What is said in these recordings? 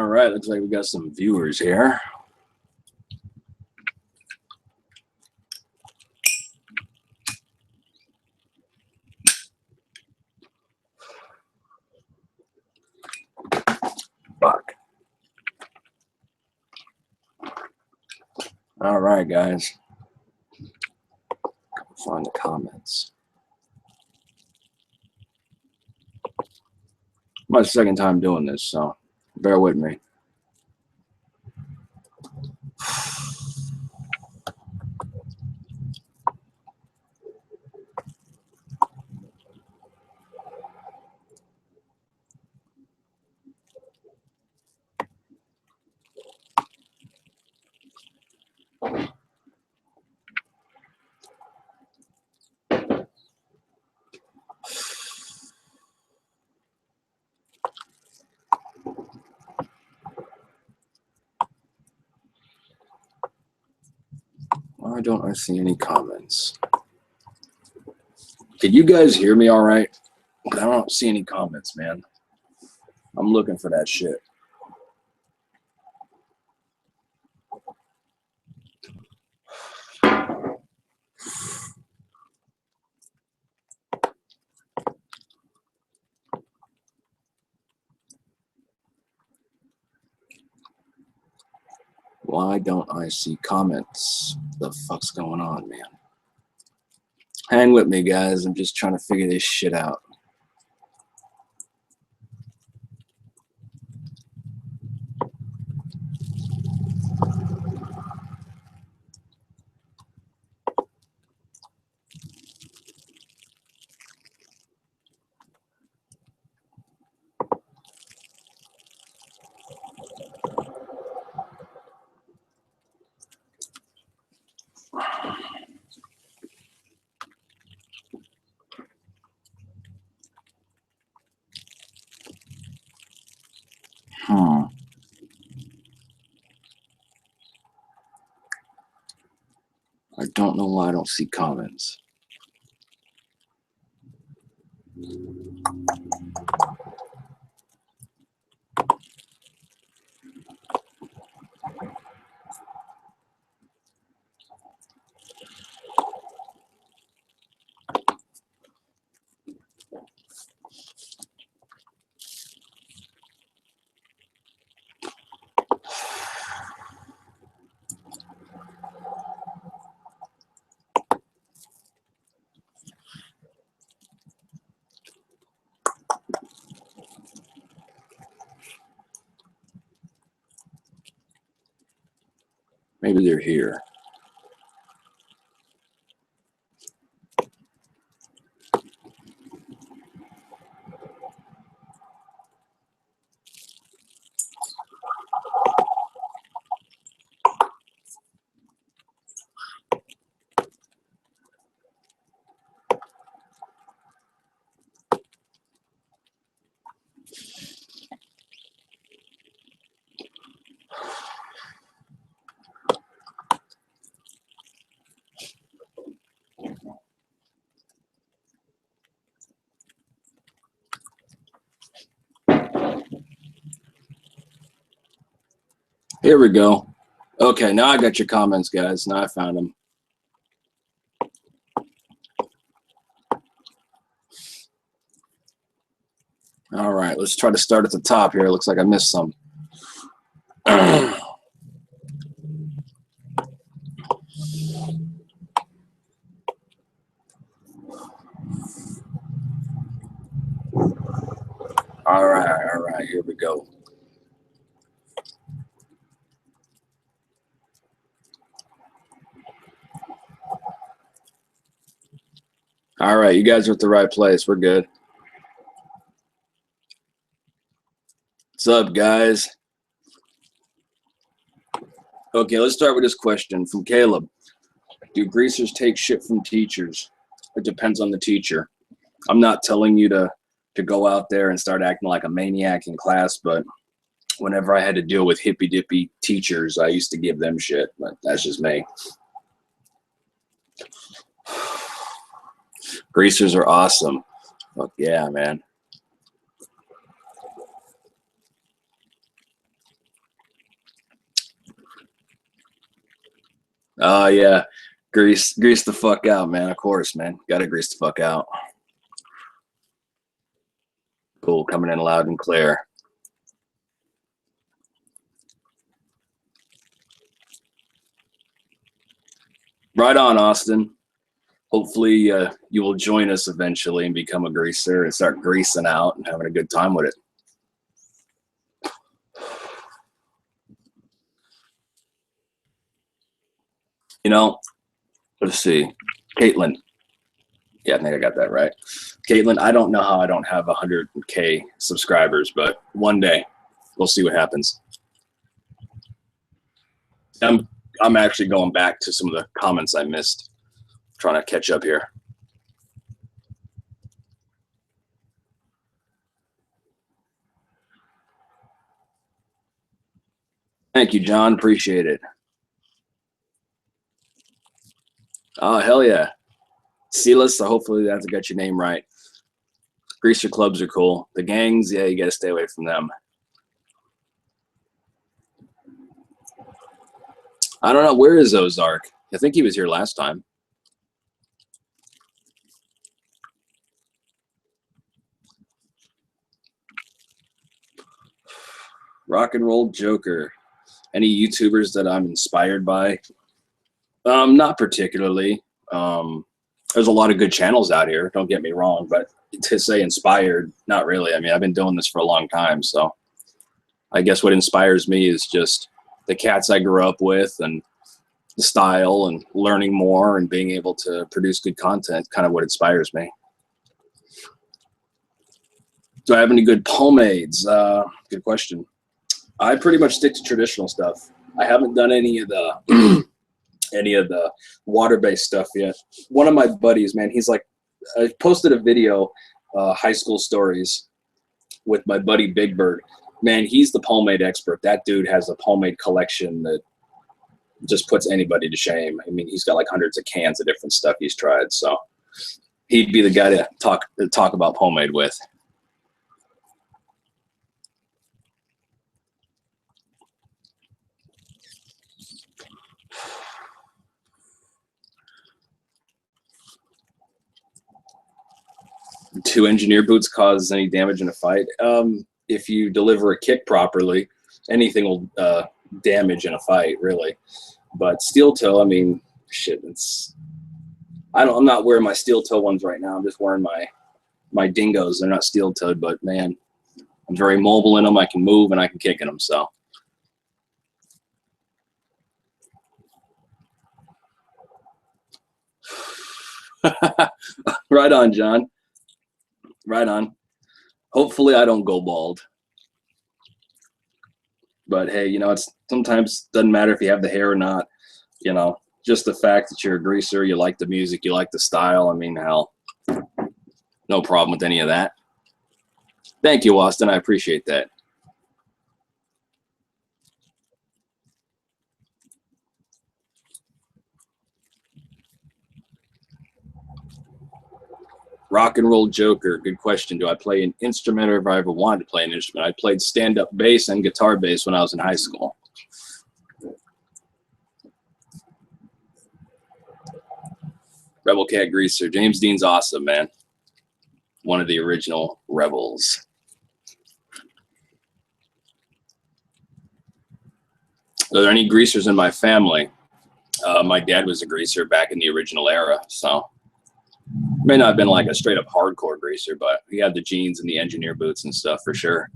right, looks like we got some viewers here. Fuck. All right, guys. Find the comments. My second time doing this, so bear with me. Why don't I see any comments? Can you guys hear me all right? I don't see any comments, man. I'm looking for that shit. Why don't I see comments? The fuck's going on, man? Hang with me, guys. I'm just trying to figure this shit out. I don't know why I don't see comments. Maybe they're here. Here we go. Okay, now I got your comments, guys. Now I found them. All right, let's try to start at the top here. It looks like I missed some. All right, here we go. All right, you guys are at the right place. We're good. What's up, guys? Okay, let's start with this question from Caleb. Do greasers take shit from teachers? It depends on the teacher. I'm not telling you to go out there and start acting like a maniac in class, but whenever I had to deal with hippy-dippy teachers, I used to give them shit, but that's just me. Greasers are awesome. Fuck yeah, man. Oh yeah, grease the fuck out, man. Of course, man. Gotta grease the fuck out. Cool, coming in loud and clear. Right on, Austin. Hopefully, you will join us eventually and become a greaser and start greasing out and having a good time with it. You know, let's see, Caitlin. Yeah, I think I got that right. Caitlin, I don't know how I don't have 100K subscribers, but one day we'll see what happens. I'm actually going back to some of the comments I missed, trying to catch up here. Thank you, John. Appreciate it. Oh, hell yeah. Silas, so hopefully that's got your name right. Greaser clubs are cool. The gangs, yeah, you got to stay away from them. I don't know. Where is Ozark? I think he was here last time. Rock and Roll Joker. Any YouTubers that I'm inspired by? Not particularly. There's a lot of good channels out here. Don't get me wrong, but to say inspired, not really. I mean, I've been doing this for a long time, so I guess what inspires me is just the cats I grew up with and the style and learning more and being able to produce good content. Kind of what inspires me. Do I have any good pomades? Good question. I pretty much stick to traditional stuff. I haven't done any of the any of the water-based stuff yet. One of my buddies, man, he's like, I posted a video, high school stories with my buddy Big Bird. Man, he's the pomade expert. That dude has a pomade collection that just puts anybody to shame. I mean, he's got like hundreds of cans of different stuff he's tried. So he'd be the guy to talk about pomade with. Do engineer boots cause any damage in a fight? If you deliver a kick properly, anything will damage in a fight, really. But steel toe, I mean, shit, I'm not wearing my steel toe ones right now. I'm just wearing my dingoes. They're not steel toed, but man, I'm very mobile in them. I can move and I can kick in them. So. Right on, John. Right on. Hopefully I don't go bald. But hey, you know, it's sometimes doesn't matter if you have the hair or not. You know, just the fact that you're a greaser, you like the music, you like the style. I mean, hell, no problem with any of that. Thank you, Austin. I appreciate that. Rock and Roll Joker. Good question. Do I play an instrument, or have I ever wanted to play an instrument? I played stand-up bass and guitar bass when I was in high school. Rebel Cat Greaser. James Dean's awesome, man. One of the original Rebels. Are there any greasers in my family? My dad was a greaser back in the original era, so may not have been like a straight up hardcore greaser, but he had the jeans and the engineer boots and stuff for sure.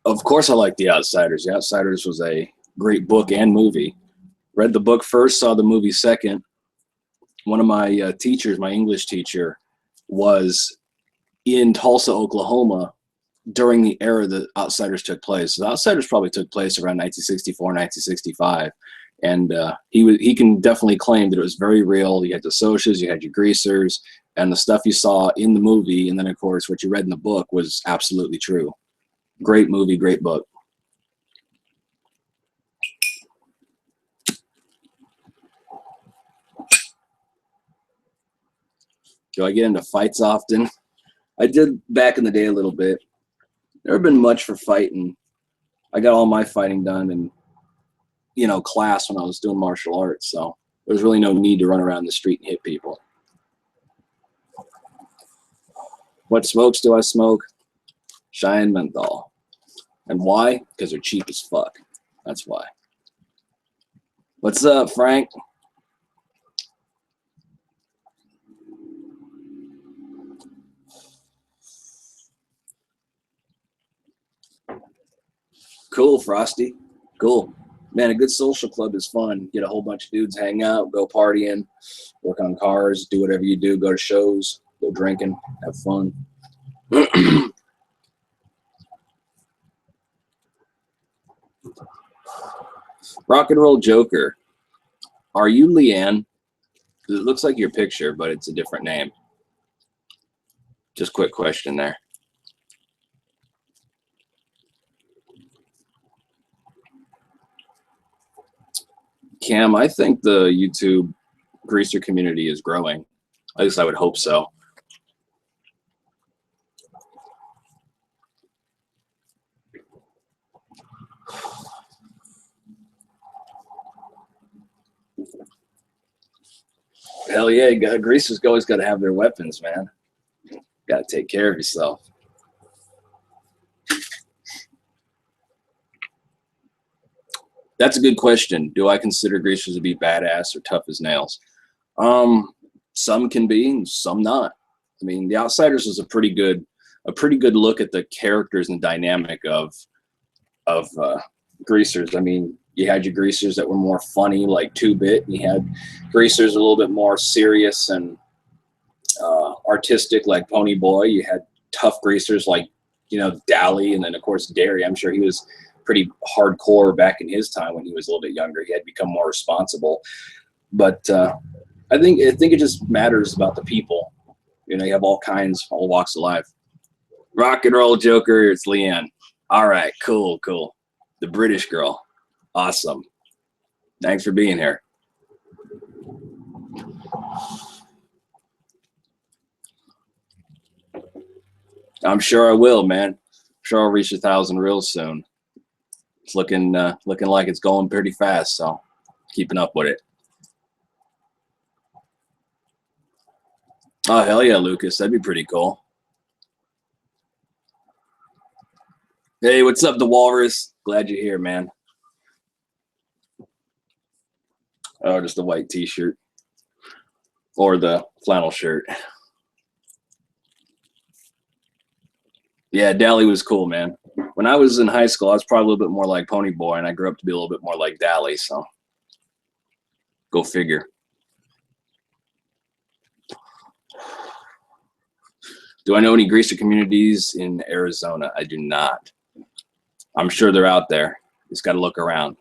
Of course, I like The Outsiders. The Outsiders was a great book and movie. Read the book first, saw the movie second. One of my teachers, my English teacher, was in Tulsa, Oklahoma during the era that Outsiders took place. So the Outsiders probably took place around 1964, 1965. And he can definitely claim that it was very real. You had the socias, you had your greasers, And the stuff you saw in the movie, and then of course what you read in the book, was absolutely true. Great movie, great book. Do I get into fights often? I did back in the day a little bit. Never been much for fighting. I got all my fighting done in, you know, class when I was doing martial arts, so there's really no need to run around the street and hit people. What smokes do I smoke? Cheyenne menthol. And why? Because they're cheap as fuck. That's why. What's up, Frank? Cool, Frosty. Cool. Man, a good social club is fun. Get a whole bunch of dudes, hang out, go partying, work on cars, do whatever you do, go to shows, go drinking, have fun. Rock and Roll Joker. Are you Leanne? It looks like your picture, but it's a different name. Just quick question there. Cam, I think the YouTube greaser community is growing. At least I would hope so. Hell yeah, greasers always got to have their weapons, man. Got to take care of yourself. That's a good question. Do I consider greasers to be badass or tough as nails? Some can be, and some not. I mean, The Outsiders is a pretty good look at the characters and dynamic of greasers. I mean, you had your greasers that were more funny, like 2-Bit. You had greasers a little bit more serious and artistic, like Pony Boy. You had tough greasers like, you know, Dally, and then of course Derry. I'm sure he was pretty hardcore back in his time when he was a little bit younger. He had become more responsible. But I think it just matters about the people. You know, you have all kinds, all walks of life. Rock and Roll Joker, it's Leanne. All right, cool. The British girl. Awesome. Thanks for being here. I'm sure I will, man. I'm sure I'll reach 1,000 real soon. It's looking like it's going pretty fast, so keeping up with it. Oh, hell yeah, Lucas. That'd be pretty cool. Hey, what's up, the Walrus? Glad you're here, man. Oh, just a white t-shirt. Or the flannel shirt. Yeah, Dally was cool, man. When I was in high school, I was probably a little bit more like Pony Boy, and I grew up to be a little bit more like Dally, so go figure. Do I know any greaser communities in Arizona? I do not. I'm sure they're out there. Just got to look around.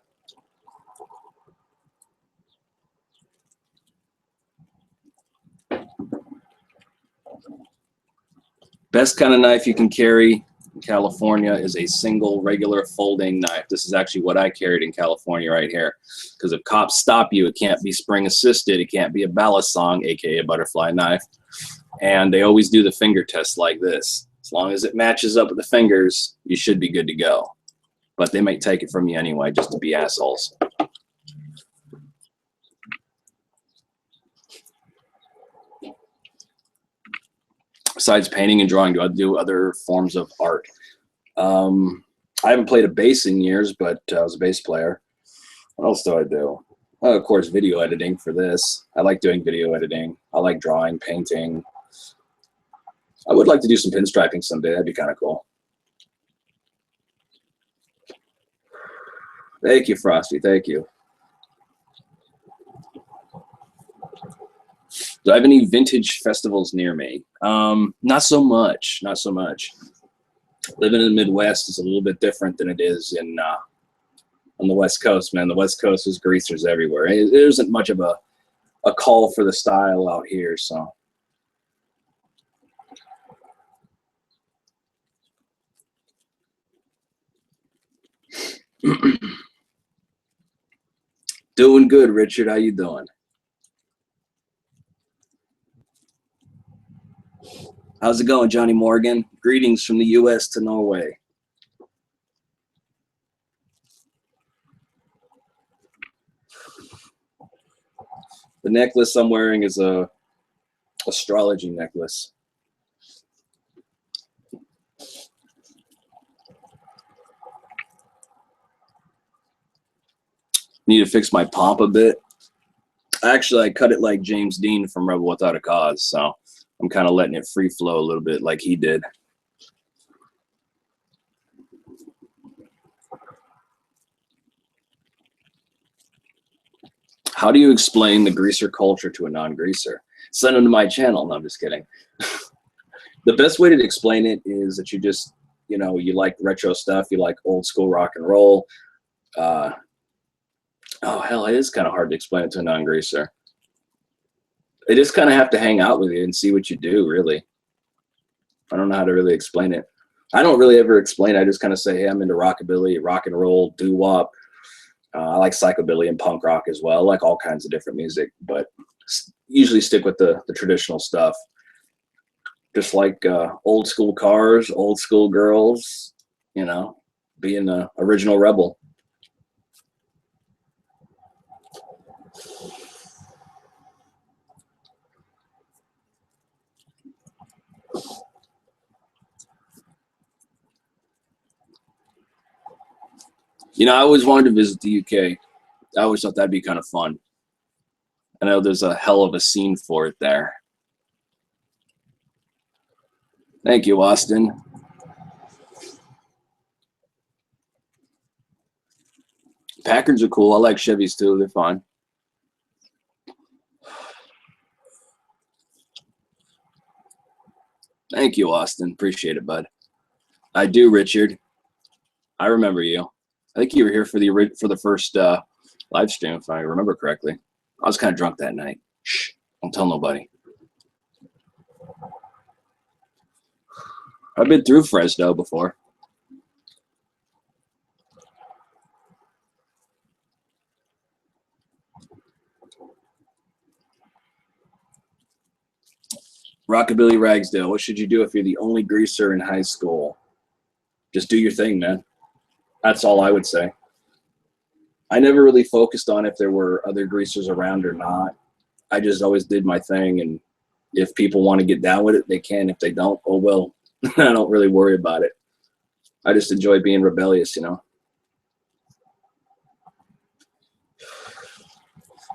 Best kind of knife you can carry in California is a single regular folding knife. This is actually what I carried in California right here. Because if cops stop you, it can't be spring assisted. It can't be a ballast song, aka a butterfly knife. And they always do the finger test like this. As long as it matches up with the fingers, you should be good to go. But they might take it from you anyway, just to be assholes. Besides painting and drawing, do I do other forms of art? I haven't played a bass in years, but I was a bass player. What else do I do? Well, of course, video editing for this. I like doing video editing. I like drawing, painting. I would like to do some pinstriping someday. That'd be kind of cool. Thank you, Frosty. Thank you. Do I have any vintage festivals near me? Not so much. Not so much. Living in the Midwest is a little bit different than it is in on the West Coast, man. The West Coast is greasers everywhere. There isn't much of a call for the style out here, so Doing good, Richard. How you doing? How's it going, Johnny Morgan? Greetings from the U.S. to Norway. The necklace I'm wearing is a astrology necklace. Need to fix my pomp a bit. Actually, I cut it like James Dean from Rebel Without a Cause, so I'm kind of letting it free flow a little bit like he did. How do you explain the greaser culture to a non-greaser? Send them to my channel. No, I'm just kidding. The best way to explain it is that you just, you know, you like retro stuff, you like old school rock and roll. Oh, hell, it is kind of hard to explain it to a non-greaser. They just kind of have to hang out with you and see what you do, really. I don't know how to really explain it. I don't really ever explain it. I just kind of say, hey, I'm into rockabilly, rock and roll, doo-wop. I like psychobilly and punk rock as well. I like all kinds of different music, but usually stick with the traditional stuff. Just like old school cars, old school girls, you know, being an original rebel. You know, I always wanted to visit the UK. I always thought that'd be kind of fun. I know there's a hell of a scene for it there. Thank you, Austin. Packards are cool. I like Chevys too. They're fine. Thank you, Austin. Appreciate it, bud. I do, Richard. I remember you. I think you were here for the first live stream, if I remember correctly. I was kind of drunk that night. Shh, don't tell nobody. I've been through Fresno before. Rockabilly Ragsdale, what should you do if you're the only greaser in high school? Just do your thing, man. That's all I would say. I never really focused on if there were other greasers around or not. I just always did my thing, and if people want to get down with it, they can. If they don't, oh well. I don't really worry about it. I just enjoy being rebellious, you know.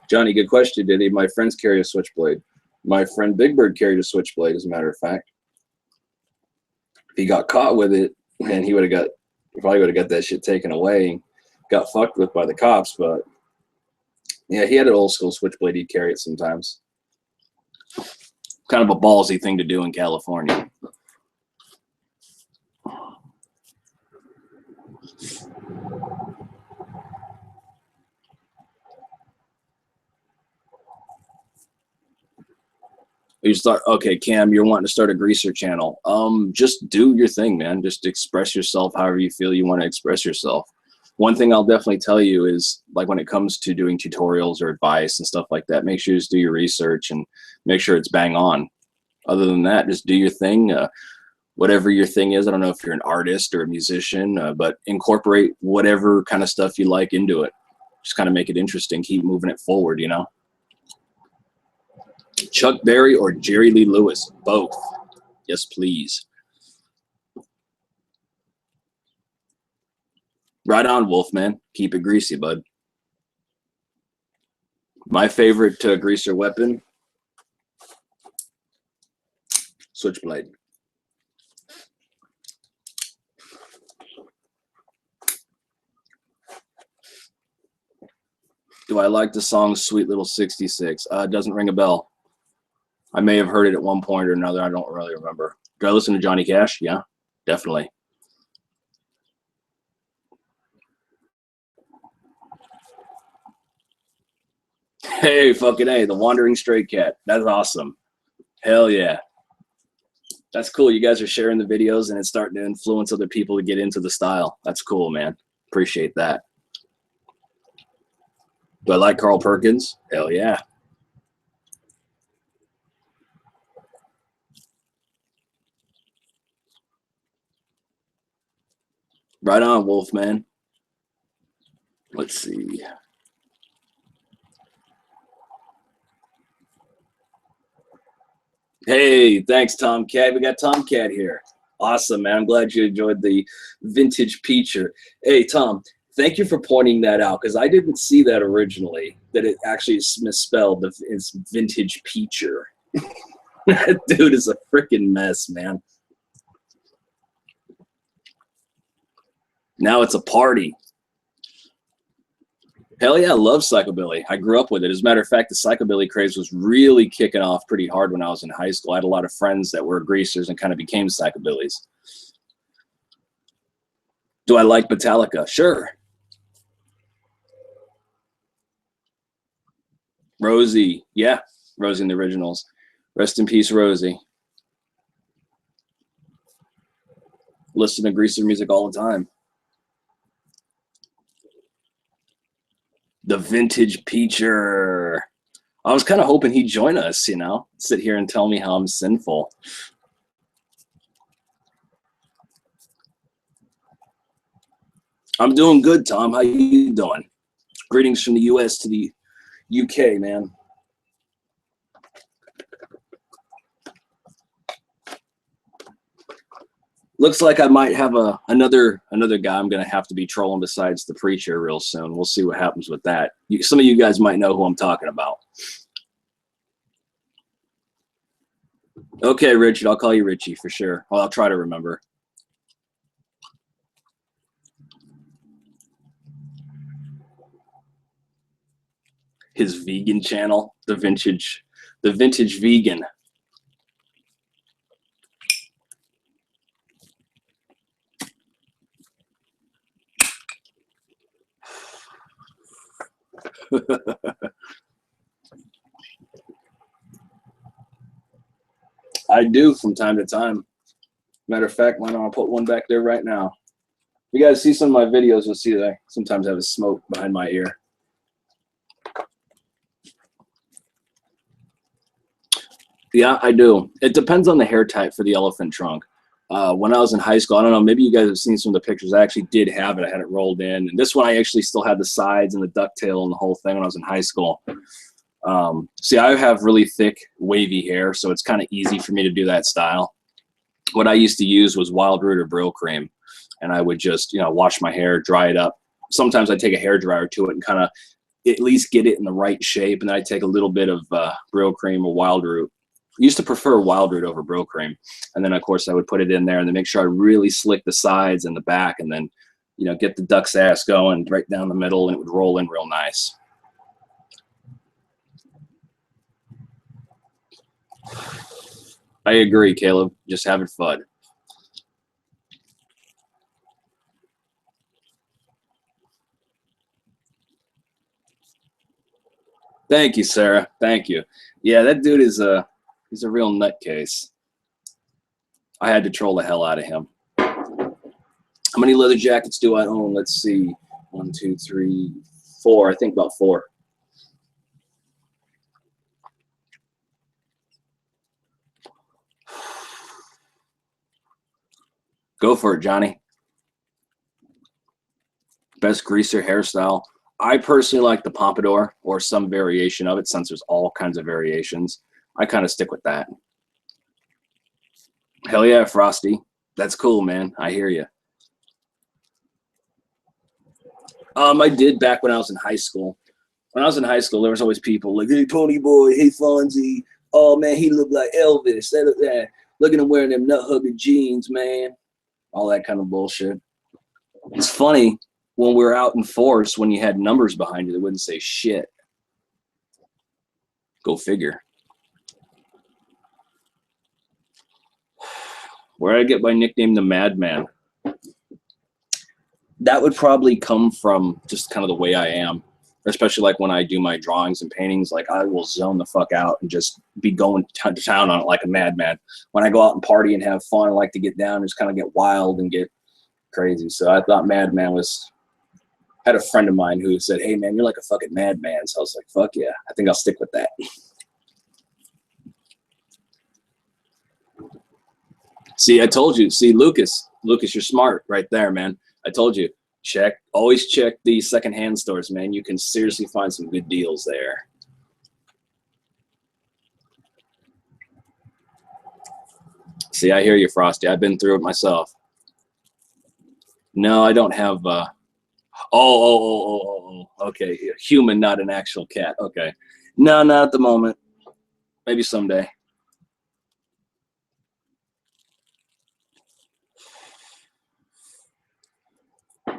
Johnny, good question, did he? My friends carry a switchblade. My friend Big Bird carried a switchblade, as a matter of fact. If he got caught with it, man, he probably would have got that shit taken away, got fucked with by the cops. But yeah, he had an old school switchblade. He'd carry it sometimes. Kind of a ballsy thing to do in California. You start, okay, Cam, you're wanting to start a greaser channel. Just do your thing, man. Just express yourself however you feel you want to express yourself. One thing I'll definitely tell you is, like, when it comes to doing tutorials or advice and stuff like that, make sure you just do your research and make sure it's bang on. Other than that, just do your thing. Whatever your thing is, I don't know if you're an artist or a musician, but incorporate whatever kind of stuff you like into it. Just kind of make it interesting. Keep moving it forward, you know? Chuck Berry or Jerry Lee Lewis? Both. Yes, please. Right on, Wolfman. Keep it greasy, bud. My favorite greaser weapon? Switchblade. Do I like the song Sweet Little 66? It doesn't ring a bell. I may have heard it at one point or another. I don't really remember. Do I listen to Johnny Cash? Yeah, definitely. Hey, fucking A, the Wandering Stray Cat. That's awesome. Hell yeah. That's cool. You guys are sharing the videos and it's starting to influence other people to get into the style. That's cool, man. Appreciate that. Do I like Carl Perkins? Hell yeah. Right on, Wolfman. Let's see. Hey, thanks, Tomcat. We got Tomcat here. Awesome, man. I'm glad you enjoyed the vintage peacher. Hey, Tom, thank you for pointing that out because I didn't see that originally, that it actually is misspelled. It's vintage peacher. That dude is a freaking mess, man. Now it's a party. Hell yeah, I love psychobilly. I grew up with it. As a matter of fact, the psychobilly craze was really kicking off pretty hard when I was in high school. I had a lot of friends that were greasers and kind of became psychobillies. Do I like Metallica? Sure. Rosie. Yeah, Rosie in the originals. Rest in peace, Rosie. Listen to greaser music all the time. The vintage peacher. I was kind of hoping he'd join us, you know, sit here and tell me how I'm sinful. I'm doing good, Tom. How you doing? Greetings from the U.S. to the UK, man. Looks like I might have another guy I'm going to have to be trolling besides the preacher real soon. We'll see what happens with that. Some of you guys might know who I'm talking about. Okay, Richard. I'll call you Richie for sure. Well, I'll try to remember. His vegan channel, the vintage vegan. I do from time to time. Matter of fact, why don't I put one back there right now? If you guys see some of my videos, you'll see that I sometimes have a smoke behind my ear. Yeah, I do. It depends on the hair type for the elephant trunk. When I was in high school, I don't know, maybe you guys have seen some of the pictures. I actually did have it. I had it rolled in. And this one, I actually still had the sides and the ducktail and the whole thing when I was in high school. See, I have really thick, wavy hair, so it's kind of easy for me to do that style. What I used to use was Wild Root or Brill Cream, and I would just, you know, wash my hair, dry it up. Sometimes I'd take a hair dryer to it and kind of at least get it in the right shape, and then I'd take a little bit of Brill Cream or Wild Root. I used to prefer Wild Root over Brill Cream, and then, of course, I would put it in there and then make sure I really slick the sides and the back, and then, you know, get the duck's ass going right down the middle, and it would roll in real nice. I agree, Caleb. Just having fun. Thank you, Sarah. Thank you. Yeah, that dude is he's a real nutcase. I had to troll the hell out of him. How many leather jackets do I own? Let's see. 1, 2, 3, 4. I think about 4. Go for it, Johnny. Best greaser hairstyle. I personally like the pompadour or some variation of it, since there's all kinds of variations. I kind of stick with that. Hell yeah, Frosty. That's cool, man. I hear you. I did back when I was in high school. When I was in high school, there was always people like, hey, Pony Boy, hey, Fonzie. Oh, man, he looked like Elvis. Look at him wearing them nut-hugging jeans, man. All that kind of bullshit. It's funny, when we were out in force, when you had numbers behind you, they wouldn't say shit. Go figure. Where did I get my nickname, the Madman? That would probably come from just kind of the way I am, especially like when I do my drawings and paintings. Like, I will zone the fuck out and just be going to town on it like a madman. When I go out and party and have fun, I like to get down and just kind of get wild and get crazy. So I thought Madman was had a friend of mine who said, hey man, you're like a fucking madman. So I was like, fuck yeah, I think I'll stick with that. See, I told you. See, Lucas, you're smart right there, man. I told you. Always check the secondhand stores, man. You can seriously find some good deals there. See, I hear you, Frosty. I've been through it myself. No, I don't have. Okay, human, not an actual cat. Okay, no, not at the moment. Maybe someday.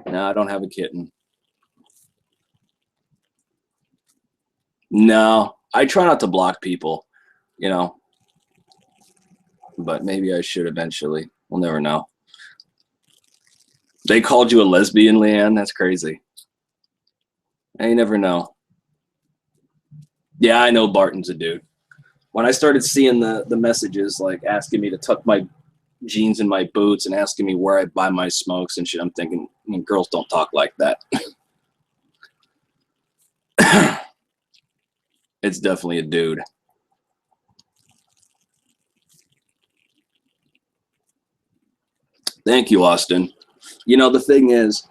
No, I don't have a kitten. No, I try not to block people, you know, but maybe I should eventually. We'll never know. They called you a lesbian, Leanne? That's crazy. You never know. Yeah, I know Barton's a dude. When I started seeing the messages like asking me to tuck my jeans in my boots and asking me where I buy my smokes and shit, I'm thinking, girls don't talk like that. It's definitely a dude. Thank you, Austin. You know, the thing is,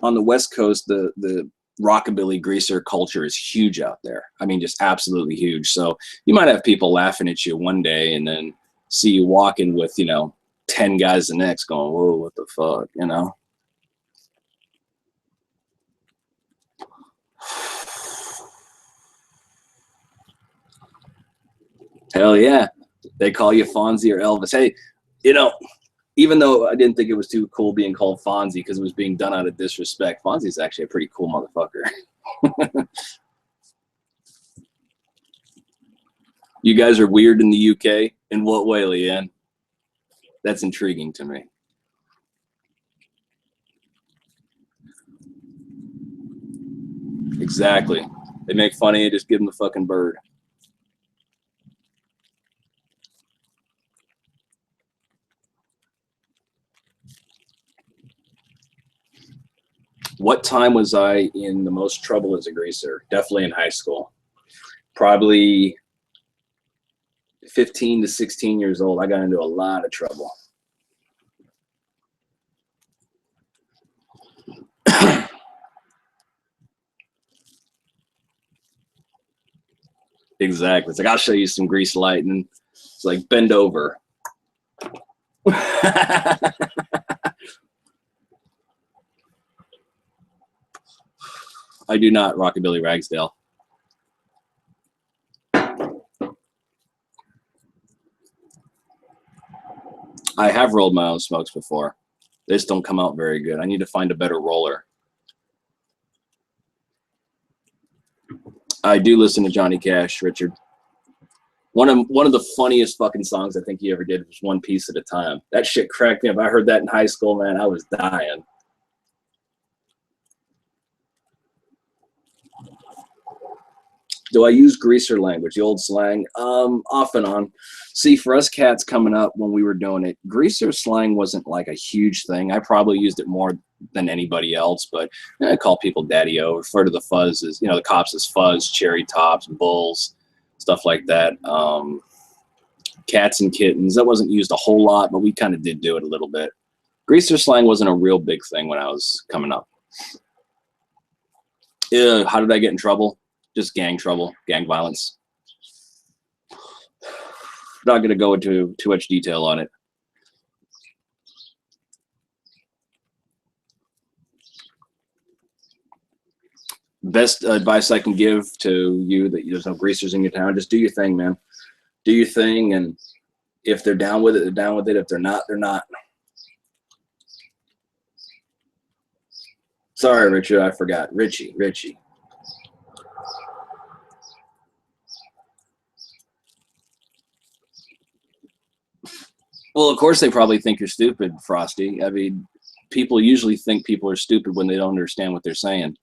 on the West Coast, the rockabilly greaser culture is huge out there. I mean, just absolutely huge. So you might have people laughing at you one day and then see you walking with, 10 guys the next going, whoa, what the fuck, Hell yeah. They call you Fonzie or Elvis. Hey, even though I didn't think it was too cool being called Fonzie because it was being done out of disrespect, Fonzie's actually a pretty cool motherfucker. You guys are weird in the UK? In what way, Leanne? That's intriguing to me. Exactly. They make fun of you, just give them the fucking bird. What time was I in the most trouble as a greaser? Definitely in high school. Probably 15 to 16 years old. I got into a lot of trouble. Exactly. It's like, I'll show you some grease light. And it's like, bend over. I do not rockabilly Ragsdale. I have rolled my own smokes before. They just don't come out very good. I need to find a better roller. I do listen to Johnny Cash, Richard. One of the funniest fucking songs I think he ever did was One Piece at a Time. That shit cracked me up. I heard that in high school, man. I was dying. Do I use greaser language, the old slang? Off and on. See, for us cats coming up when we were doing it, greaser slang wasn't like a huge thing. I probably used it more than anybody else, but I call people daddy-o, refer to the fuzz as, the cops as fuzz, cherry tops, bulls, stuff like that. Cats and kittens, that wasn't used a whole lot, but we kind of did do it a little bit. Greaser slang wasn't a real big thing when I was coming up. How did I get in trouble? Just gang trouble, gang violence. Not going to go into too much detail on it. Best advice I can give to you that there's no greasers in your town, just do your thing, man. Do your thing, and if they're down with it, they're down with it. If they're not, they're not. Sorry, Richard, I forgot. Richie. Well, of course they probably think you're stupid, Frosty. I mean, people usually think people are stupid when they don't understand what they're saying.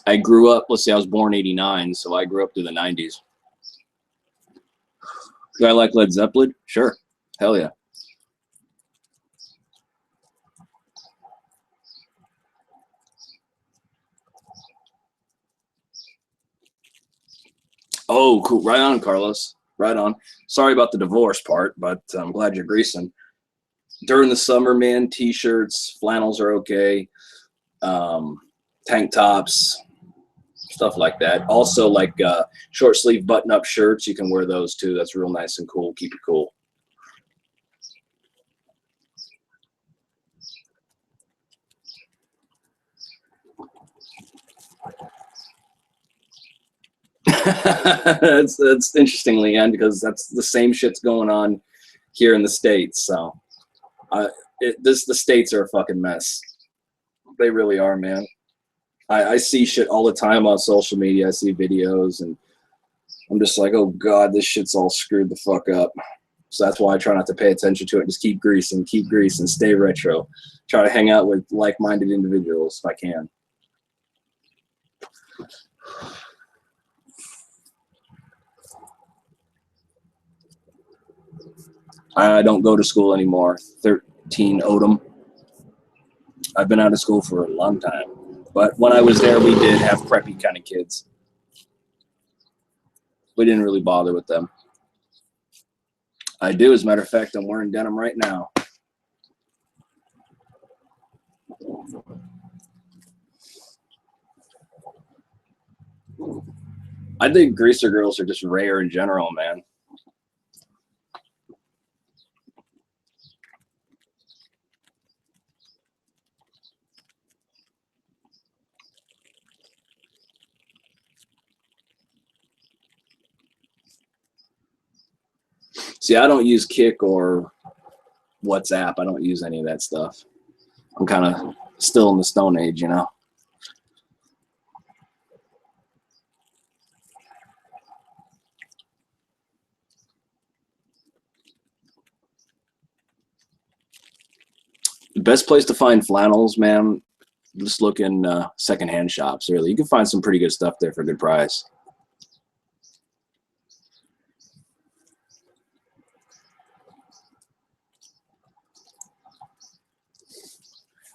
I grew up, let's see, I was born 89, so I grew up through the 90s. Do I like Led Zeppelin? Sure. Hell yeah. Oh, cool. Right on, Carlos. Right on. Sorry about the divorce part, but I'm glad you're greasing. During the summer, man, t-shirts, flannels are okay. Tank tops, stuff like that. Also, like short sleeve button-up shirts, you can wear those too. That's real nice and cool. Keep it cool. It's interesting, Leanne, because that's the same shit's going on here in the States. So, the States are a fucking mess. They really are, man. I see shit all the time on social media. I see videos, and I'm just like, oh god, this shit's all screwed the fuck up. So that's why I try not to pay attention to it. Just keep greasing, stay retro. Try to hang out with like-minded individuals if I can. I don't go to school anymore. 13 Odom. I've been out of school for a long time. But when I was there, we did have preppy kind of kids. We didn't really bother with them. I do, as a matter of fact, I'm wearing denim right now. I think greaser girls are just rare in general, man. See, I don't use Kick or WhatsApp. I don't use any of that stuff. I'm kind of still in the Stone Age, you know? The best place to find flannels, man, just look in secondhand shops, really. You can find some pretty good stuff there for a good price.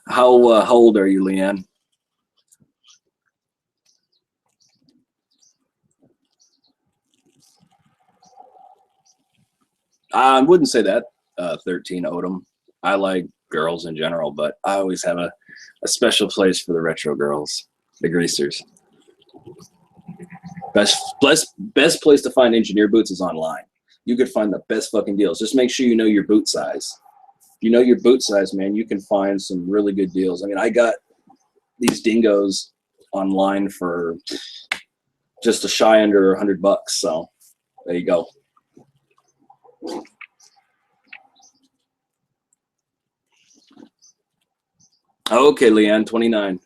How old are you, Leanne? I wouldn't say that. 13 Odom. I like girls in general, but I always have a special place for the retro girls, the greasers. Best place to find engineer boots is online. You could find the best fucking deals. Just make sure you know your boot size. If you know your boot size, man, you can find some really good deals. I mean, I got these dingoes online for just a shy under $100. So there you go. Okay, Leanne, 29.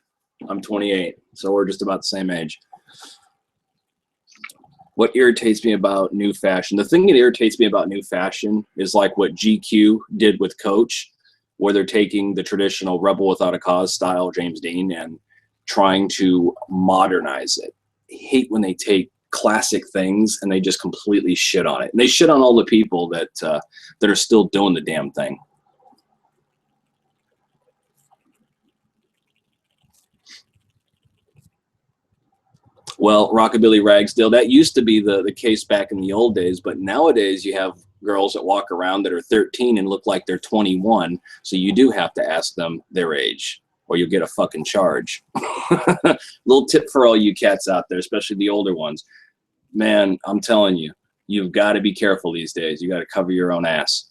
I'm 28, so we're just about the same age. What irritates me about new fashion? The thing that irritates me about new fashion is like what GQ did with Coach, where they're taking the traditional Rebel Without a Cause style James Dean and trying to modernize it. I hate when they take classic things and they just completely shit on it. And they shit on all the people that that are still doing the damn thing. Well, Rockabilly Ragsdale, that used to be the case back in the old days, but nowadays you have girls that walk around that are 13 and look like they're 21, so you do have to ask them their age, or you'll get a fucking charge. Little tip for all you cats out there, especially the older ones. Man, I'm telling you, you've got to be careful these days. You got to cover your own ass.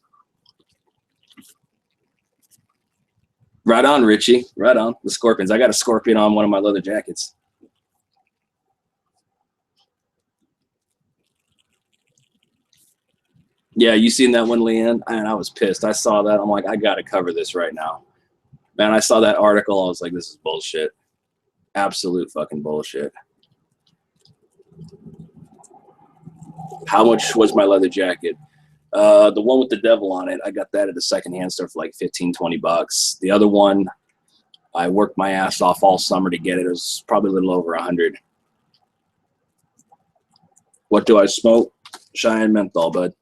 Right on, Richie. Right on. The Scorpions. I got a scorpion on one of my leather jackets. Yeah, you seen that one, Leanne? And I was pissed. I saw that. I'm like, I got to cover this right now. Man, I saw that article. I was like, this is bullshit. Absolute fucking bullshit. How much was my leather jacket? The one with the devil on it, I got that at a secondhand store for like 15, 20 bucks. The other one, I worked my ass off all summer to get it. It was probably a little over 100. What do I smoke? Cheyenne menthol, bud.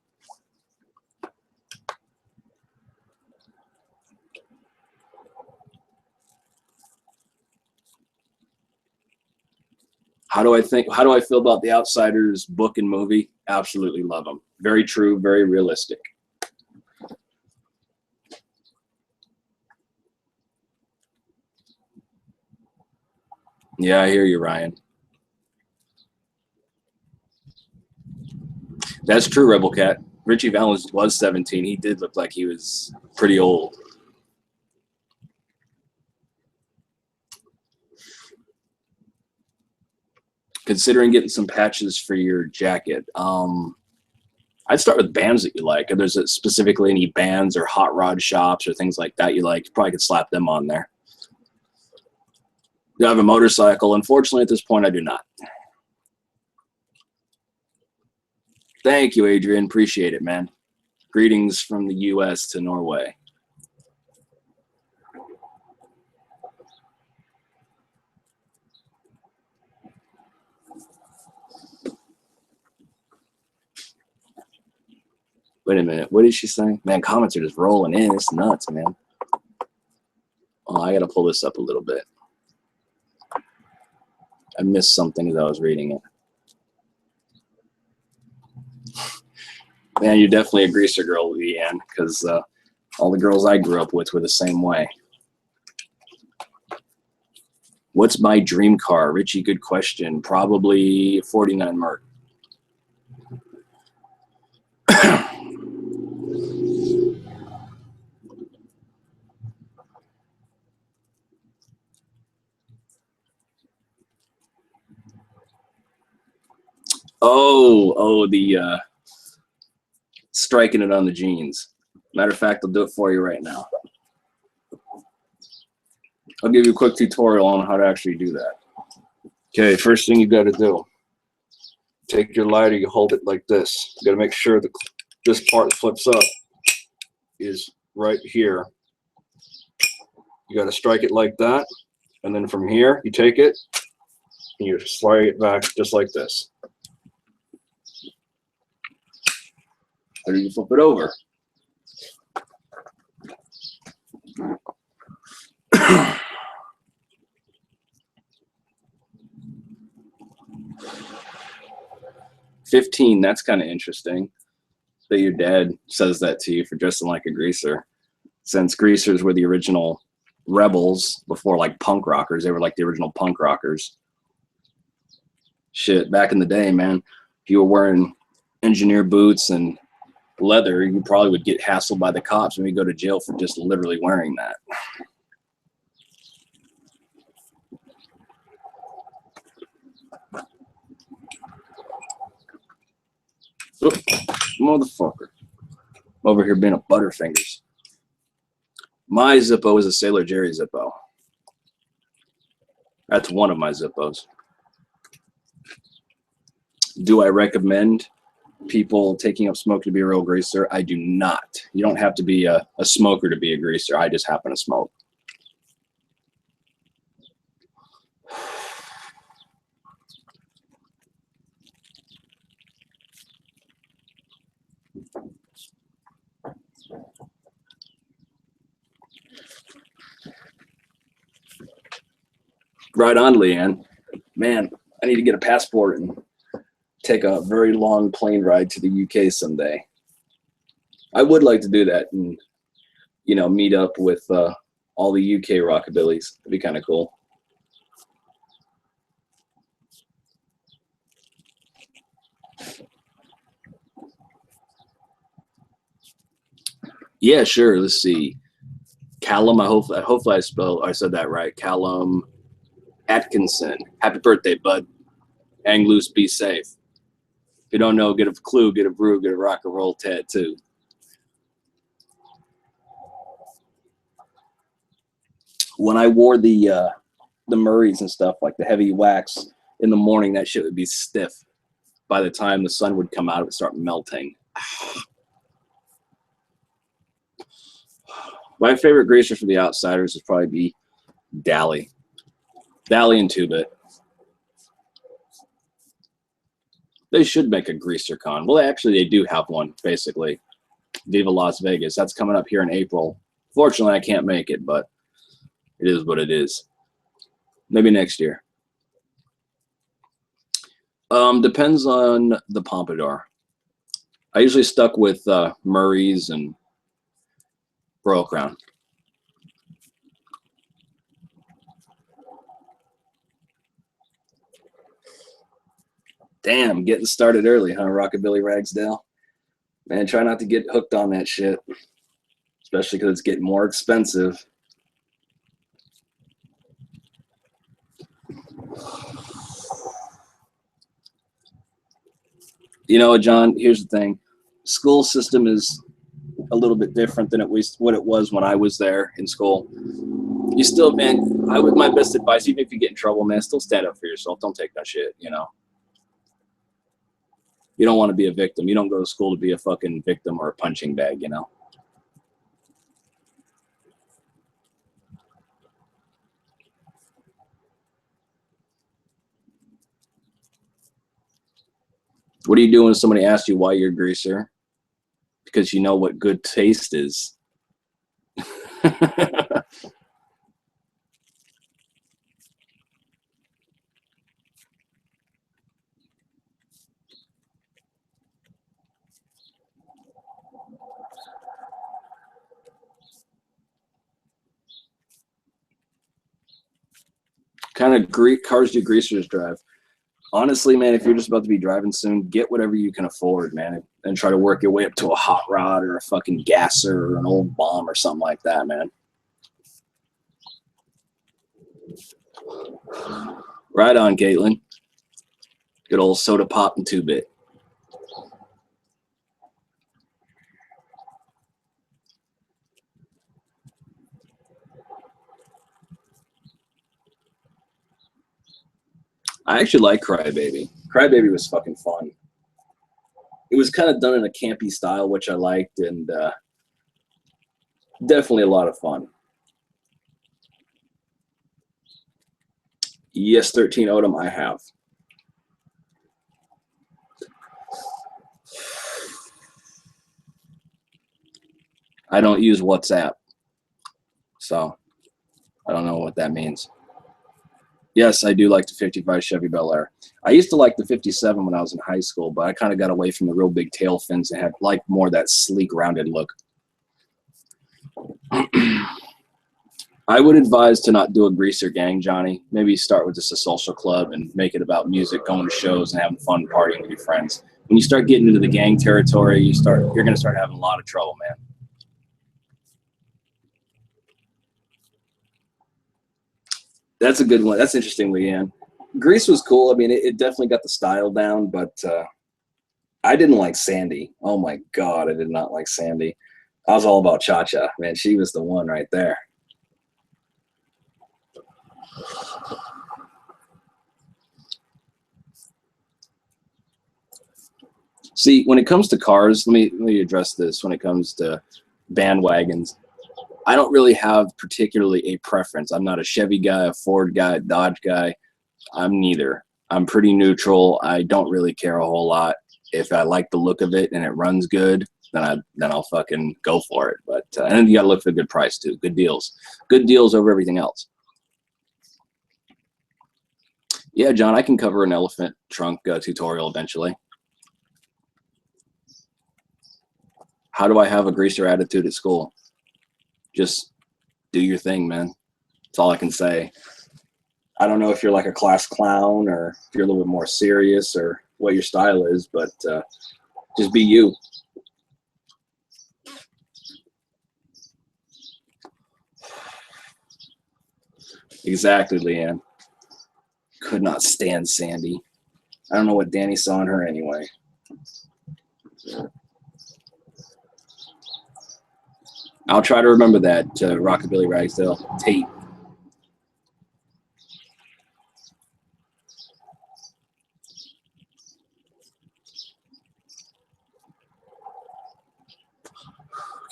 How do I feel about The Outsiders book and movie? Absolutely love them. Very true, very realistic. Yeah, I hear you, Ryan. That's true, Rebel Cat. Richie Valens was 17. He did look like he was pretty old. Considering getting some patches for your jacket. I'd start with bands that you like. If there's specifically any bands or hot rod shops or things like that you like, you probably could slap them on there. Do I have a motorcycle? Unfortunately, at this point, I do not. Thank you, Adrian. Appreciate it, man. Greetings from the U.S. to Norway. Wait a minute. What is she saying? Man, comments are just rolling in. It's nuts, man. Oh, I got to pull this up a little bit. I missed something as I was reading it. Man, you're definitely a greaser girl, Leanne, because all the girls I grew up with were the same way. What's my dream car? Richie, good question. Probably 49 Merc. Oh, the striking it on the jeans. Matter of fact, I'll do it for you right now. I'll give you a quick tutorial on how to actually do that. Okay, first thing you got to do, take your lighter, you hold it like this. You got to make sure that this part that flips up is right here. You got to strike it like that, and then from here, you take it, and you slide it back just like this. Or you flip it over. $15, that's kind of interesting that your dad says that to you for dressing like a greaser. Since greasers were the original rebels before like punk rockers, they were like the original punk rockers. Shit, back in the day, man, if you were wearing engineer boots and leather, you probably would get hassled by the cops and we go to jail for just literally wearing that. Oop, motherfucker. I'm over here being a butterfingers. My Zippo is a Sailor Jerry Zippo. That's one of my Zippos. Do I recommend people taking up smoke to be a real greaser? I do not. You don't have to be a smoker to be a greaser. I just happen to smoke. Right on, Leanne. Man, I need to get a passport and take a very long plane ride to the UK someday. I would like to do that and, you know, meet up with all the UK rockabillys. It'd be kind of cool. Yeah, sure. Let's see. Callum, hopefully I said that right. Callum Atkinson. Happy birthday, bud. Hang loose, be safe. If you don't know, get a clue, get a brew, get a rock and roll tattoo. When I wore the Murrays and stuff, like the heavy wax, in the morning, that shit would be stiff. By the time the sun would come out, it would start melting. My favorite greasers for the Outsiders would probably be Dally. Dally and 2-Bit. They should make a greaser con. Well, actually, they do have one, basically. Viva Las Vegas. That's coming up here in April. Fortunately, I can't make it, but it is what it is. Maybe next year. Depends on the pompadour. I usually stuck with Murray's and Royal Crown. Damn, getting started early, huh, Rockabilly Ragsdale? Man, try not to get hooked on that shit, especially because it's getting more expensive. You know, John, here's the thing. School system is a little bit different than what it was when I was there in school. You still, man, my best advice, even if you get in trouble, man, still stand up for yourself. Don't take that shit, you know? You don't want to be a victim. You don't go to school to be a fucking victim or a punching bag, you know? What do you do when somebody asks you why you're a greaser? Because you know what good taste is. Kind of cars do greasers drive? Honestly, man, if you're just about to be driving soon, get whatever you can afford, man, and try to work your way up to a hot rod or a fucking gasser or an old bomb or something like that, man. Right on, Caitlin. Good old soda pop and 2-bit. I actually like Crybaby. Crybaby was fucking fun. It was kind of done in a campy style, which I liked, and definitely a lot of fun. Yes, 13 Odom, I have. I don't use WhatsApp, so I don't know what that means. Yes, I do like the 55 Chevy Bel Air. I used to like the 57 when I was in high school, but I kind of got away from the real big tail fins and had like more of that sleek, rounded look. I would advise to not do a greaser gang, Johnny. Maybe start with just a social club and make it about music, going to shows, and having fun partying with your friends. When you start getting into the gang territory, you're going to start having a lot of trouble, man. That's a good one. That's interesting, Leanne. Grease was cool. I mean, it definitely got the style down, but I didn't like Sandy. Oh my God, I did not like Sandy. I was all about Cha-Cha. Man, she was the one right there. See, when it comes to cars, let me address this. When it comes to bandwagons, I don't really have particularly a preference. I'm not a Chevy guy, a Ford guy, a Dodge guy. I'm neither. I'm pretty neutral. I don't really care a whole lot. If I like the look of it and it runs good, then I'll fucking go for it. But and then you gotta look for a good price too. Good deals over everything else. Yeah, John, I can cover an elephant trunk tutorial eventually. How do I have a greaser attitude at school? Just do your thing, man. That's all I can say. I don't know if you're like a class clown or if you're a little bit more serious or what your style is, but just be you. Exactly, Leanne. Could not stand Sandy. I don't know what Danny saw in her anyway. I'll try to remember that, Rockabilly Ragsdale. Tate.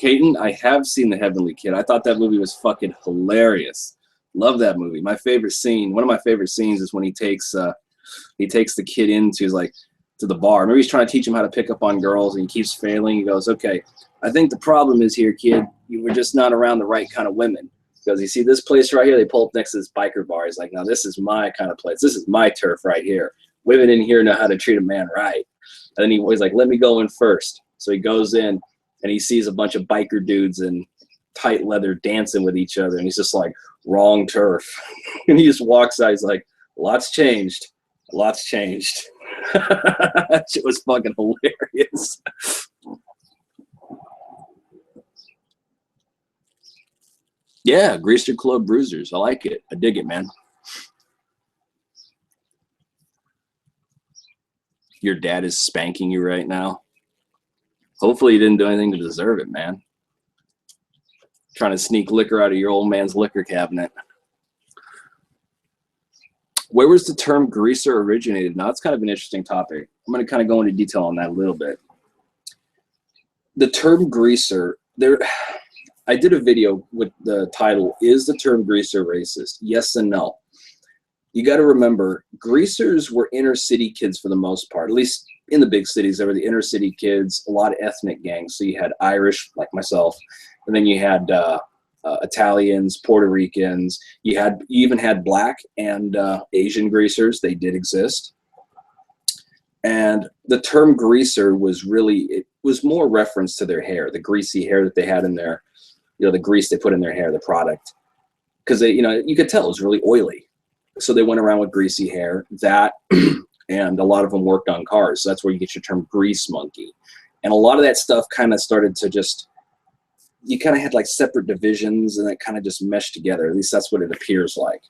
Caden, I have seen The Heavenly Kid. I thought that movie was fucking hilarious. Love that movie. My favorite scene, one of my favorite scenes is when he takes the kid into like to the bar. Maybe he's trying to teach him how to pick up on girls and he keeps failing. He goes, okay, I think the problem is here, kid, you were just not around the right kind of women. Because you see this place right here, they pull up next to this biker bar. He's like, now this is my kind of place. This is my turf right here. women in here know how to treat a man right. And then he was like, let me go in first. So he goes in and he sees a bunch of biker dudes in tight leather dancing with each other. And he's just like, wrong turf. And he just walks out. He's like, lots changed. Lots changed. That shit was fucking hilarious. Yeah, Greaser Club Bruisers. I like it. I dig it, man. Your dad is spanking you right now. Hopefully you didn't do anything to deserve it, man. Trying to sneak liquor out of your old man's liquor cabinet. Where was the term greaser originated? Now, that's kind of an interesting topic. I'm going to kind of go into detail on that a little bit. The term greaser, I did a video with the title, Is the Term Greaser Racist? Yes and no. You got to remember, greasers were inner city kids for the most part. At least in the big cities, they were the inner city kids, a lot of ethnic gangs. So you had Irish, like myself, and then you had Italians, Puerto Ricans. You even had black and Asian greasers. They did exist. And the term greaser was really, it was more reference to their hair, the greasy hair that they had in their, the grease they put in their hair, the product. Because they, you could tell it was really oily. So they went around with greasy hair, that, and a lot of them worked on cars. So that's where you get your term grease monkey. And a lot of that stuff kind of started to just, you kind of had like separate divisions and it kind of just meshed together. At least that's what it appears like.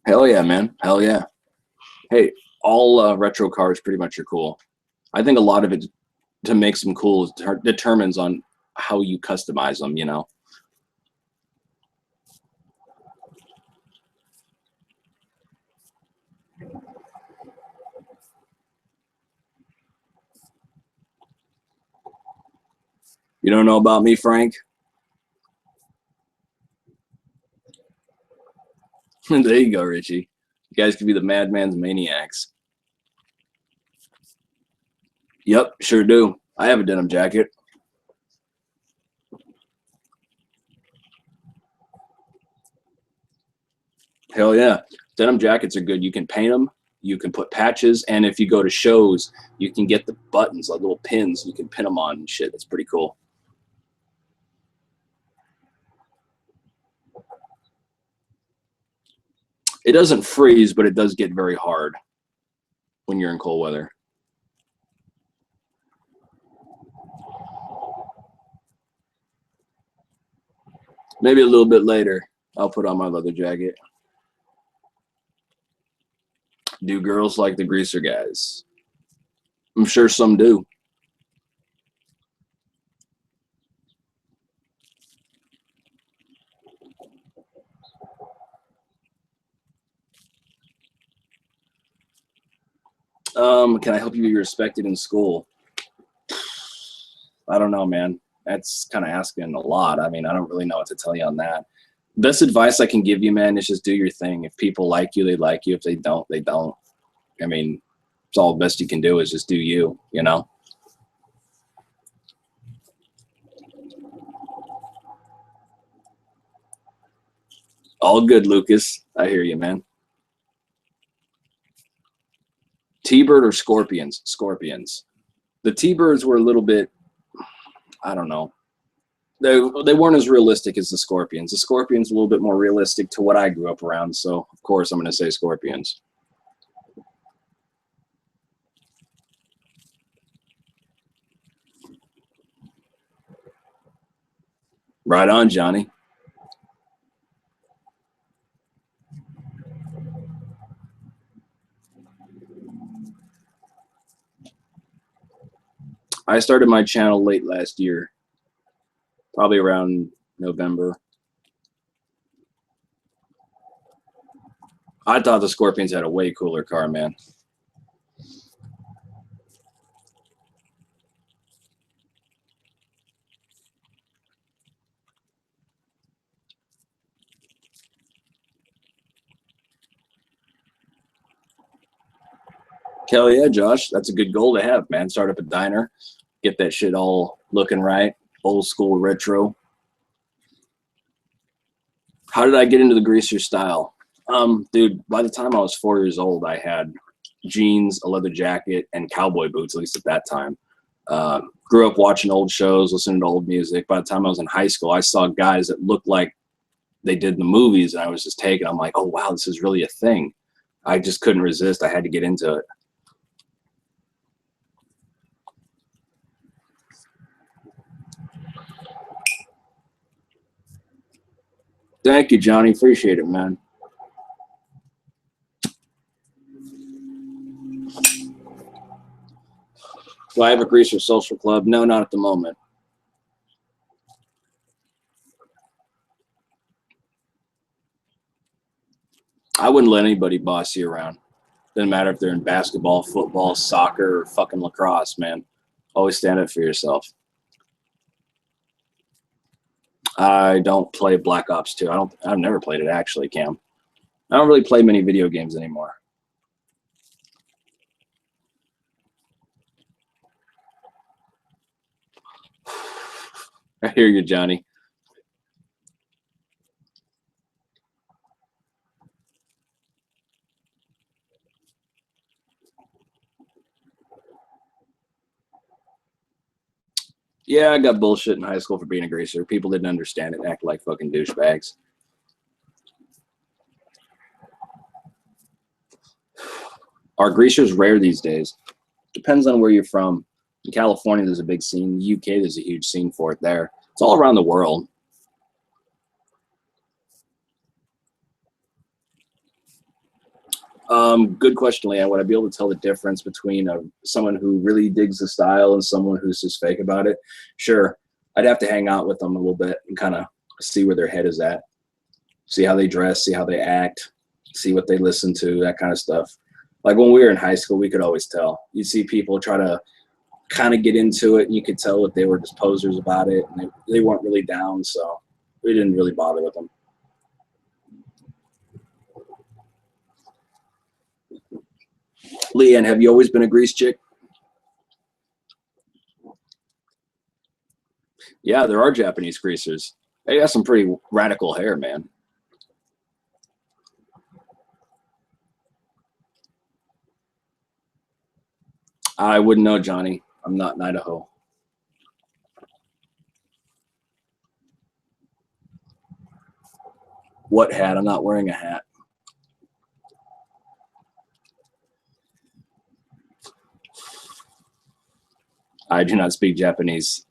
Hell yeah, man. Hell yeah. Hey, all retro cars pretty much are cool. I think a lot of it to make them cool determines on how you customize them, You don't know about me, Frank? There you go, Richie. You guys could be the madman's maniacs. Yep, sure do. I have a denim jacket. Hell yeah. Denim jackets are good. You can paint them. You can put patches. And if you go to shows, you can get the buttons, like little pins. You can pin them on and shit. That's pretty cool. It doesn't freeze, but it does get very hard when you're in cold weather. Maybe a little bit later, I'll put on my leather jacket. Do girls like the greaser guys? I'm sure some do. Can I help you be respected in school? I don't know, man. That's kind of asking a lot. I mean, I don't really know what to tell you on that. Best advice I can give you, man, is just do your thing. If people like you, they like you. If they don't, they don't. I mean, it's all the best you can do is just do you, All good, Lucas. I hear you, man. T-bird or scorpions? Scorpions. The T-birds were a little bit, I don't know. They weren't as realistic as the scorpions. The scorpions a little bit more realistic to what I grew up around. So, of course, I'm going to say scorpions. Right on, Johnny. I started my channel late last year, probably around November. I thought the Scorpions had a way cooler car, man. Hell yeah, Josh. That's a good goal to have, man. Start up a diner, get that shit all looking right, old school retro. How did I get into the greaser style? Dude, by the time I was 4 years old, I had jeans, a leather jacket, and cowboy boots, at least at that time. Grew up watching old shows, listening to old music. By the time I was in high school, I saw guys that looked like they did in the movies, and I was just taken. I'm like, oh, wow, this is really a thing. I just couldn't resist. I had to get into it. Thank you, Johnny. Appreciate it, man. Do I have a greaser social club? No, not at the moment. I wouldn't let anybody boss you around. Doesn't matter if they're in basketball, football, soccer, or fucking lacrosse, man. Always stand up for yourself. I don't play Black Ops 2. I've never played it actually, Cam. I don't really play many video games anymore. I hear you, Johnny. Yeah, I got bullshit in high school for being a greaser. People didn't understand it and act like fucking douchebags. Are greasers rare these days? Depends on where you're from. In California, there's a big scene. In the UK, there's a huge scene for it there. It's all around the world. Good question, Leanne. Would I be able to tell the difference between someone who really digs the style and someone who's just fake about it? Sure. I'd have to hang out with them a little bit and kind of see where their head is at. See how they dress, see how they act, see what they listen to, that kind of stuff. Like when we were in high school, we could always tell. You'd see people try to kind of get into it, and you could tell that they were just posers about it, and they weren't really down, so we didn't really bother with them. Leanne, have you always been a grease chick? Yeah, there are Japanese greasers. They got some pretty radical hair, man. I wouldn't know, Johnny. I'm not in Idaho. What hat? I'm not wearing a hat. I do not speak Japanese.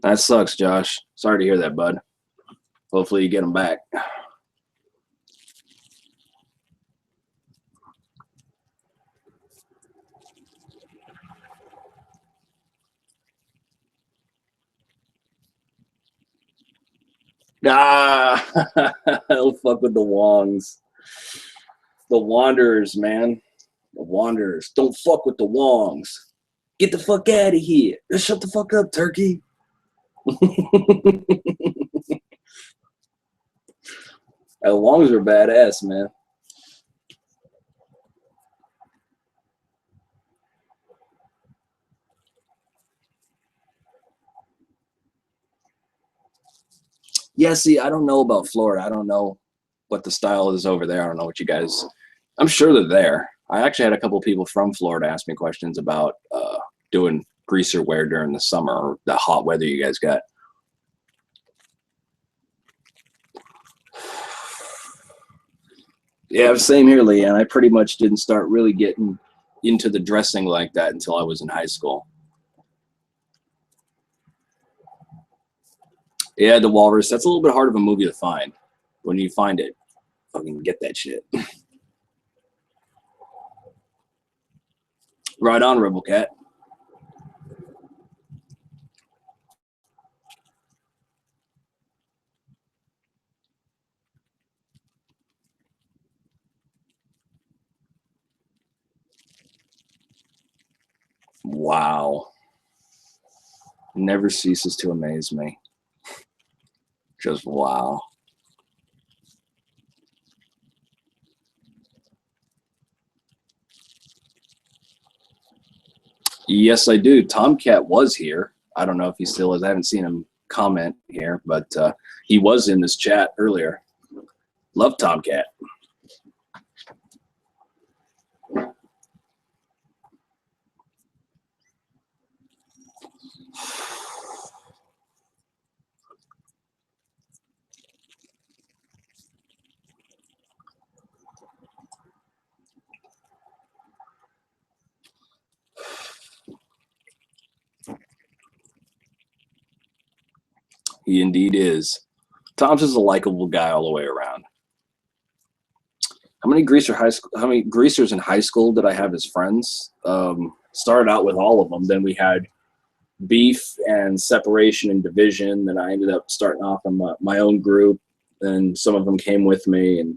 That sucks, Josh. Sorry to hear that, bud. Hopefully you get them back. Ah, don't fuck with the Wongs. The Wanderers, man. The Wanderers. Don't fuck with the Wongs. Get the fuck out of here. Shut the fuck up, turkey. The Wongs are badass, man. Yeah, see, I don't know about Florida. I don't know what the style is over there. I don't know what you guys. I'm sure they're there. I actually had a couple of people from Florida ask me questions about doing greaser wear during the summer or the hot weather you guys got. Yeah, same here, Leanne. I pretty much didn't start really getting into the dressing like that until I was in high school. Yeah, the Walrus. That's a little bit hard of a movie to find. When you find it, fucking get that shit. Right on, Rebel Cat. Wow. Never ceases to amaze me. Just wow. Yes, I do. Tomcat was here. I don't know if he still is. I haven't seen him comment here, but he was in this chat earlier. Love Tomcat. He indeed is. Tom's is a likable guy all the way around. How many greasers in high school did I have as friends? Started out with all of them. Then we had beef and separation and division. Then I ended up starting off on my own group. And some of them came with me. And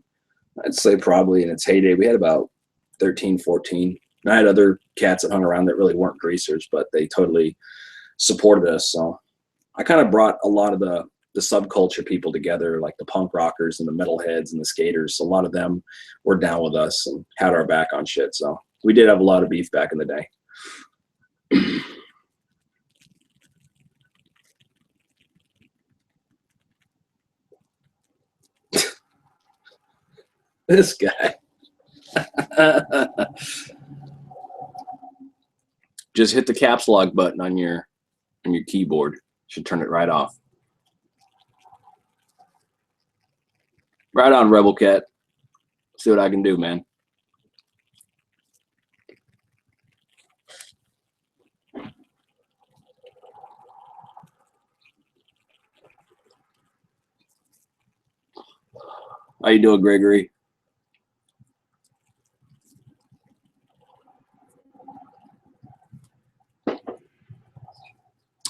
I'd say probably in its heyday, we had about 13, 14. And I had other cats that hung around that really weren't greasers, but they totally supported us. So I kind of brought a lot of the subculture people together, like the punk rockers and the metalheads and the skaters. A lot of them were down with us and had our back on shit. So we did have a lot of beef back in the day. This guy. Just hit the caps lock button on your keyboard. Should turn it right off. Right on, Rebel Cat. See what I can do, man. How you doing, Gregory?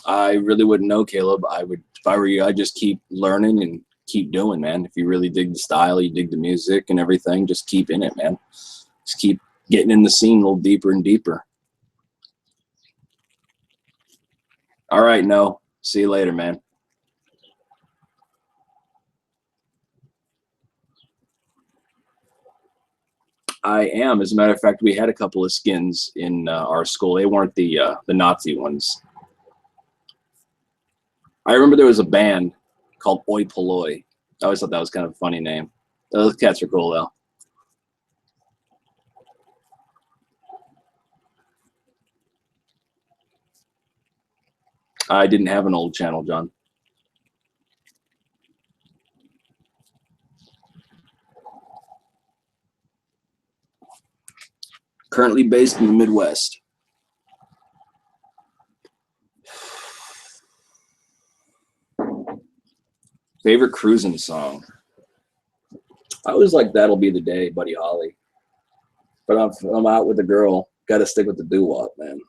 I really wouldn't know, Caleb. If I were you, I'd just keep learning and keep doing, man. If you really dig the style, you dig the music and everything, just keep in it, man. Just keep getting in the scene a little deeper and deeper. All right, no. See you later, man. I am. As a matter of fact, we had a couple of skins in our school. They weren't the Nazi ones. I remember there was a band called Oi Polloi. I always thought that was kind of a funny name. Those cats are cool, though. I didn't have an old channel, John. Currently based in the Midwest. Favorite cruising song? I always like That'll Be the Day, Buddy Holly. But I'm out with a girl. Got to stick with the doo-wop, man.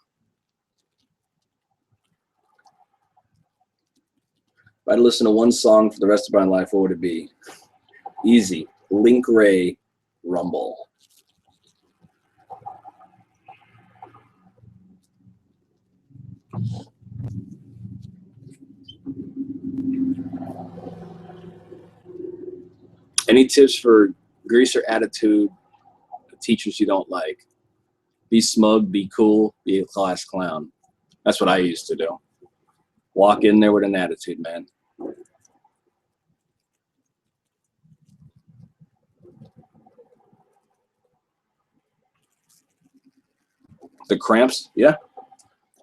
If I'd listen to one song for the rest of my life, what would it be? Easy. Link Ray, Rumble. Any tips for greaser attitude, teachers you don't like? Be smug, be cool, be a class clown. That's what I used to do. Walk in there with an attitude, man. The Cramps, yeah.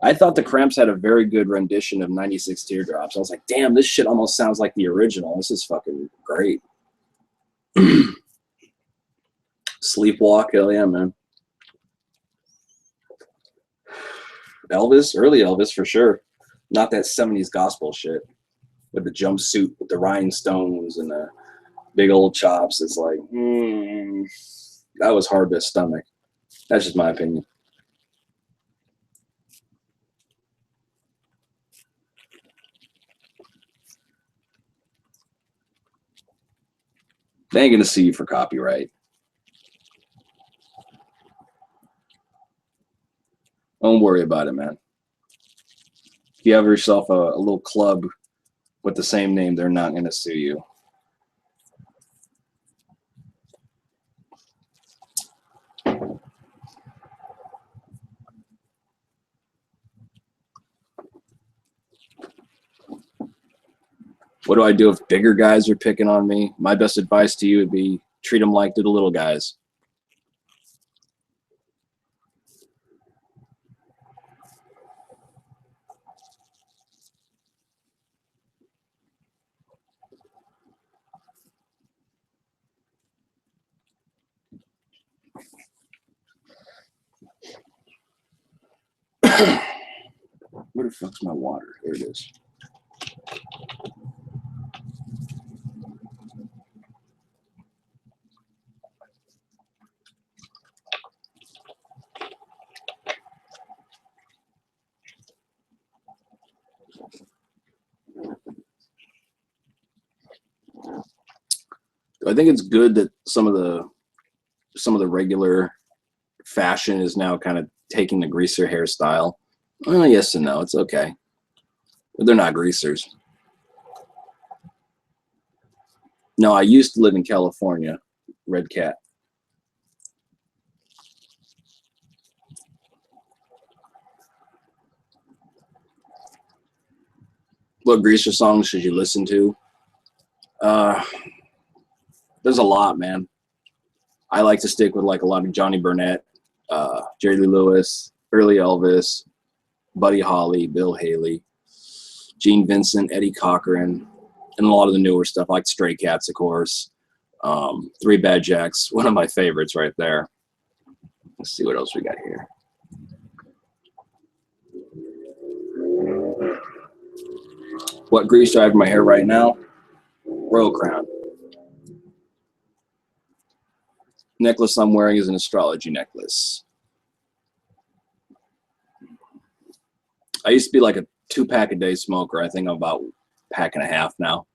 I thought the Cramps had a very good rendition of 96 Teardrops. I was like, damn, this shit almost sounds like the original. This is fucking great. Sleepwalk, hell yeah, man. Elvis, early Elvis for sure. Not that 70s gospel shit with the jumpsuit with the rhinestones and the big old chops. It's like, that was hard to stomach. That's just my opinion. They ain't gonna sue you for copyright. Don't worry about it, man. If you have yourself a little club with the same name, they're not gonna sue you. What do I do if bigger guys are picking on me? My best advice to you would be treat them like they're the little guys. Where the fuck's my water? There it is. I think it's good that some of the regular fashion is now kind of taking the greaser hairstyle. Well, yes and no. It's okay. But they're not greasers. No, I used to live in California. Red cat. What greaser songs should you listen to? There's a lot, man. I like to stick with like a lot of Johnny Burnett, Jerry Lee Lewis, early Elvis, Buddy Holly, Bill Haley, Gene Vincent, Eddie Cochran, and a lot of the newer stuff like Stray Cats, of course. Three Bad Jacks, one of my favorites right there. Let's see what else we got here. What grease do I have in my hair right now? Royal Crown. Necklace I'm wearing is an astrology necklace. I used to be like a 2-pack a day smoker. I think I'm about a pack and a half now.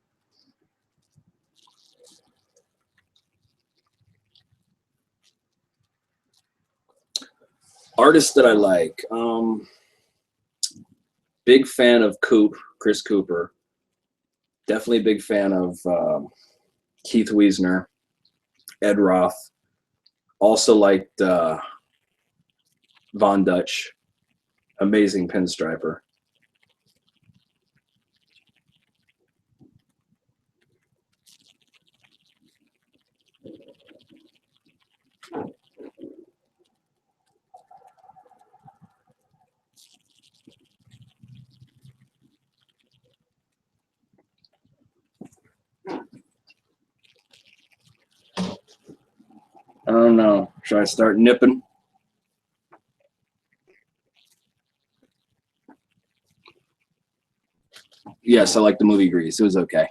Artists that I like. Big fan of Chris Cooper. Definitely a big fan of Keith Wiesner, Ed Roth. Also liked Von Dutch. Amazing pinstriper. I don't know. Should I start nipping? Yes, I like the movie Grease. It was okay. I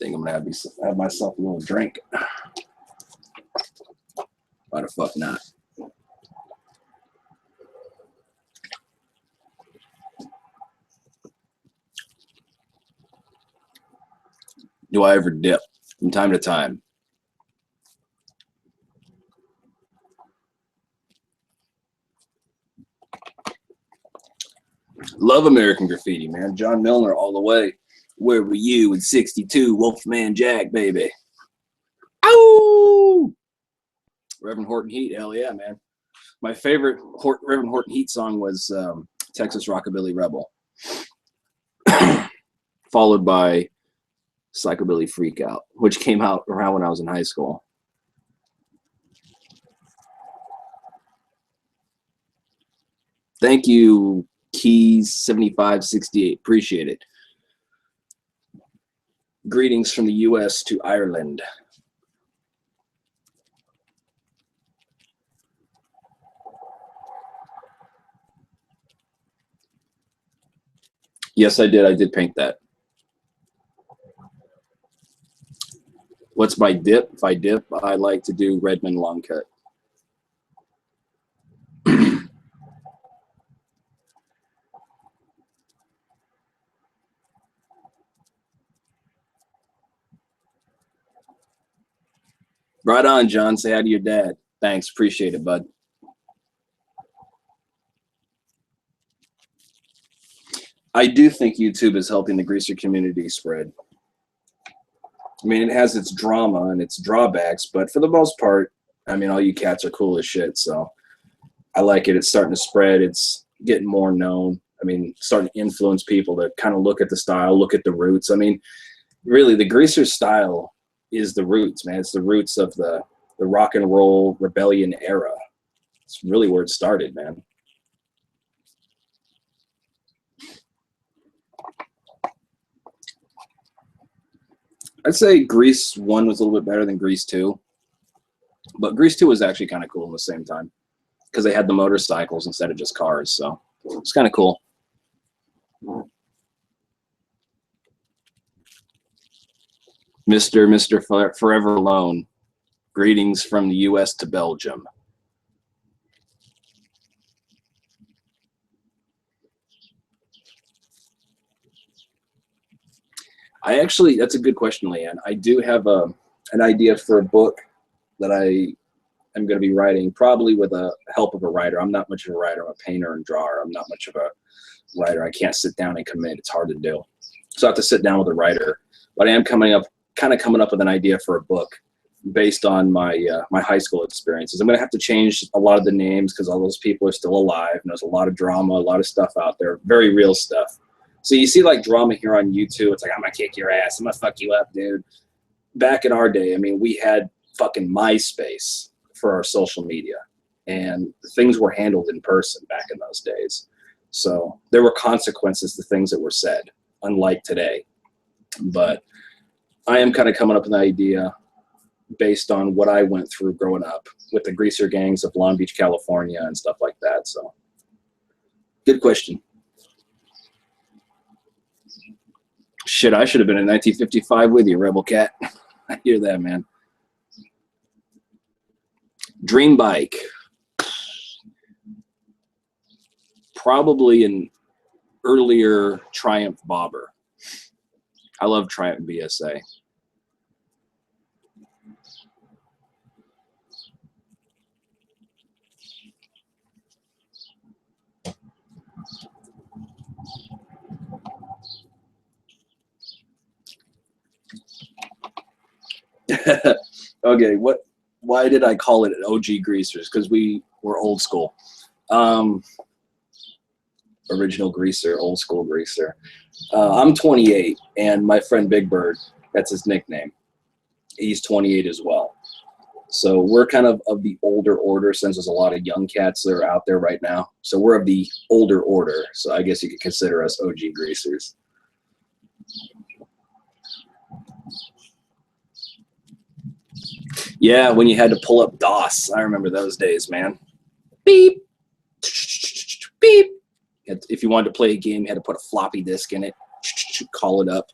think I'm gonna have myself a little drink. Why the fuck not? Do I ever dip from time to time? Love American Graffiti, man. John Milner all the way. Where were you in '62? Wolfman Jack, baby. Ow! Reverend Horton Heat, hell yeah, man. My favorite Reverend Horton Heat song was Texas Rockabilly Rebel, followed by Psychobilly Freakout, which came out around when I was in high school. Thank you, Keys 7568. Appreciate it. Greetings from the US to Ireland. Yes, I did. I did paint that. What's my dip? If I dip, I like to do Redmond long cut. Right on, John. Say hi to your dad. Thanks. Appreciate it, bud. I do think YouTube is helping the greaser community spread. I mean, it has its drama and its drawbacks, but for the most part, I mean, all you cats are cool as shit, so I like it. It's starting to spread. It's getting more known. I mean, starting to influence people to kind of look at the style, look at the roots. I mean, really, the greaser style is the roots, man. It's the roots of the rock and roll rebellion era. It's really where it started, man. I'd say Grease 1 was a little bit better than Grease 2. But Grease 2 was actually kind of cool at the same time because they had the motorcycles instead of just cars. So it's kind of cool. Mr. Forever Alone. Greetings from the U.S. to Belgium. That's a good question, Leanne. I do have an idea for a book that I am going to be writing, probably with the help of a writer. I'm not much of a writer. I'm a painter and drawer. I'm not much of a writer. I can't sit down and commit. It's hard to do. So I have to sit down with a writer. But I am coming up with an idea for a book based on my my high school experiences. I'm going to have to change a lot of the names because all those people are still alive. And there's a lot of drama, a lot of stuff out there, very real stuff. So you see like drama here on YouTube. It's like, I'm going to kick your ass. I'm going to fuck you up, dude. Back in our day, I mean, we had fucking MySpace for our social media. And things were handled in person back in those days. So there were consequences to things that were said, unlike today. But I am kind of coming up with an idea based on what I went through growing up with the greaser gangs of Long Beach, California and stuff like that. So good question. Shit, I should have been in 1955 with you, Rebel Cat. I hear that, man. Dream bike. Probably an earlier Triumph Bobber. I love Triumph BSA. Okay, why did I call it an OG Greasers? Because we were old school. Original greaser, old school greaser. I'm 28, and my friend Big Bird, that's his nickname. He's 28 as well. So we're kind of the older order, since there's a lot of young cats that are out there right now. So we're of the older order. So I guess you could consider us OG greasers. Yeah, when you had to pull up DOS. I remember those days, man. Beep. Beep. If you wanted to play a game, you had to put a floppy disk in it. Call it up.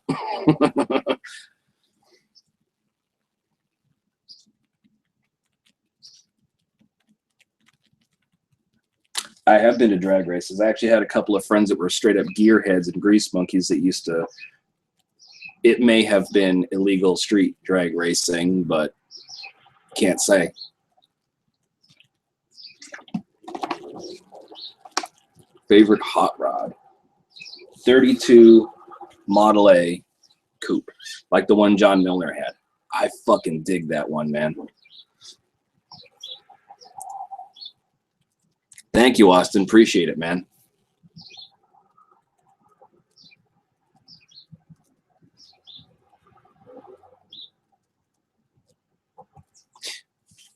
I have been to drag races. I actually had a couple of friends that were straight up gearheads and grease monkeys that used to, it may have been illegal street drag racing, but can't say. Favorite hot rod? 32 Model A coupe, like the one John Milner had. I fucking dig that one, man. Thank you, Austin. Appreciate it, man.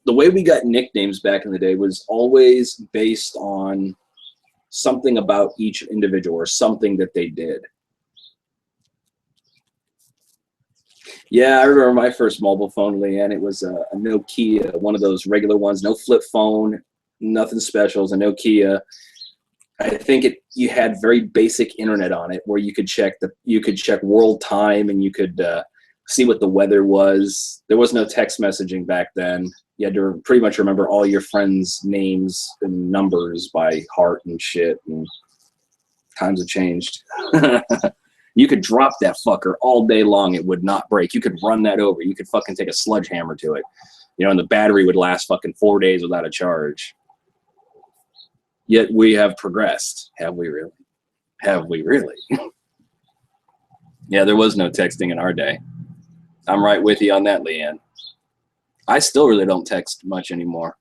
The way we got nicknames back in the day was always based on something about each individual or something that they did. Yeah, I remember my first mobile phone, Leanne. It was a Nokia, one of those regular ones, no flip phone, nothing special. It was a Nokia. I think you had very basic internet on it, where you could check world time, and you could see what the weather was. There was no text messaging back then. You had to pretty much remember all your friends' names and numbers by heart and shit. And times have changed. You could drop that fucker all day long. It would not break. You could run that over. You could fucking take a sledgehammer to it. You know, and the battery would last fucking 4 days without a charge. Yet we have progressed. Have we really? Have we really? Yeah, there was no texting in our day. I'm right with you on that, Leanne. I still really don't text much anymore.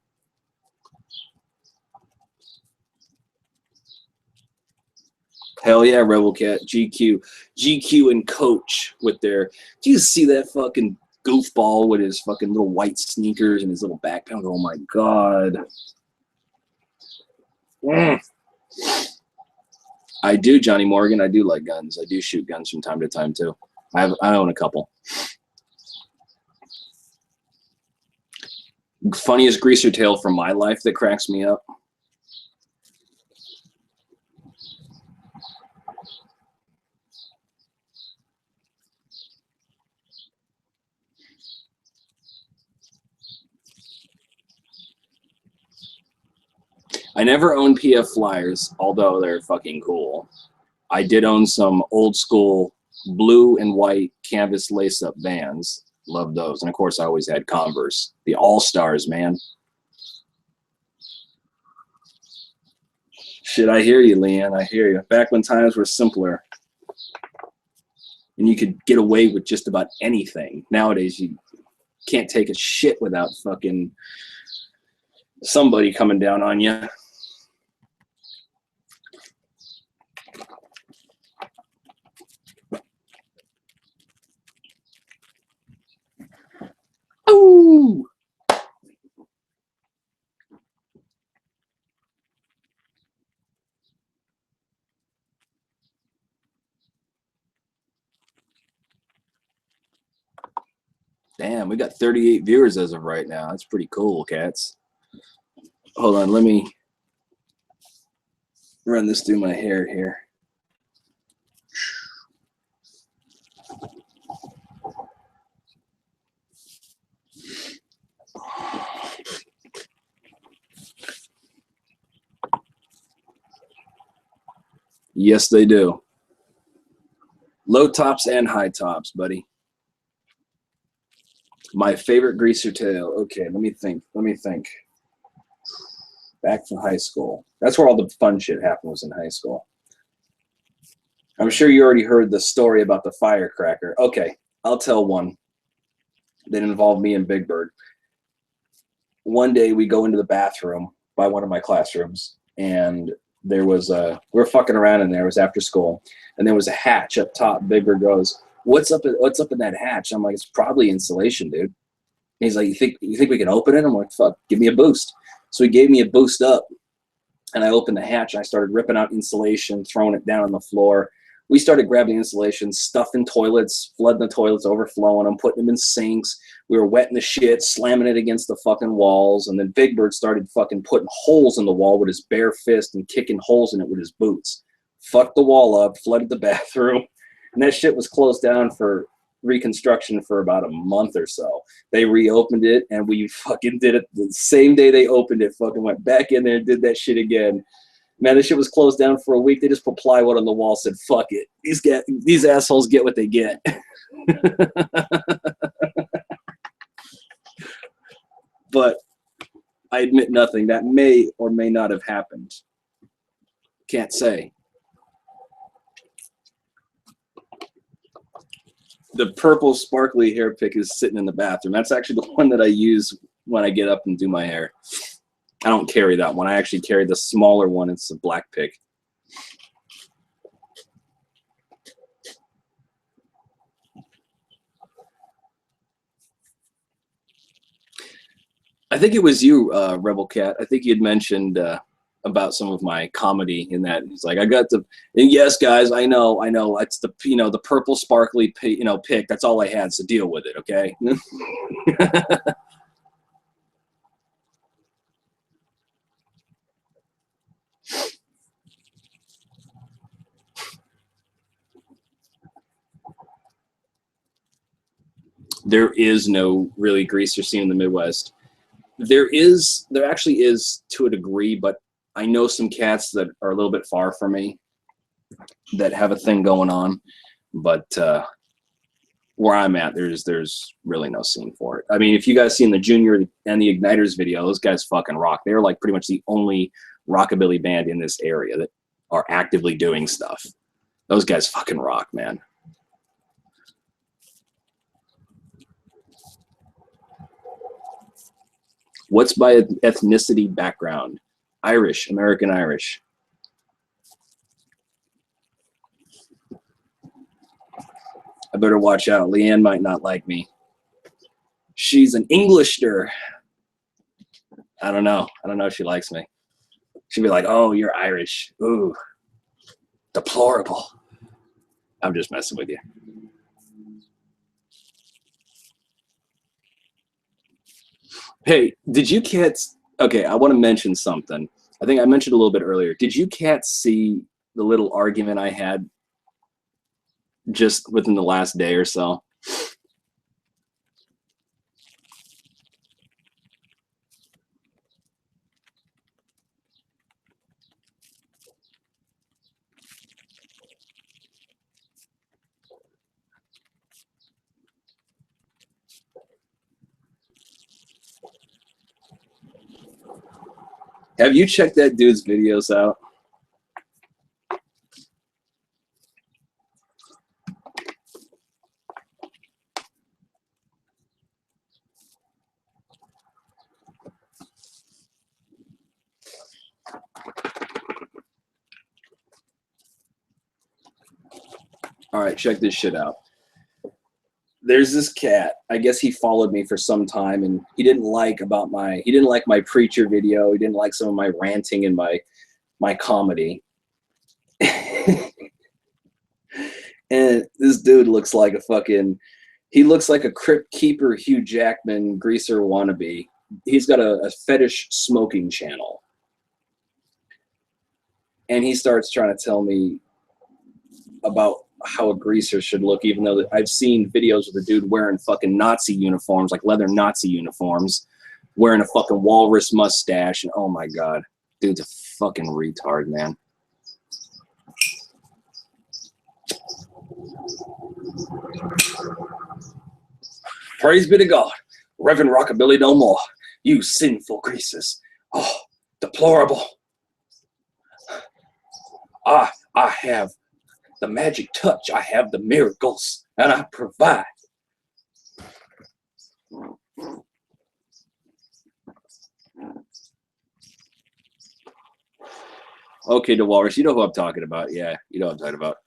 Hell yeah, Rebel Cat, GQ and Coach with their. Do you see that fucking goofball with his fucking little white sneakers and his little backpack? Oh my god. I do, Johnny Morgan. I do like guns. I do shoot guns from time to time too. I own a couple. Funniest greaser tale from my life that cracks me up. I never owned PF Flyers, although they're fucking cool. I did own some old school blue and white canvas lace-up Vans. Love those. And of course, I always had Converse. The All-Stars, man. Shit, I hear you, Leanne. I hear you. Back when times were simpler and you could get away with just about anything. Nowadays, you can't take a shit without fucking somebody coming down on you. Ooh! Damn, we got 38 viewers as of right now. That's pretty cool, cats. Hold on, let me run this through my hair here. Yes, they do. Low tops and high tops, buddy. My favorite greaser tale. Okay, let me think. Back from high school. That's where all the fun shit happened, was in high school. I'm sure you already heard the story about the firecracker. Okay, I'll tell one that involved me and Big Bird. One day we go into the bathroom by one of my classrooms, and there was we were fucking around in there. It was after school, and there was a hatch up top. Big Bird goes, what's up in that hatch? I'm like, it's probably insulation, dude. And he's like, you think we can open it? I'm like, fuck, give me a boost. So he gave me a boost up, and I opened the hatch, and I started ripping out insulation, throwing it down on the floor. We started grabbing insulation, stuffing toilets, flooding the toilets, overflowing them, putting them in sinks. We were wetting the shit, slamming it against the fucking walls, and then Big Bird started fucking putting holes in the wall with his bare fist and kicking holes in it with his boots. Fucked the wall up, flooded the bathroom, and that shit was closed down for reconstruction for about a month or so. They reopened it, and we fucking did it the same day they opened it. Fucking went back in there and did that shit again. Man, this shit was closed down for a week. They just put plywood on the wall, said, fuck it. These assholes get what they get. But I admit nothing. That may or may not have happened. Can't say. The purple sparkly hair pick is sitting in the bathroom. That's actually the one that I use when I get up and do my hair. I don't carry that one. I actually carry the smaller one. It's a black pick. I think it was you, Rebel Cat. I think you had mentioned about some of my comedy in that. He's like, I got the, and yes, guys, I know. It's the, the purple sparkly, pick. That's all I had, so deal with it, okay? There is no really greaser scene in the Midwest. There actually is to a degree, but I know some cats that are a little bit far from me that have a thing going on, but where I'm at, there's really no scene for it. I mean, if you guys seen the Junior and the Igniters video, those guys fucking rock. They're like pretty much the only rockabilly band in this area that are actively doing stuff. Those guys fucking rock, man. What's my ethnicity background? Irish, American Irish. I better watch out. Leanne might not like me. She's an Englisher. I don't know. I don't know if she likes me. She'd be like, oh, you're Irish. Ooh, deplorable. I'm just messing with you. Hey, did you cats... Okay, I want to mention something. I think I mentioned a little bit earlier. Did you cats see the little argument I had just within the last day or so? Have you checked that dude's videos out? All right, check this shit out. There's this cat. I guess he followed me for some time, and he didn't like my preacher video. He didn't like some of my ranting and my comedy. And this dude looks like he looks like a Crypt Keeper Hugh Jackman greaser wannabe. He's got a fetish smoking channel. And he starts trying to tell me about how a greaser should look, even though I've seen videos of the dude wearing fucking Nazi uniforms, like leather Nazi uniforms, wearing a fucking walrus mustache, and oh my God, dude's a fucking retard, man. Praise be to God. Reverend Rockabilly no more. You sinful greasers. Oh, deplorable. I have the magic touch. I have the miracles, and I provide. Okay, the walrus, you know who I'm talking about. Yeah, you know what I'm talking about.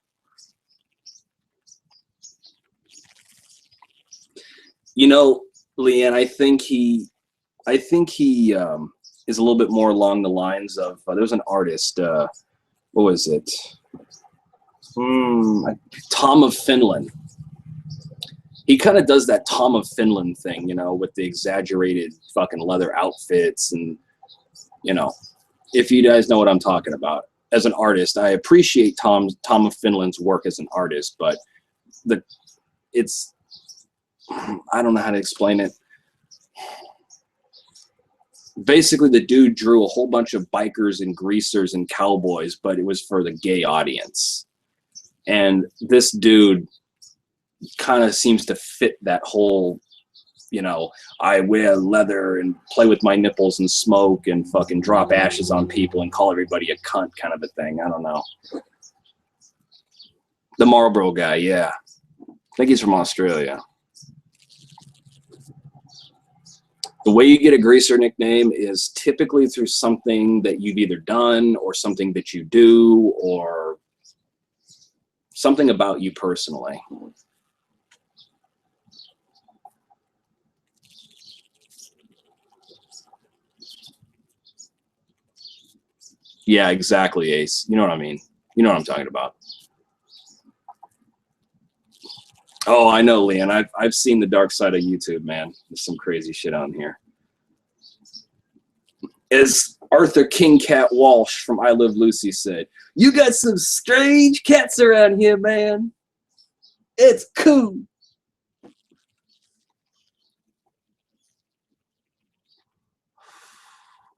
You know, Leanne, I think he is a little bit more along the lines of there's an artist. What was it? Tom of Finland. He kind of does that Tom of Finland thing, you know, with the exaggerated fucking leather outfits, and you know, if you guys know what I'm talking about. As an artist, I appreciate Tom of Finland's work as an artist, but I don't know how to explain it. Basically, the dude drew a whole bunch of bikers and greasers and cowboys, but it was for the gay audience. And this dude kind of seems to fit that whole, you know, I wear leather and play with my nipples and smoke and fucking drop ashes on people and call everybody a cunt kind of a thing. I don't know. The Marlboro guy, yeah. I think he's from Australia. The way you get a greaser nickname is typically through something that you've either done or something that you do or something about you personally. Yeah, exactly, Ace. You know what I mean. You know what I'm talking about. Oh, I know, Leon. I've seen the dark side of YouTube, man. There's some crazy shit on here. As Arthur King Cat Walsh from I Love Lucy said, you got some strange cats around here, man. It's cool.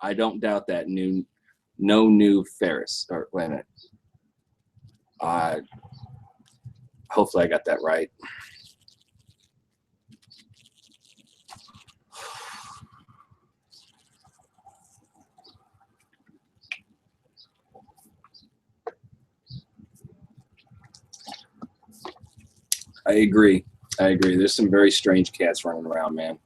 I don't doubt that. No new Ferris. Or wait a minute. Hopefully I got that right. I agree. I agree. There's some very strange cats running around, man.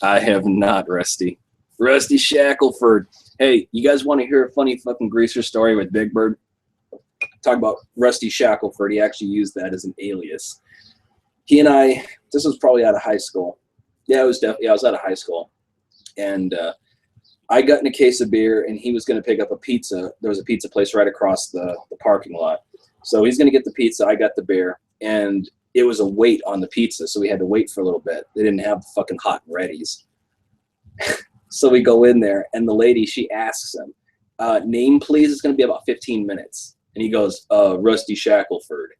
I have not, Rusty. Rusty Shackelford. Hey, you guys want to hear a funny fucking greaser story with Big Bird? Talk about Rusty Shackelford. He actually used that as an alias. He and I, this was probably out of high school. Yeah, it was definitely, yeah, I was out of high school. And I got in a case of beer, and he was going to pick up a pizza. There was a pizza place right across the parking lot. So he's going to get the pizza. I got the beer. And it was a wait on the pizza, so we had to wait for a little bit. They didn't have fucking hot and readies. So we go in there, and the lady, she asks him, name, please. It's going to be about 15 minutes. And he goes, Rusty Shackelford.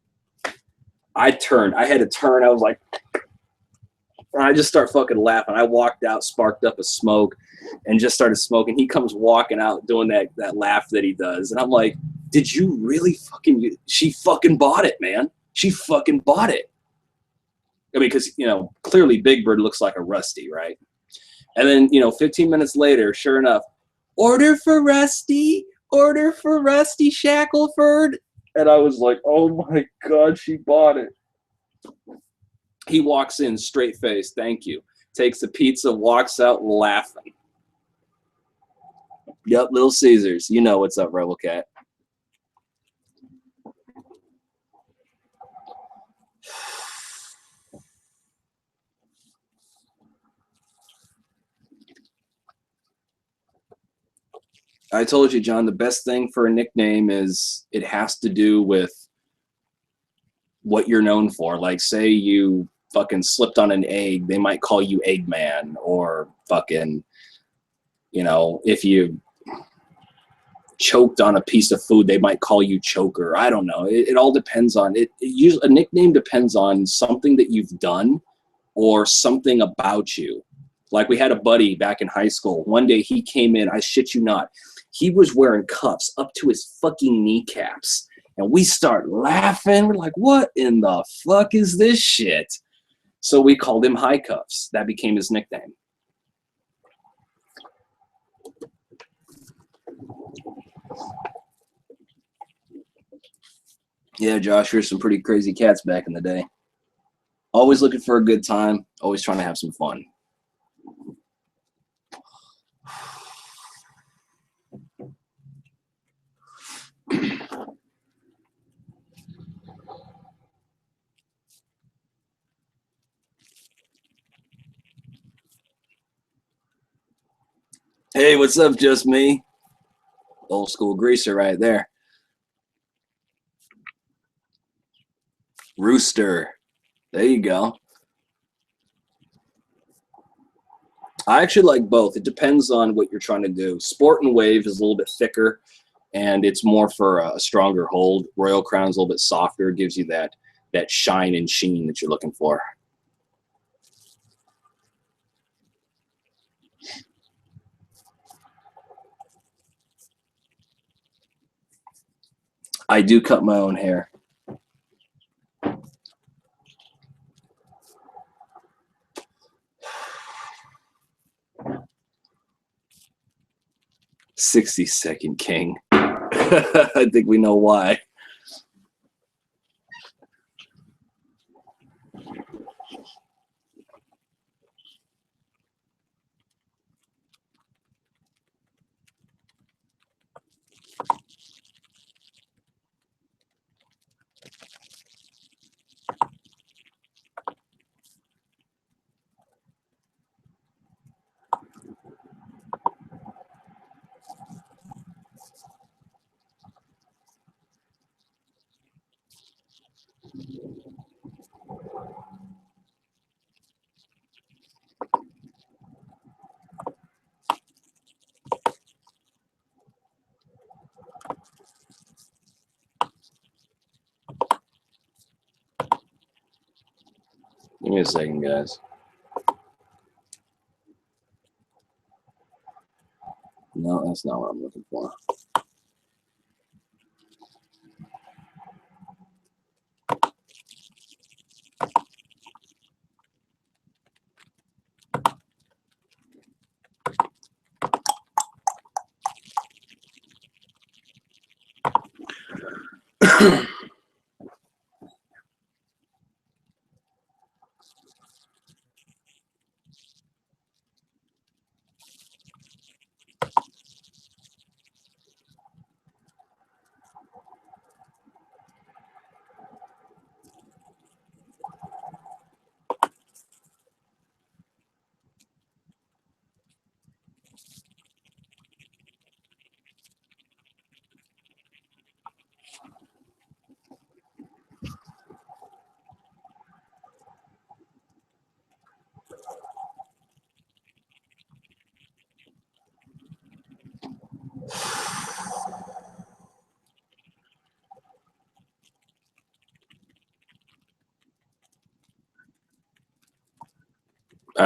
I turned. I had to turn. I was like, and I just start fucking laughing. I walked out, sparked up a smoke, and just started smoking. He comes walking out doing that laugh that he does. And I'm like, did you really fucking, she fucking bought it, man. She fucking bought it. I mean, because, you know, clearly Big Bird looks like a Rusty, right? And then, you know, 15 minutes later, sure enough, order for Rusty Shackelford. And I was like, oh my God, she bought it. He walks in, straight face, thank you. Takes the pizza, walks out laughing. Yep, Little Caesars. You know what's up, Rebel Cat. I told you, John, the best thing for a nickname is it has to do with what you're known for. Like, say you fucking slipped on an egg, they might call you Eggman, or fucking, you know, if you choked on a piece of food, they might call you Choker. I don't know. It all depends on it. Usually, a nickname depends on something that you've done or something about you. Like, we had a buddy back in high school. One day he came in, I shit you not, he was wearing cuffs up to his fucking kneecaps. And we start laughing. We're like, what in the fuck is this shit? So we called him High Cuffs. That became his nickname. Yeah, Josh, here's some pretty crazy cats back in the day. Always looking for a good time. Always trying to have some fun. Hey, what's up, just me? Old school greaser right there. Rooster. There you go. I actually like both. It depends on what you're trying to do. Sport and Wave is a little bit thicker, and it's more for a stronger hold. Royal Crown's a little bit softer. It gives you that shine and sheen that you're looking for. I do cut my own hair. "60-second king." I think we know why. Give me a second, guys. No, that's not what I'm looking for. All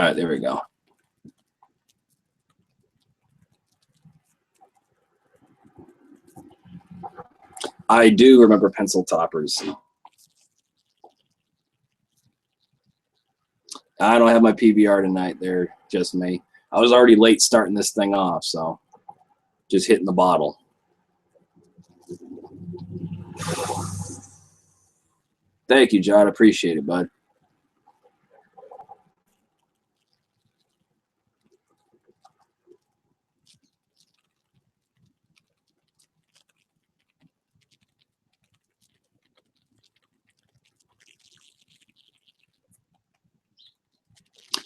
right, there we go. I do remember pencil toppers. I don't have my PBR tonight. They're just me. I was already late starting this thing off, so just hitting the bottle. Thank you, John. Appreciate it, bud.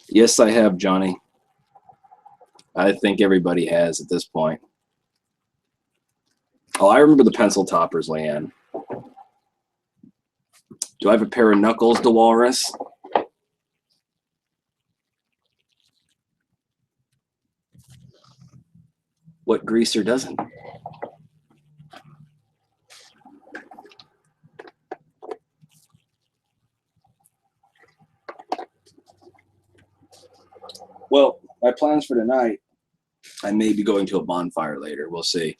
Yes, I have, Johnny. I think everybody has at this point. Oh, I remember the pencil toppers, Leanne. Do I have a pair of knuckles, DeWalrus? What greaser doesn't? Well, my plans for tonight, I may be going to a bonfire later. We'll see.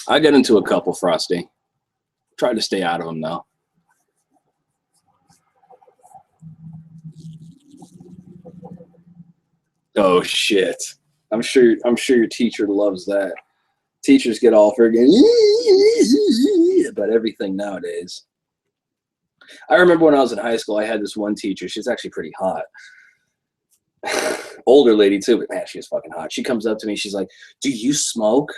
I get into a couple, Frosty. Try to stay out of them, though. Oh shit! I'm sure your teacher loves that. Teachers get all friggin' about everything nowadays. I remember when I was in high school, I had this one teacher. She's actually pretty hot. Older lady too, but man, she was fucking hot. She comes up to me. She's like, "Do you smoke?"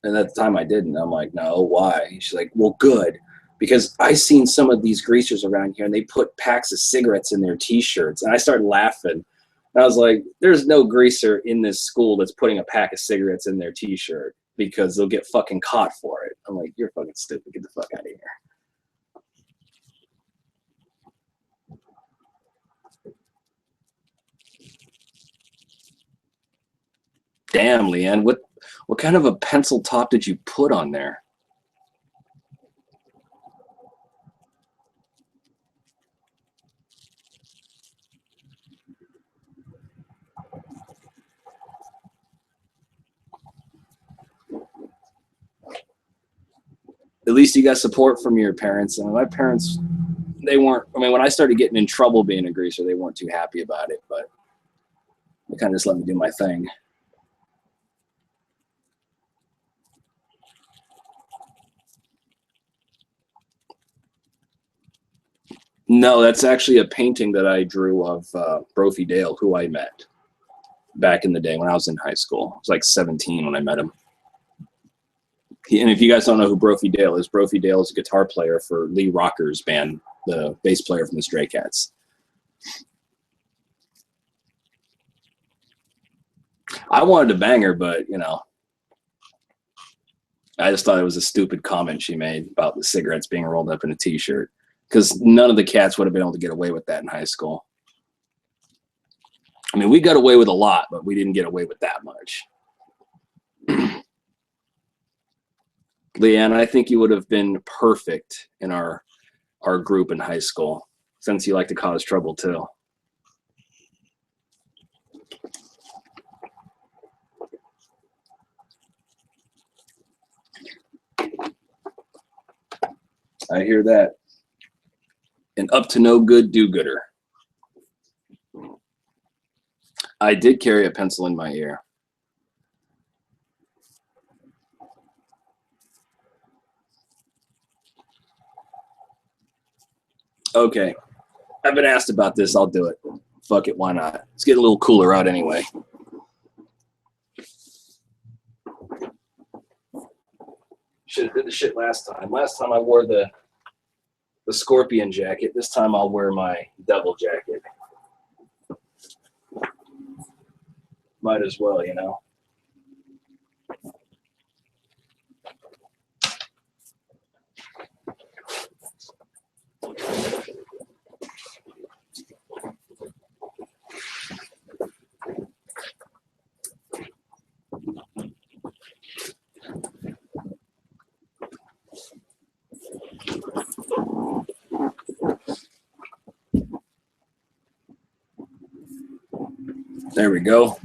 And at the time I didn't. I'm like, "No, why?" She's like, "Well, good. Because I seen some of these greasers around here and they put packs of cigarettes in their t-shirts." And I started laughing. And I was like, there's no greaser in this school that's putting a pack of cigarettes in their t-shirt because they'll get fucking caught for it. I'm like, you're fucking stupid. Get the fuck out of here. Damn, Leanne, what kind of a pencil top did you put on there? At least you got support from your parents. And my parents, they weren't, I mean, when I started getting in trouble being a greaser, they weren't too happy about it, but they kind of just let me do my thing. No, that's actually a painting that I drew of Brophy Dale, who I met back in the day when I was in high school. I was like 17 when I met him. And if you guys don't know who Brophy Dale is a guitar player for Lee Rocker's band, the bass player from the Stray Cats. I wanted to bang her, but, you know, I just thought it was a stupid comment she made about the cigarettes being rolled up in a t-shirt, because none of the cats would have been able to get away with that in high school. I mean, we got away with a lot, but we didn't get away with that much. Leanne, I think you would have been perfect in our group in high school, since you like to cause trouble too. I hear that. An up to no good do-gooder. I did carry a pencil in my ear. Okay. I've been asked about this. I'll do it. Fuck it. Why not? It's getting a little cooler out anyway. Should have did the shit last time. Last time I wore the scorpion jacket. This time I'll wear my devil jacket. Might as well, you know. There we go.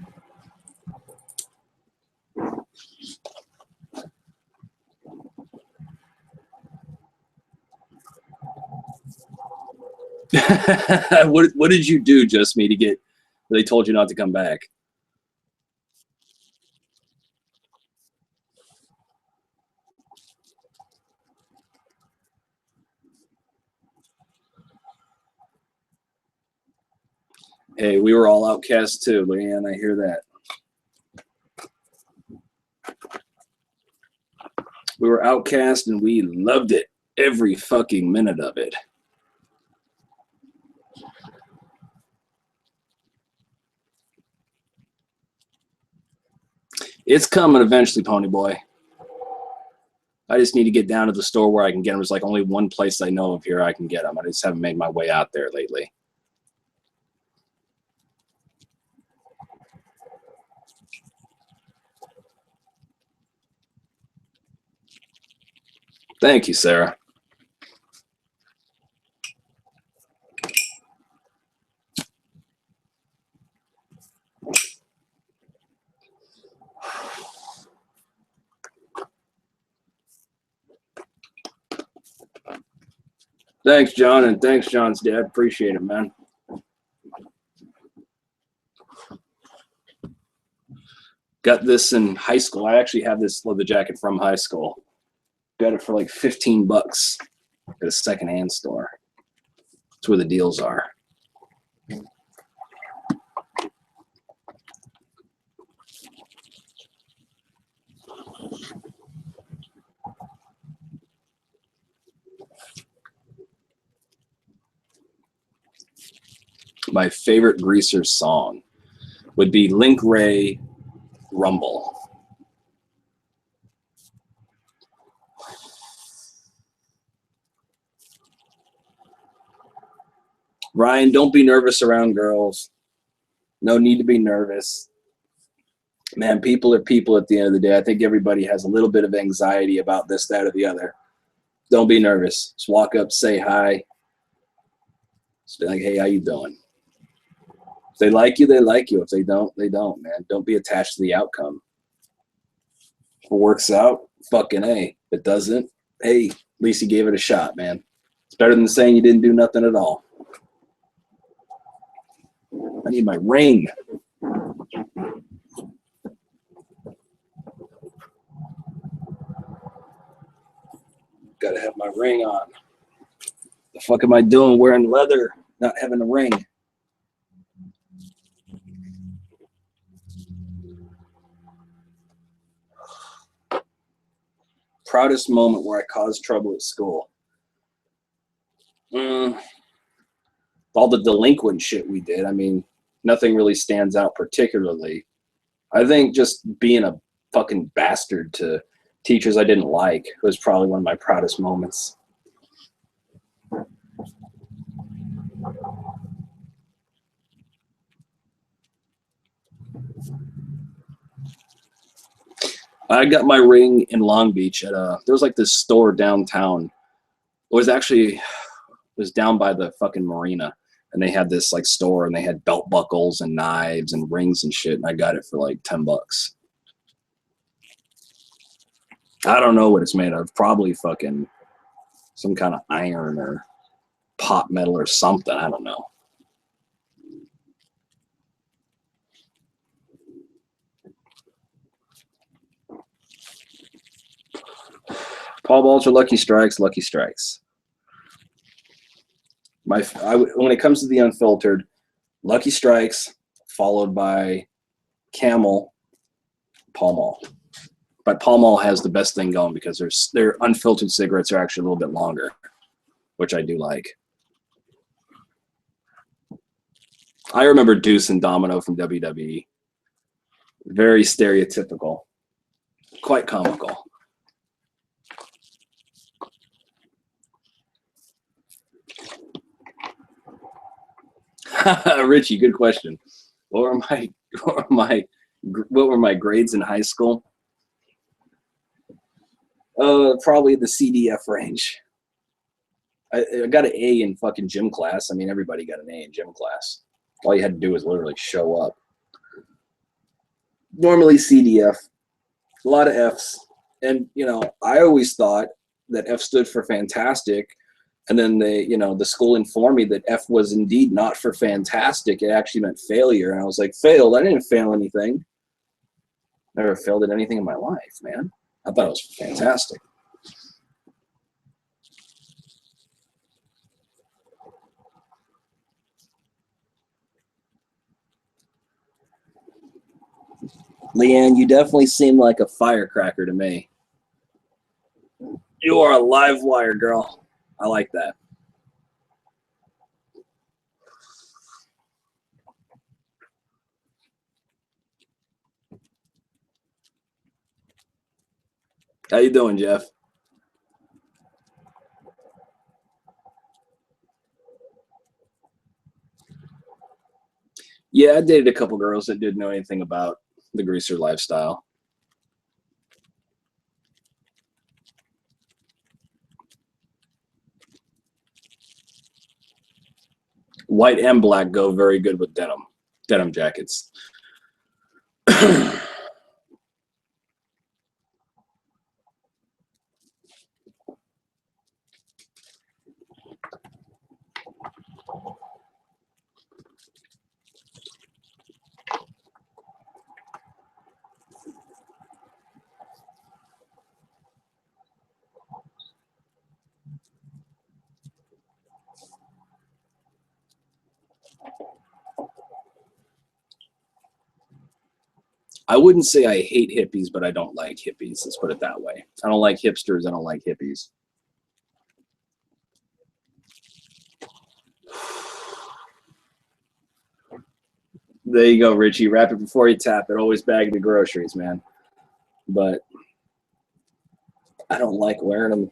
What did you do, Just Me, to get? They told you not to come back. Hey, we were all outcast too, Leanne. I hear that. We were outcast and we loved it. Every fucking minute of it. It's coming eventually, Pony Boy. I just need to get down to the store where I can get them. There's like only one place I know of here I can get them. I just haven't made my way out there lately. Thank you, Sarah. Thanks, John, and thanks, John's dad. Appreciate it, man. Got this in high school. I actually have this leather jacket from high school. Got it for like $15 at a secondhand store. That's where the deals are. My favorite Greaser song would be Link Ray, Rumble. Ryan, don't be nervous around girls. No need to be nervous. Man, people are people at the end of the day. I think everybody has a little bit of anxiety about this, that, or the other. Don't be nervous. Just walk up, say hi. Just be like, hey, how you doing? If they like you, they like you. If they don't, they don't, man. Don't be attached to the outcome. If it works out, fucking A. If it doesn't, hey, at least you gave it a shot, man. It's better than saying you didn't do nothing at all. I need my ring. Gotta have my ring on. The fuck am I doing wearing leather, not having a ring? Proudest moment where I caused trouble at school. All the delinquent shit we did. I mean, nothing really stands out particularly. I think just being a fucking bastard to teachers I didn't like was probably one of my proudest moments. I got my ring in Long Beach at there was like this store downtown. It was down by the fucking marina, and they had this like store, and they had belt buckles and knives and rings and shit, and I got it for like $10. I don't know what it's made of. Probably fucking some kind of iron or pot metal or something. I don't know. Paul Balcher, Lucky Strikes, Lucky Strikes. When it comes to the unfiltered, Lucky Strikes followed by Camel, Pall Mall. But Pall Mall has the best thing going because their unfiltered cigarettes are actually a little bit longer, which I do like. I remember Deuce and Domino from WWE. Very stereotypical, quite comical. Richie, good question. What were my grades in high school? Probably the CDF range. I got an A in fucking gym class. I mean, everybody got an A in gym class. All you had to do was literally show up. Normally CDF, a lot of Fs. And, you know, I always thought that F stood for fantastic. And then the school informed me that F was indeed not for fantastic. It actually meant failure. And I was like, failed? I didn't fail anything. Never failed at anything in my life, man. I thought it was fantastic. Leanne, you definitely seem like a firecracker to me. You are a live wire, girl. I like that. How you doing, Jeff? Yeah, I dated a couple girls that didn't know anything about the greaser lifestyle. White and black go very good with denim jackets. I wouldn't say I hate hippies, but I don't like hippies. Let's put it that way. I don't like hipsters. I don't like hippies. There you go, Richie. Wrap it before you tap it. Always bag the groceries, man. But I don't like wearing them.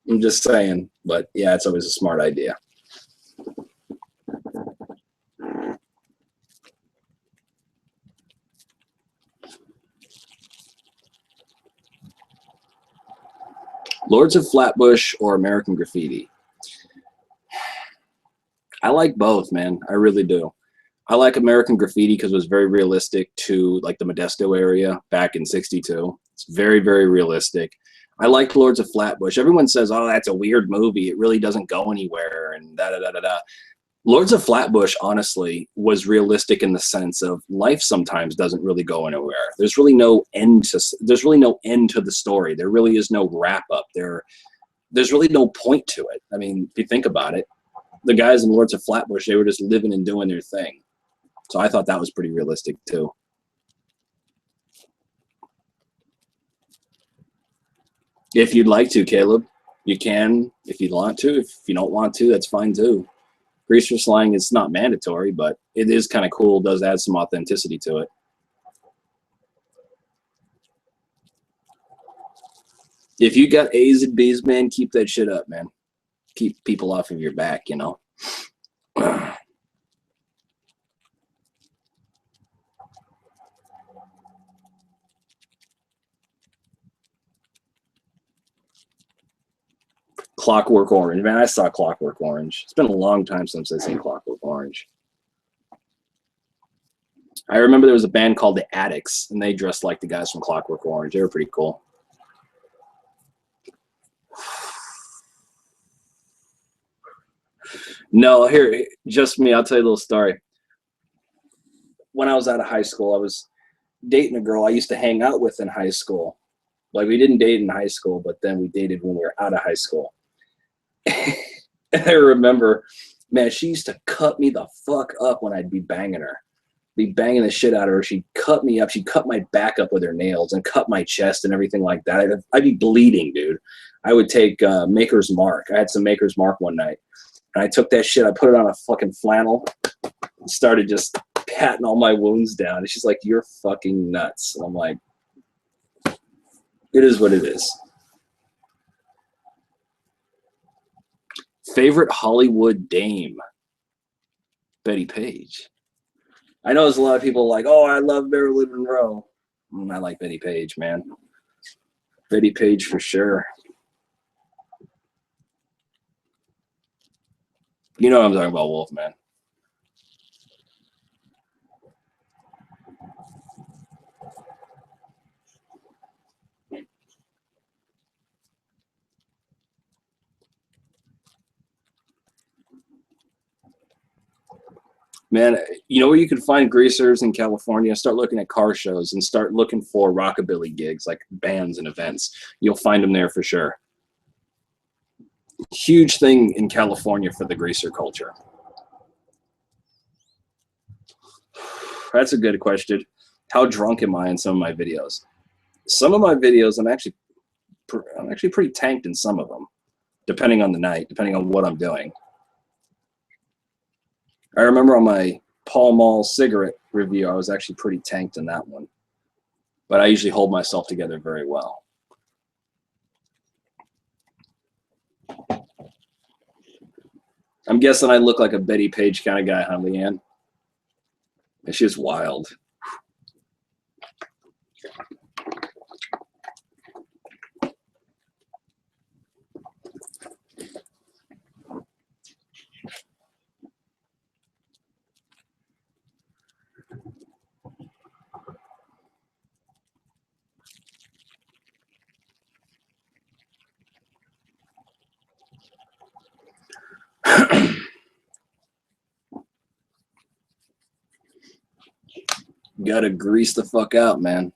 I'm just saying. But yeah, it's always a smart idea. Lords of Flatbush or American Graffiti? I like both, man. I really do. I like American Graffiti because it was very realistic to like the Modesto area back in '62. It's very, very realistic. I like Lords of Flatbush. Everyone says, oh, that's a weird movie. It really doesn't go anywhere and da-da-da-da-da. Lords of Flatbush, honestly, was realistic in the sense of life sometimes doesn't really go anywhere. There's really no end to the story. There really is no wrap up. There's really no point to it. I mean, if you think about it, the guys in Lords of Flatbush, they were just living and doing their thing. So I thought that was pretty realistic too. If you'd like to, Caleb, you can. If you want to. If you don't want to, that's fine too. Greaser slang is not mandatory, but it is kind of cool. It does add some authenticity to it. If you got A's and B's, man, keep that shit up, man. Keep people off of your back, you know. Clockwork Orange, man. I saw Clockwork Orange. It's been a long time since I've seen Clockwork Orange. I remember there was a band called the Addicts, and they dressed like the guys from Clockwork Orange. They were pretty cool. No, here, just me. I'll tell you a little story. When I was out of high school, I was dating a girl I used to hang out with in high school. Like, we didn't date in high school, but then we dated when we were out of high school. And I remember, man, she used to cut me the fuck up when I'd be banging her. Be banging the shit out of her. She'd cut me up. She'd cut my back up with her nails and cut my chest and everything like that. I'd be bleeding, dude. I would take Maker's Mark. I had some Maker's Mark one night. And I took that shit. I put it on a fucking flannel and started just patting all my wounds down. And she's like, you're fucking nuts. And I'm like, it is what it is. Favorite Hollywood dame? Betty Page. I know there's a lot of people like, oh, I love Marilyn Monroe. I like Betty Page, man. Betty Page for sure. You know what I'm talking about, Wolf, man. Man, you know where you can find greasers in California? Start looking at car shows and start looking for rockabilly gigs, like bands and events. You'll find them there for sure. Huge thing in California for the greaser culture. That's a good question. How drunk am I in some of my videos? Some of my videos, I'm actually pretty tanked in some of them, depending on the night, depending on what I'm doing. I remember on my Pall Mall cigarette review, I was actually pretty tanked in that one. But I usually hold myself together very well. I'm guessing I look like a Betty Page kind of guy, huh, Leanne? It's just wild. Gotta grease the fuck out, man.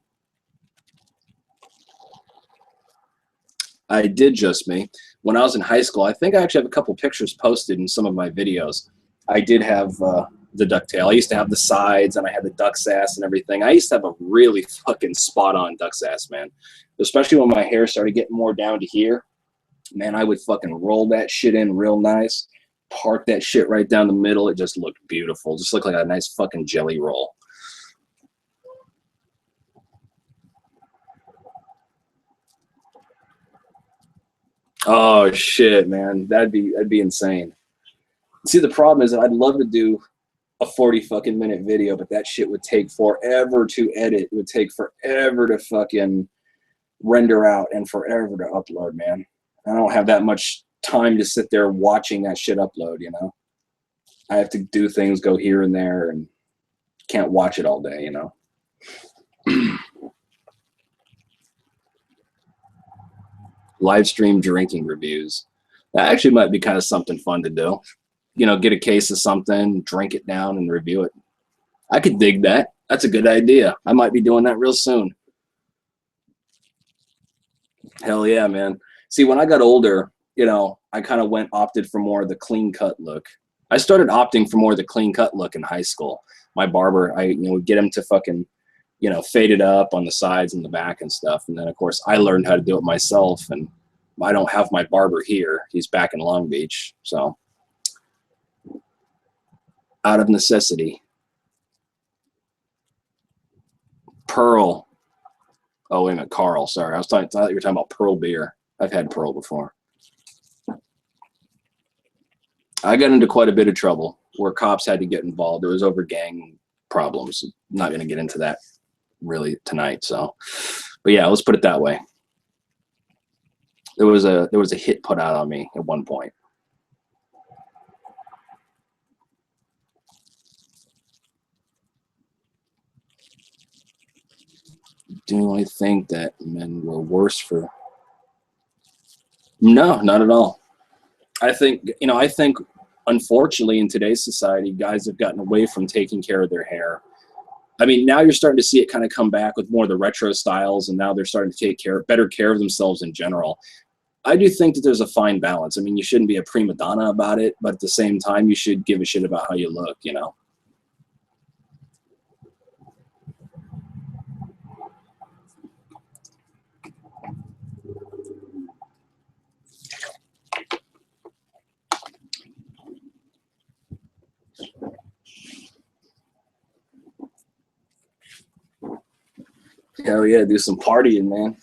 I did just me. When I was in high school, I think I actually have a couple pictures posted in some of my videos. I did have the ducktail. I used to have the sides, and I had the duck's ass and everything. I used to have a really fucking spot-on duck's ass, man. Especially when my hair started getting more down to here. Man, I would fucking roll that shit in real nice, park that shit right down the middle. It just looked beautiful. Just looked like a nice fucking jelly roll. Oh shit, man, that'd be insane. See, the problem is that I'd love to do a 40 fucking minute video, but that shit would take forever to edit. It would take forever to fucking render out and forever to upload, man. I don't have that much time to sit there watching that shit upload, you know. I have to do things, go here and there, and can't watch it all day, you know. Live stream drinking reviews. That actually might be kind of something fun to do. You know, get a case of something, drink it down, and review it. I could dig that. That's a good idea. I might be doing that real soon. Hell yeah, man. See, when I got older, you know, I kind of opted for more of the clean cut look. I started opting for more of the clean cut look in high school. My barber, would get him to fucking, fade it up on the sides and the back and stuff. And then, of course, I learned how to do it myself. And I don't have my barber here. He's back in Long Beach. So, out of necessity. Pearl. Oh, wait a minute. Carl. Sorry. I thought you were talking about Pearl beer. I've had Pearl before. I got into quite a bit of trouble where cops had to get involved. It was over gang problems. I'm not going to get into that really tonight. So, but yeah, let's put it that way. There was a hit put out on me at one point. Do I think that men were worse for? No, not at all. I think unfortunately, in today's society, guys have gotten away from taking care of their hair. I mean, now you're starting to see it kind of come back with more of the retro styles, and now they're starting to take better care of themselves in general. I do think that there's a fine balance. I mean, you shouldn't be a prima donna about it, but at the same time, you should give a shit about how you look, you know? Hell yeah, do some partying, man.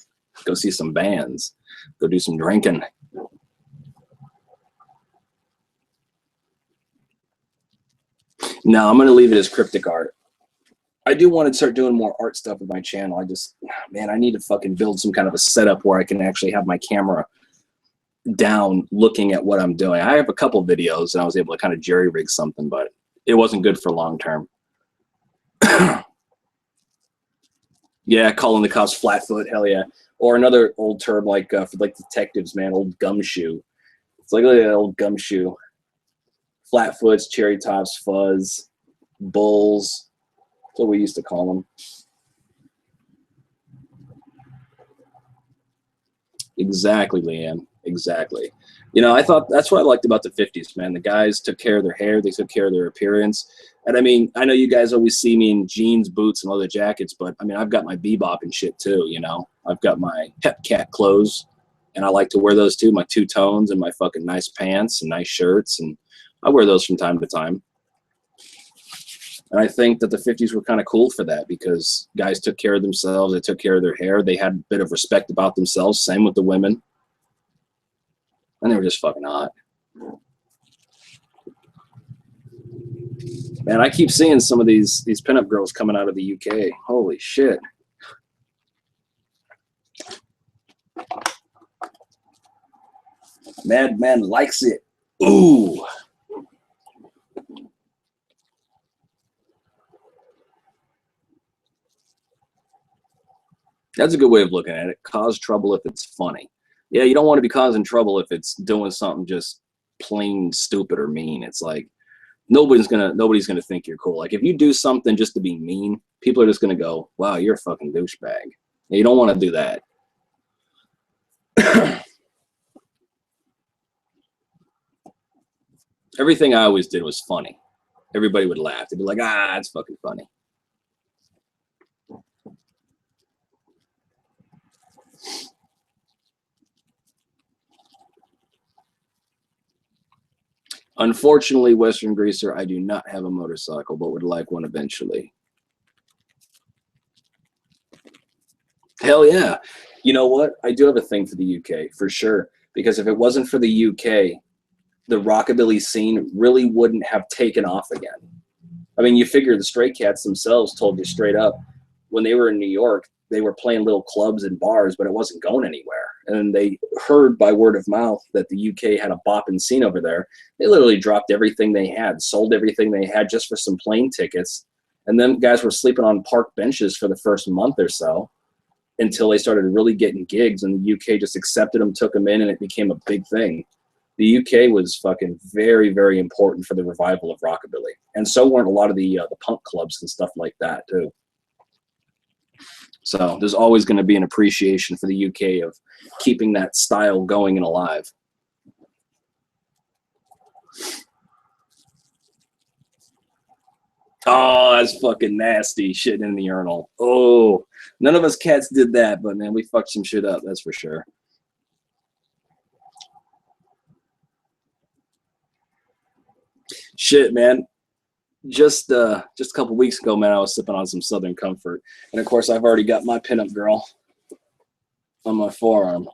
Go see some bands. Go do some drinking. No, I'm going to leave it as Kryptic art. I do want to start doing more art stuff with my channel. Man, I need to fucking build some kind of a setup where I can actually have my camera down looking at what I'm doing. I have a couple videos and I was able to kind of jerry rig something, but it wasn't good for long term. Yeah, calling the cops flatfoot, hell yeah. Or another old term like for like detectives, man, old gumshoe. It's like an old gumshoe. Flatfoots, cherry tops, fuzz, bulls. That's what we used to call them. Exactly, Leanne. Exactly. You know, I thought that's what I liked about the 50s, man. The guys took care of their hair. They took care of their appearance. And I mean, I know you guys always see me in jeans, boots, and leather jackets, but I mean, I've got my bebop and shit too, you know. I've got my Hep Cat clothes, and I like to wear those too, my two tones and my fucking nice pants and nice shirts, and I wear those from time to time. And I think that the 50s were kind of cool for that because guys took care of themselves. They took care of their hair. They had a bit of respect about themselves. Same with the women. And they were just fucking hot. Man, I keep seeing some of these pinup girls coming out of the UK. Holy shit. Madman likes it. Ooh. That's a good way of looking at it. Cause trouble if it's funny. Yeah, you don't want to be causing trouble if it's doing something just plain stupid or mean. It's like nobody's gonna think you're cool. Like if you do something just to be mean, people are just gonna go, "Wow, you're a fucking douchebag." You don't want to do that. Everything I always did was funny. Everybody would laugh. They'd be like, "Ah, that's fucking funny." Unfortunately, Western Greaser, I do not have a motorcycle, but would like one eventually. Hell yeah. You know what? I do have a thing for the UK, for sure. Because if it wasn't for the UK, the rockabilly scene really wouldn't have taken off again. I mean, you figure the Stray Cats themselves told you straight up, when they were in New York, they were playing little clubs and bars, but it wasn't going anywhere. And they heard by word of mouth that the UK had a bopping scene over there. They literally dropped everything they had, sold everything they had just for some plane tickets. And then guys were sleeping on park benches for the first month or so until they started really getting gigs, and the UK just accepted them, took them in, and it became a big thing. The UK was fucking very, very important for the revival of rockabilly. And so weren't a lot of the punk clubs and stuff like that, too. So there's always going to be an appreciation for the UK of keeping that style going and alive. Oh, that's fucking nasty. Shitting in the urinal. Oh, none of us cats did that, but man, we fucked some shit up. That's for sure. Shit, man. Just a couple weeks ago, man, I was sipping on some Southern Comfort, and of course, I've already got my pinup girl on my forearm.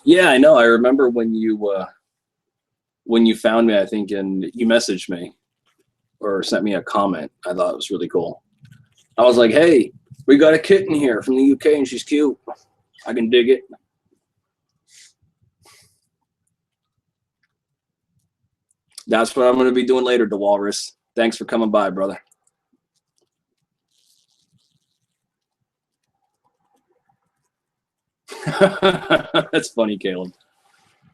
Yeah, I know. I remember when you found me, I think, and you messaged me. or sent me a comment. I thought it was really cool. I was like, hey, we got a kitten here from the UK and she's cute. I can dig it. That's what I'm going to be doing later, DeWalrus. Thanks for coming by, brother. That's funny, Caleb.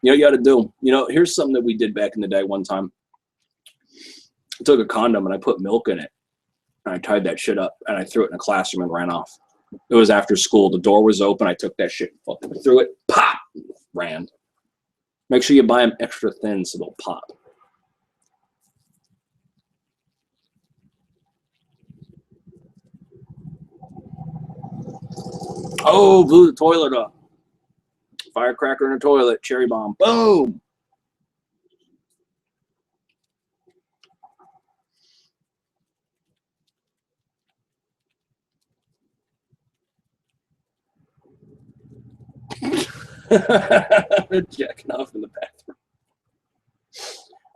You know what you got to do? You know, here's something that we did back in the day one time. I took a condom and I put milk in it. And I tied that shit up and I threw it in a classroom and ran off. It was after school. The door was open. I took that shit, fucking threw it, pop, ran. Make sure you buy them extra thin so they'll pop. Oh, blew the toilet up. Firecracker in a toilet, cherry bomb, boom. Jacking off in the bathroom.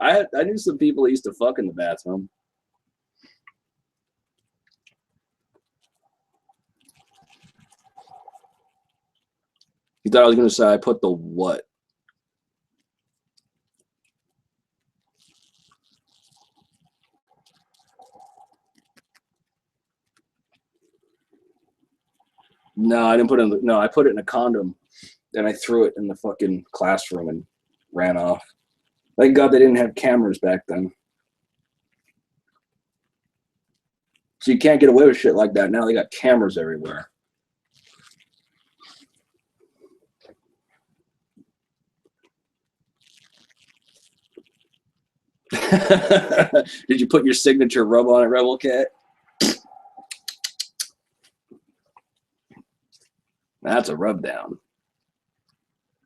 I knew some people that used to fuck in the bathroom. You thought I was going to say I put the what? No, I didn't put it in the, no, I put it in a condom. Then I threw it in the fucking classroom and ran off. Thank God they didn't have cameras back then. So you can't get away with shit like that. Now they got cameras everywhere. Did you put your signature rub on it, Rebel Cat? That's a rub down.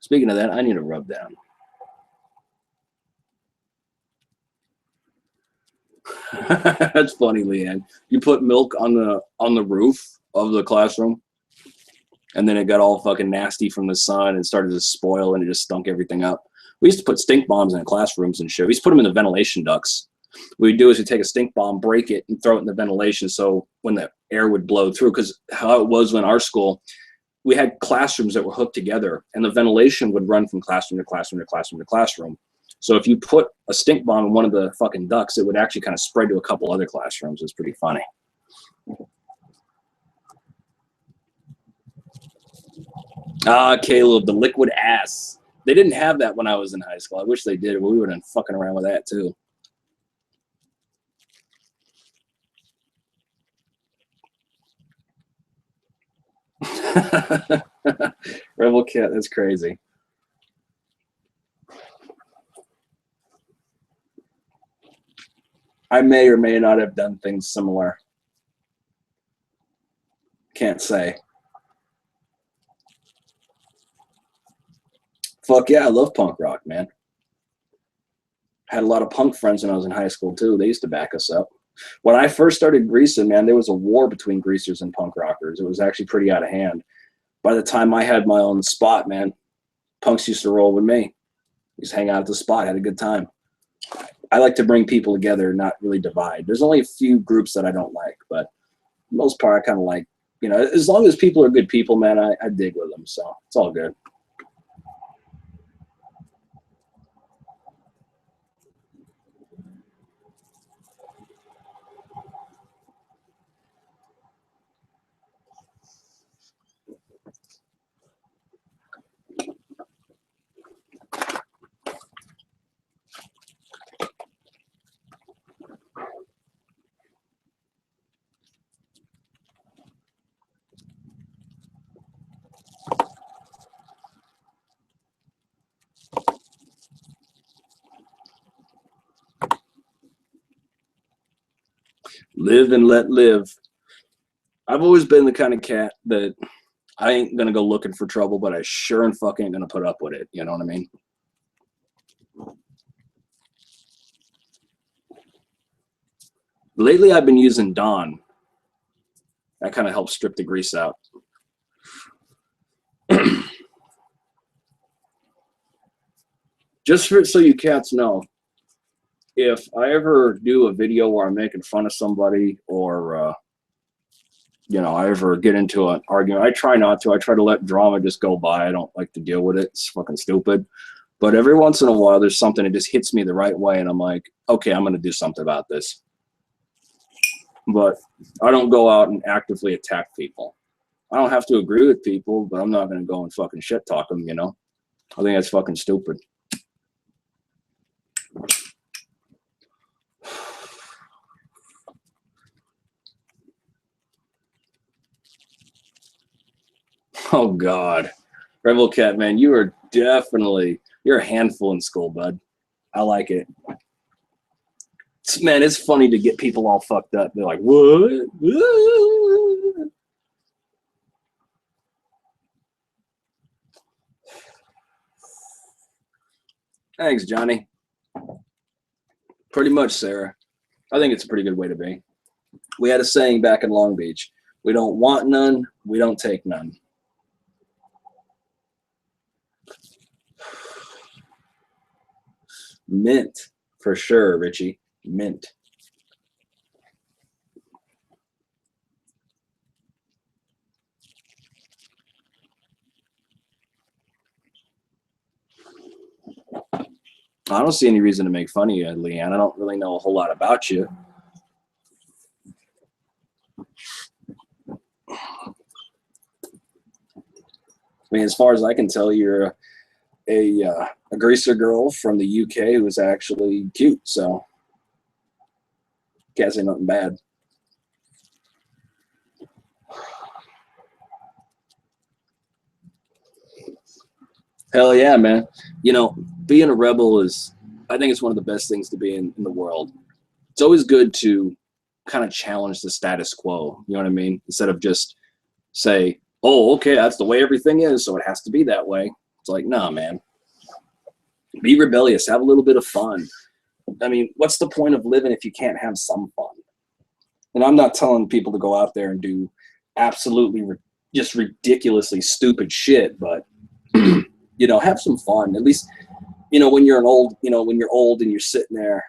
Speaking of that, I need a rub down. That's funny, Leanne. You put milk on the roof of the classroom, and then it got all fucking nasty from the sun and started to spoil, and it just stunk everything up. We used to put stink bombs in classrooms and shit. We used to put them in the ventilation ducts. What we'd do is we'd take a stink bomb, break it, and throw it in the ventilation so when the air would blow through. Because how it was in our school, we had classrooms that were hooked together, and the ventilation would run from classroom to classroom to classroom to classroom. So if you put a stink bomb in one of the fucking ducts, it would actually kind of spread to a couple other classrooms. It's pretty funny. Ah, Caleb, the liquid ass. They didn't have that when I was in high school. I wish they did, but we would have been fucking around with that too. Rebel Cat, that's crazy. I may or may not have done things similar. Can't say. Fuck yeah, I love punk rock, man. Had a lot of punk friends when I was in high school too. They used to back us up. When I first started greasing, man, there was a war between greasers and punk rockers. It was actually pretty out of hand. By the time I had my own spot, man, punks used to roll with me. Just hang out at the spot, had a good time. I like to bring people together, not really divide. There's only a few groups that I don't like, but for the most part, I kind of like, you know, as long as people are good people, man, I dig with them. So it's all good. Live and let live. I've always been the kind of cat that I ain't gonna go looking for trouble, but I sure and fuck ain't gonna put up with it. You know what I mean? Lately, I've been using Dawn. That kind of helps strip the grease out. Just for, so you cats know, if I ever do a video where I'm making fun of somebody or, you know, I ever get into an argument, I try not to. I try to let drama just go by. I don't like to deal with it. It's fucking stupid. But every once in a while, there's something that just hits me the right way, and I'm like, okay, I'm going to do something about this. But I don't go out and actively attack people. I don't have to agree with people, but I'm not going to go and fucking shit talk them, you know? I think that's fucking stupid. Oh, God. Rebel Cat, man, you are definitely, you're a handful in school, bud. I like it. Man, it's funny to get people all fucked up. They're like, what? Thanks, Johnny. Pretty much, Sarah. I think it's a pretty good way to be. We had a saying back in Long Beach. We don't want none, we don't take none. Mint, for sure, Richie. Mint. I don't see any reason to make fun of you, Leanne. I don't really know a whole lot about you. I mean, as far as I can tell, you're a greaser girl from the UK who is actually cute, so can't say nothing bad. Hell yeah, man. You know, being a rebel is, I think it's one of the best things to be in the world. It's always good to kind of challenge the status quo, you know what I mean? Instead of just say, oh, okay, that's the way everything is, so it has to be that way. It's like, nah, man. Be rebellious. Have a little bit of fun. I mean, what's the point of living if you can't have some fun? And I'm not telling people to go out there and do absolutely just ridiculously stupid shit, but you know, have some fun. At least, you know, when you're when you're old and you're sitting there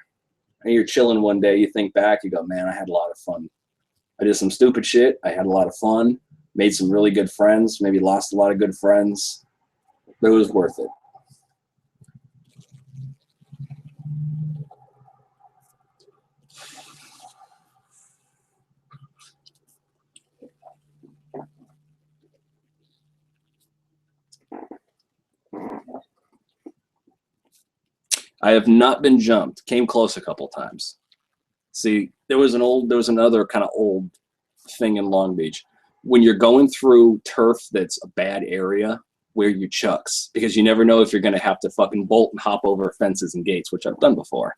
and you're chilling one day, you think back, you go, man, I had a lot of fun. I did some stupid shit. I had a lot of fun, made some really good friends, maybe lost a lot of good friends, but it was worth it. I have not been jumped. Came close a couple times. See, there was another kind of old thing in Long Beach. When you're going through turf that's a bad area, wear your chucks, because you never know if you're going to have to fucking bolt and hop over fences and gates, which I've done before.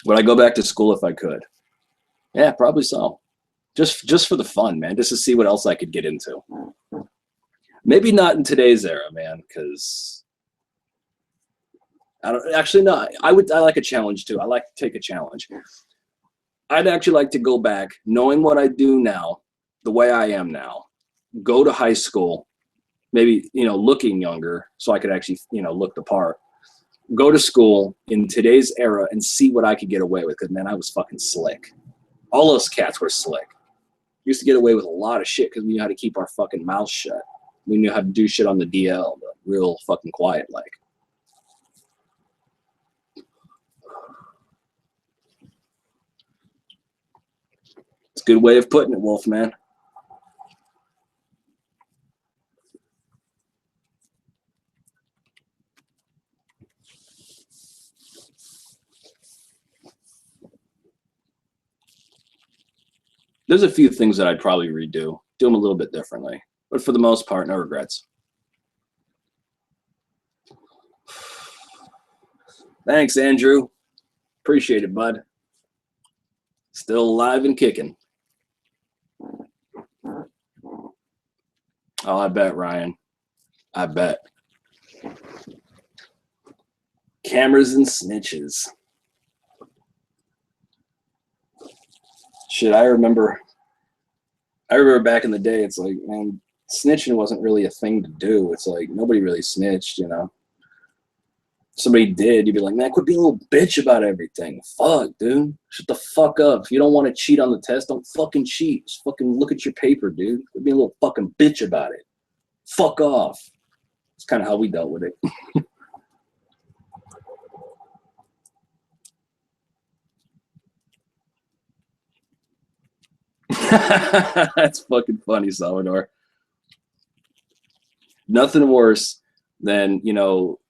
Would I go back to school if I could? Yeah, probably so. Just for the fun, man, just to see what else I could get into. Maybe not in today's era, man, because I don't actually no. I like a challenge too. I like to take a challenge. I'd actually like to go back, knowing what I do now, the way I am now, go to high school, maybe, you know, looking younger so I could actually, you know, look the part. Go to school in today's era and see what I could get away with, because, man, I was fucking slick. All those cats were slick. Used to get away with a lot of shit because we knew how to keep our fucking mouths shut. We knew how to do shit on the DL, but real fucking quiet like. It's a good way of putting it, Wolfman. There's a few things that I'd probably redo, do them a little bit differently, but for the most part, no regrets. Thanks, Andrew. Appreciate it, bud. Still alive and kicking. Oh, I bet, Ryan. I bet. Cameras and snitches. Shit, I remember back in the day, it's like, man, snitching wasn't really a thing to do. It's like nobody really snitched, you know. somebody did, you'd be like, man, quit being a little bitch about everything. Fuck, dude. Shut the fuck up. If you don't want to cheat on the test, don't fucking cheat. Just fucking look at your paper, dude. Quit being a little fucking bitch about it. Fuck off. It's kind of how we dealt with it. That's fucking funny, Salvador. Nothing worse than, you know,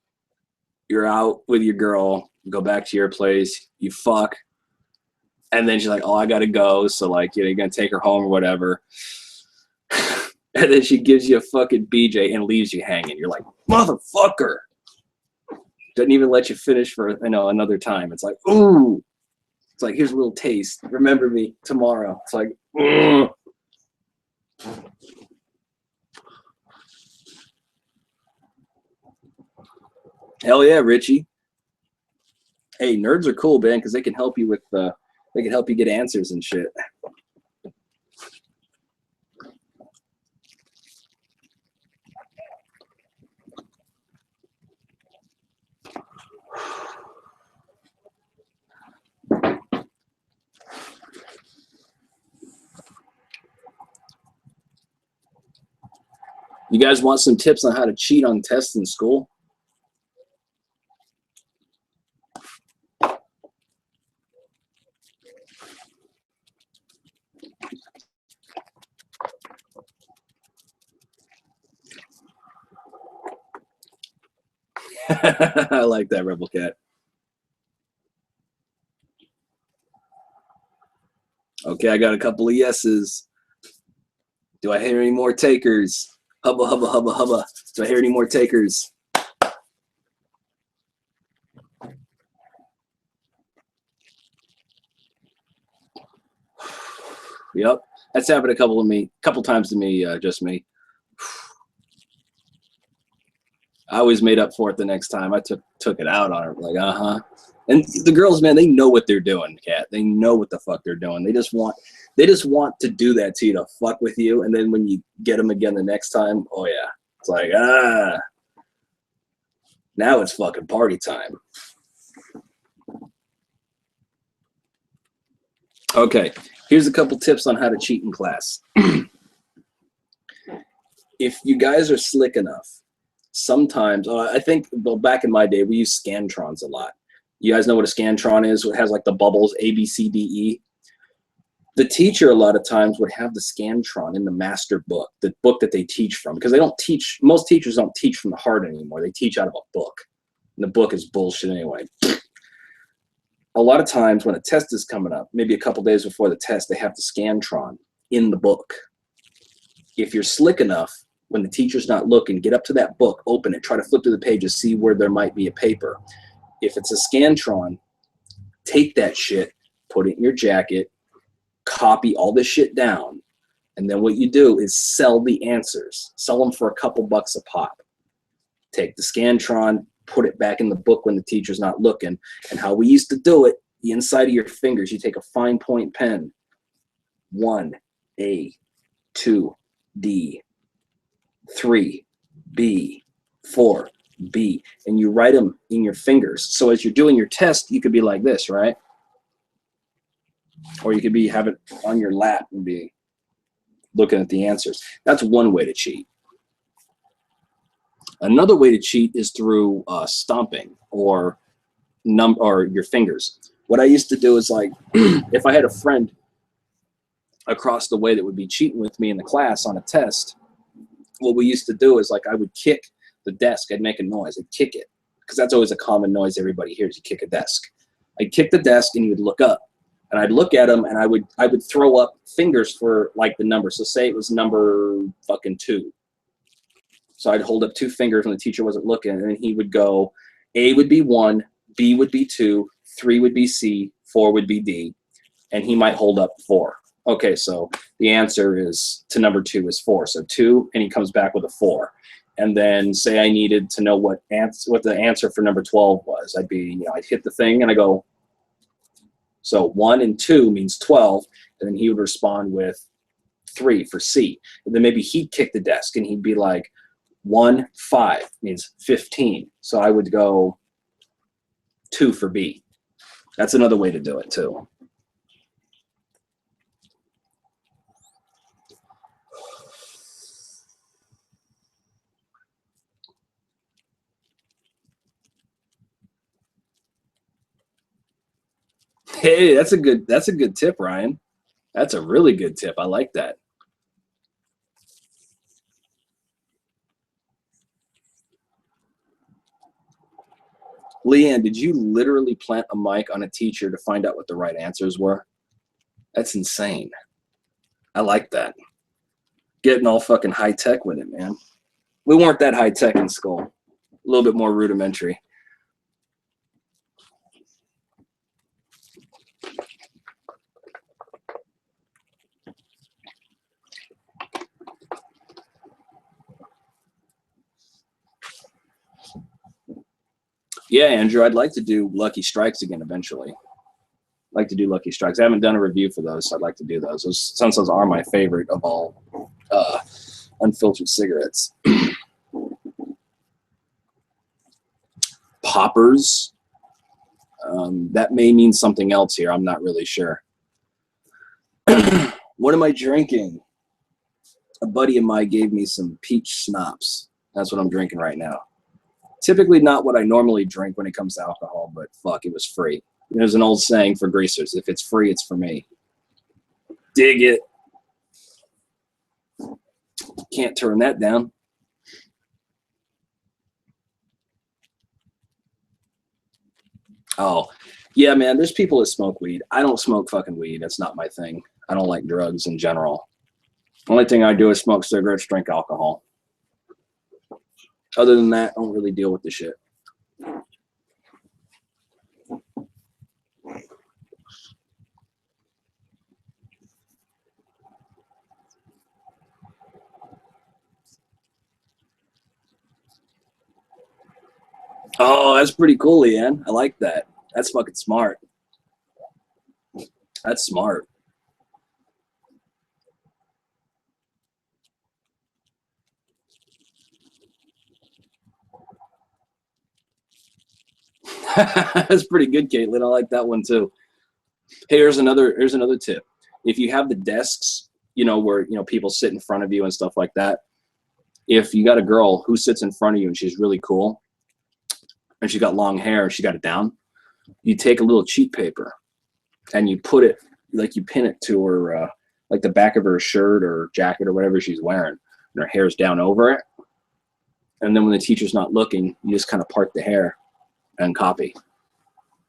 you're out with your girl, go back to your place, you fuck, and then she's like, oh, I gotta go. So like, you know, you're gonna take her home or whatever. And then she gives you a fucking BJ and leaves you hanging. You're like, motherfucker. Doesn't even let you finish for, you know, another time. It's like, ooh. It's like, here's a little taste. Remember me tomorrow. It's like, ugh. Hell yeah, Richie. Hey, nerds are cool, man, because they can help you with they can help you get answers and shit. You guys want some tips on how to cheat on tests in school? I like that, Rebel Cat. Okay, I got a couple of yeses. Do I hear any more takers? Hubba, hubba, hubba, hubba. Do I hear any more takers? Yep, that's happened a couple times to me, just me. I always made up for it the next time. I took it out on her, like, And the girls, man, they know what they're doing, Kat. They know what the fuck they're doing. They just want to do that to you, to fuck with you. And then when you get them again the next time, oh yeah, it's like, now it's fucking party time. Okay, here's a couple tips on how to cheat in class. If you guys are slick enough, sometimes, I think, well, back in my day, we used Scantrons a lot. You guys know what a Scantron is? It has like the bubbles, A, B, C, D, E. The teacher a lot of times would have the Scantron in the master book, the book that they teach from, because they don't teach, most teachers don't teach from the heart anymore. They teach out of a book. And the book is bullshit anyway. A lot of times when a test is coming up, maybe a couple days before the test, they have the Scantron in the book. If you're slick enough, when the teacher's not looking, get up to that book, open it, try to flip through the pages, see where there might be a paper. If it's a Scantron, take that shit, put it in your jacket, copy all this shit down, and then what you do is sell the answers. Sell them for a couple bucks a pop. Take the Scantron, put it back in the book when the teacher's not looking. And how we used to do it, the inside of your fingers, you take a fine point pen, 1, A, 2, D, 3, B, 4, B, and you write them in your fingers. So as you're doing your test, you could be like this, right? Or you could have it on your lap and be looking at the answers. That's one way to cheat. Another way to cheat is through stomping or your fingers. What I used to do is, like, if I had a friend across the way that would be cheating with me in the class on a test, what we used to do is, like, I would kick the desk. I'd make a noise. I'd kick it, because that's always a common noise everybody hears. You kick a desk. I'd kick the desk and he would look up, and I'd look at him, and I would throw up fingers for, like, the number. So say it was number fucking 2. So I'd hold up 2 fingers when the teacher wasn't looking, and then he would go, A would be 1, B would be 2, 3 would be C, 4 would be D, and he might hold up 4. Okay, so the answer is to number 2 is 4. So 2, and he comes back with a 4. And then say I needed to know what the answer for number 12 was. I'd hit the thing and I go, so 1 and 2 means 12, and then he would respond with 3 for C. And then maybe he'd kick the desk and he'd be like, 1, 5 means 15. So I would go 2 for B. That's another way to do it too. Hey, that's a good tip, Ryan. That's a really good tip. I like that. Leanne, did you literally plant a mic on a teacher to find out what the right answers were? That's insane. I like that. Getting all fucking high tech with it, man. We weren't that high tech in school. A little bit more rudimentary. Yeah, Andrew, I'd like to do Lucky Strikes again eventually. I'd like to do Lucky Strikes. I haven't done a review for those, so I'd like to do those. Since those are my favorite of all unfiltered cigarettes. Poppers. That may mean something else here. I'm not really sure. What am I drinking? A buddy of mine gave me some peach schnapps. That's what I'm drinking right now. Typically not what I normally drink when it comes to alcohol, but fuck, it was free. There's an old saying for greasers: if it's free, it's for me. Dig it. Can't turn that down. Oh, yeah, man, there's people that smoke weed. I don't smoke fucking weed. That's not my thing. I don't like drugs in general. Only thing I do is smoke cigarettes, drink alcohol. Other than that, I don't really deal with the shit. Oh, that's pretty cool, Leanne. I like that. That's fucking smart. That's smart. That's pretty good, Caitlin. I like that one too. Hey, here's another tip. If you have the desks, where people sit in front of you and stuff like that. If you got a girl who sits in front of you and she's really cool, and she got long hair, she got it down, you take a little cheat paper and you put it, like, you pin it to her, like the back of her shirt or jacket or whatever she's wearing, and her hair's down over it. And then when the teacher's not looking, you just kind of part the hair and copy.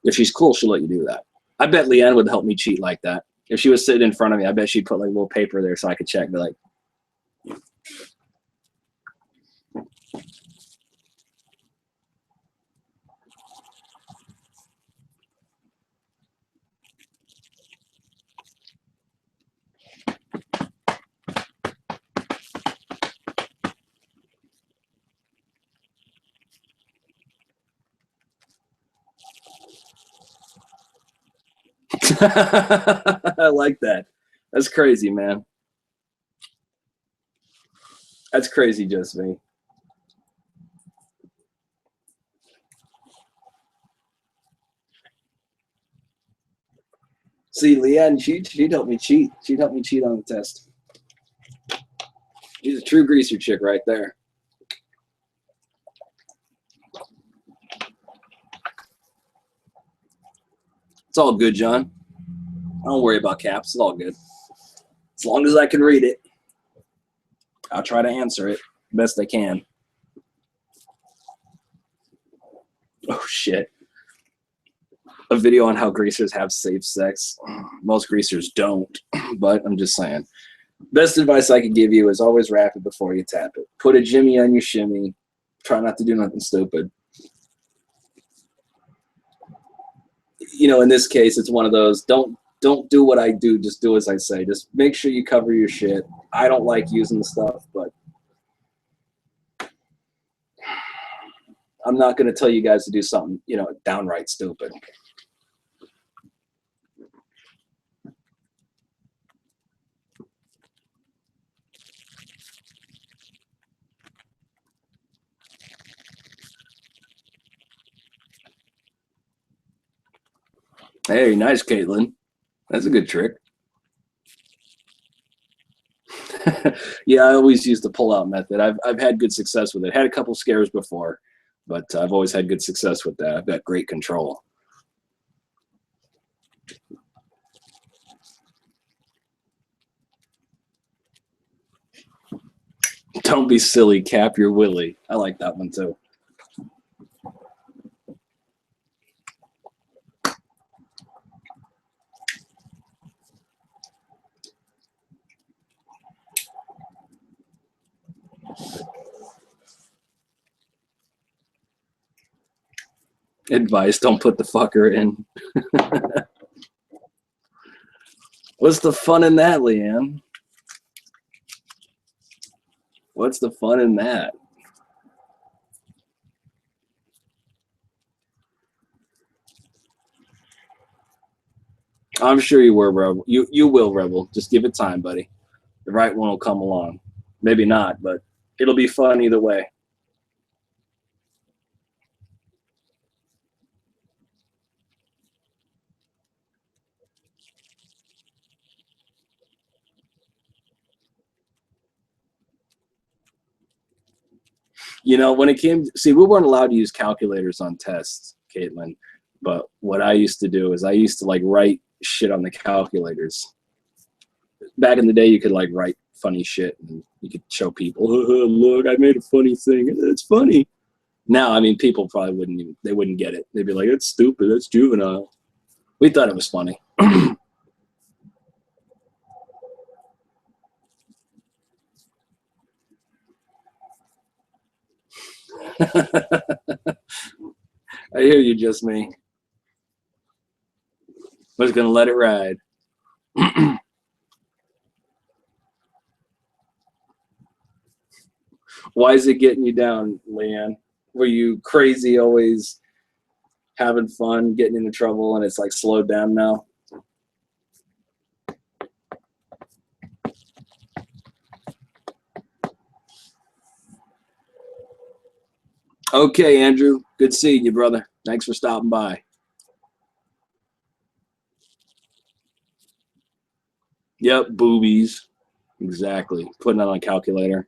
If she's cool, she'll let you do that. I bet Leanne would help me cheat like that. If she was sitting in front of me, I bet she'd put like a little paper there so I could check and be like, I like that. That's crazy, man. That's crazy, just me. See, Leanne, she'd help me cheat. She'd help me cheat on the test. She's a true greaser chick right there. It's all good, John. Don't worry about caps. It's all good. As long as I can read it, I'll try to answer it best I can. Oh, shit. A video on how greasers have safe sex. Most greasers don't, but I'm just saying. Best advice I could give you is always wrap it before you tap it. Put a jimmy on your shimmy. Try not to do nothing stupid. In this case, it's one of those, don't do what I do, just do as I say. Just make sure you cover your shit. I don't like using the stuff, but I'm not going to tell you guys to do something, downright stupid. Hey, nice, Caitlin. That's a good trick. Yeah, I always use the pull-out method. I've had good success with it. Had a couple scares before, but I've always had good success with that. I've got great control. Don't be silly, Cap. You're Willie. I like that one too. Advice: don't put the fucker in. What's the fun in that, Leanne? What's the fun in that? I'm sure you were, Rebel. You will, Rebel. Just give it time, buddy. The right one will come along. Maybe not, but it'll be fun either way. You know, when it came, see, we weren't allowed to use calculators on tests, Caitlin. But what I used to do is I used to like write shit on the calculators. Back in the day, you could like write funny shit and you could show people, oh, look, I made a funny thing. It's funny. Now, I mean, people probably wouldn't even, they wouldn't get it. They'd be like, it's stupid. It's juvenile. We thought it was funny. I hear you, just me. I was going to let it ride. Why is it getting you down, Leanne? Were you crazy, always having fun, getting into trouble, and it's like slowed down now? Okay, Andrew. Good seeing you, brother. Thanks for stopping by. Yep, boobies. Exactly. Putting it on a calculator.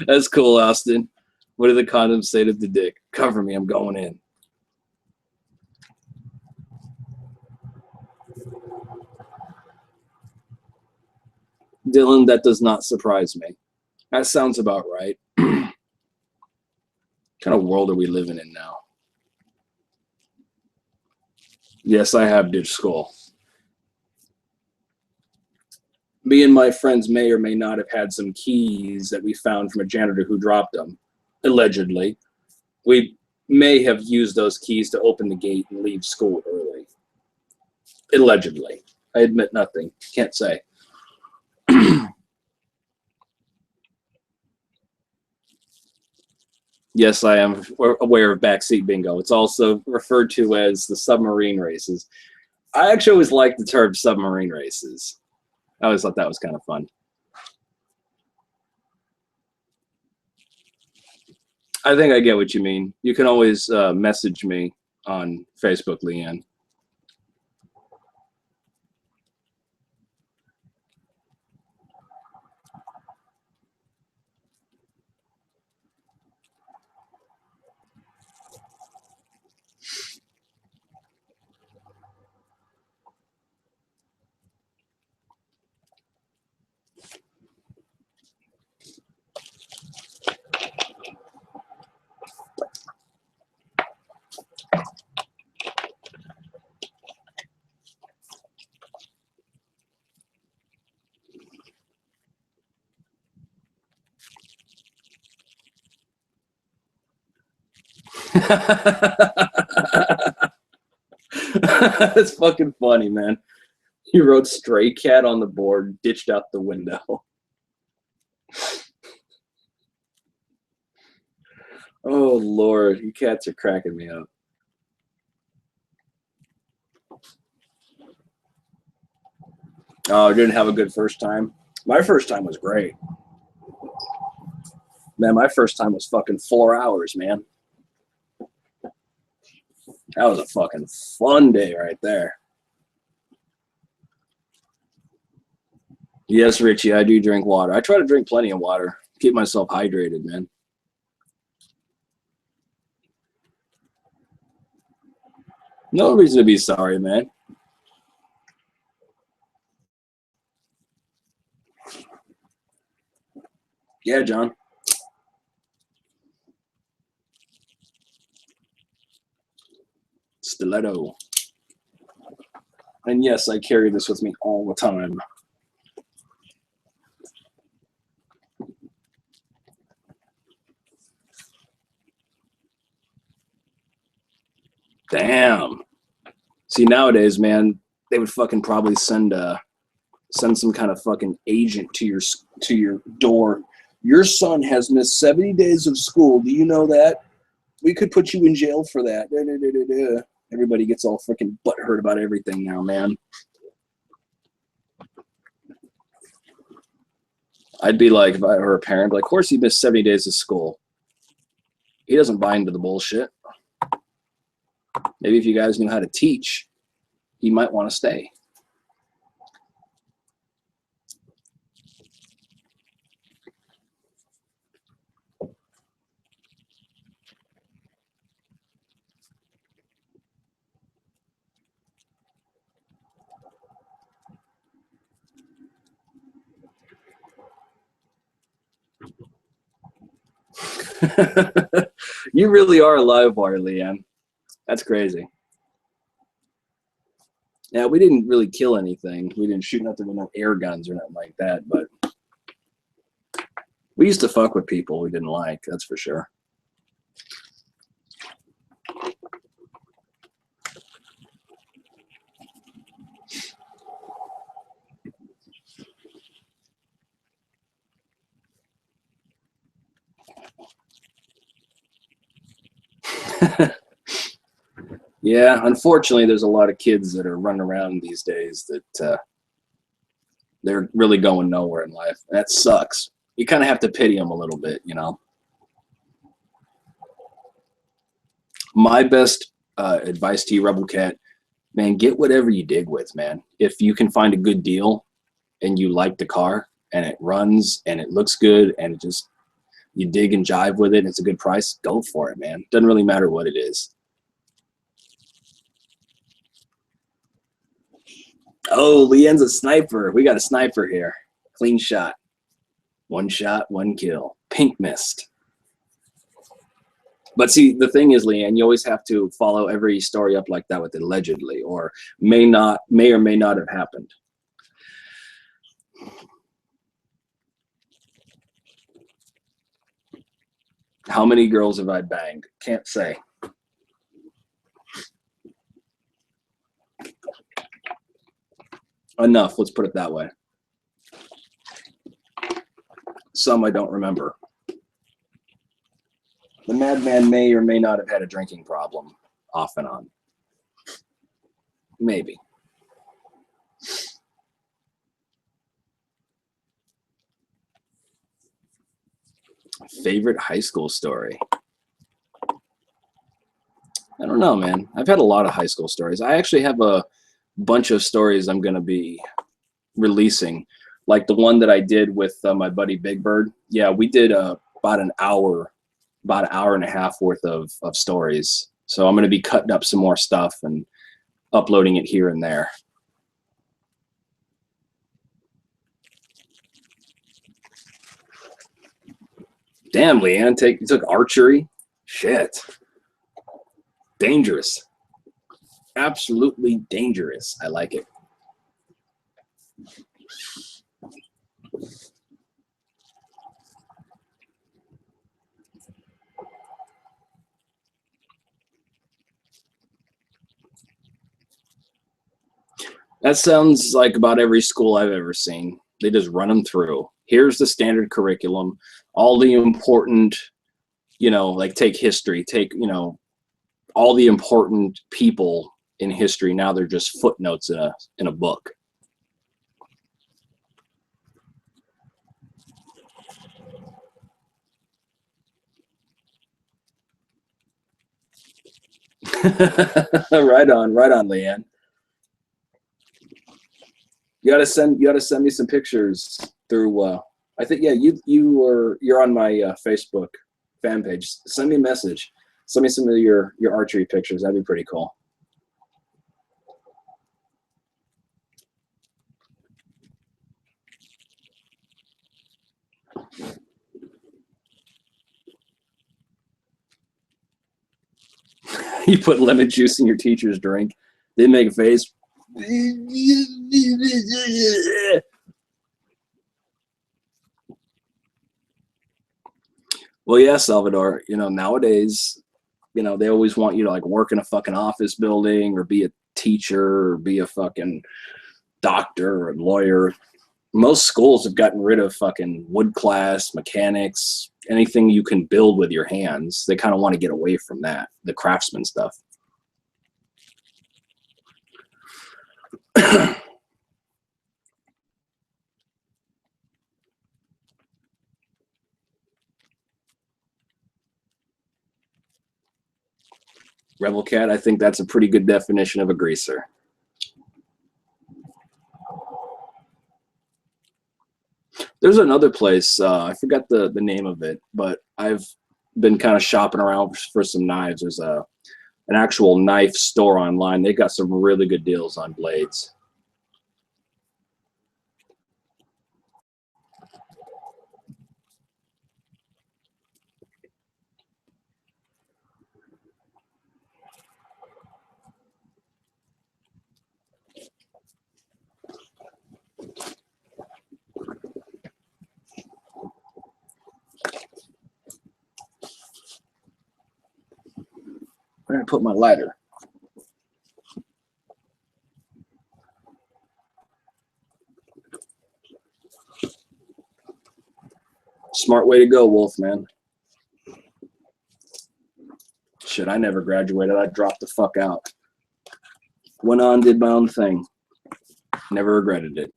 That's cool, Austin. What did the condoms say to the dick? Cover me, I'm going in. Dylan, that does not surprise me. That sounds about right. What kind of world are we living in now? Yes, I have ditched school. Me and my friends may or may not have had some keys that we found from a janitor who dropped them, allegedly. We may have used those keys to open the gate and leave school early. Allegedly. I admit nothing. Can't say. Yes, I am aware of backseat bingo. It's also referred to as the submarine races. I actually always liked the term submarine races. I always thought that was kind of fun. I think I get what you mean. You can always message me on Facebook, Leanne. That's fucking funny, man. You wrote stray cat on the board, ditched out the window. Oh, Lord. You cats are cracking me up. Oh, didn't have a good first time. My first time was great. Man, my first time was fucking 4 hours, man. That was a fucking fun day right there. Yes, Richie, I do drink water. I try to drink plenty of water. Keep myself hydrated, man. No reason to be sorry, man. Yeah, John. Stiletto. And yes, I carry this with me all the time. Damn. See, nowadays, man, they would fucking probably send some kind of fucking agent to your door. Your son has missed 70 days of school. Do you know that? We could put you in jail for that. Da, da, da, da, da. Everybody gets all freaking butthurt about everything now, man. I'd be like, if I were a parent, like, of course he missed 70 days of school. He doesn't buy into the bullshit. Maybe if you guys knew how to teach, he might want to stay. You really are a live wire, Leanne. That's crazy. Yeah, we didn't really kill anything. We didn't shoot nothing with no air guns or nothing like that, but we used to fuck with people we didn't like, that's for sure. Yeah, unfortunately, there's a lot of kids that are running around these days that they're really going nowhere in life. That sucks. You kind of have to pity them a little bit, you know. My best advice to you, Rebel Cat, man, get whatever you dig with, man. If you can find a good deal and you like the car and it runs and it looks good and it just you dig and jive with it and it's a good price, go for it, man. Doesn't really matter what it is. Oh, Leanne's a sniper. We got a sniper here. Clean shot. One shot, one kill. Pink mist. But see, the thing is, Leanne, you always have to follow every story up like that with allegedly, or may or may not have happened. How many girls have I banged? Can't say. Enough, let's put it that way. Some I don't remember. The madman may or may not have had a drinking problem off and on. Maybe. Favorite high school story? I don't know, man. I've had a lot of high school stories. I actually have a bunch of stories I'm going to be releasing. Like the one that I did with my buddy Big Bird. Yeah, we did about an hour and a half worth of stories. So I'm going to be cutting up some more stuff and uploading it here and there. Damn, Leanne, you took archery? Shit. Dangerous. Absolutely dangerous. I like it. That sounds like about every school I've ever seen. They just run them through. Here's the standard curriculum. All the important, you know, like take history, take, you know, all the important people in history. Now they're just footnotes in a book. Right on, Leanne. You gotta send me some pictures through. I think yeah, you're on my Facebook fan page. Send me a message. Send me some of your archery pictures. That'd be pretty cool. You put lemon juice in your teacher's drink. They make a face. Well, yeah, Salvador. You know, nowadays, you know, they always want you to like work in a fucking office building or be a teacher or be a fucking doctor or a lawyer. Most schools have gotten rid of fucking wood class, mechanics, anything you can build with your hands. They kind of want to get away from that, the craftsman stuff. Rebel Cat, I think that's a pretty good definition of a greaser. There's another place, I forgot the name of it, but I've been kind of shopping around for some knives. There's an actual knife store online. They got some really good deals on blades. Where did I put my lighter? Smart way to go, Wolf, man. Shit, I never graduated. I dropped the fuck out. Went on, did my own thing. Never regretted it.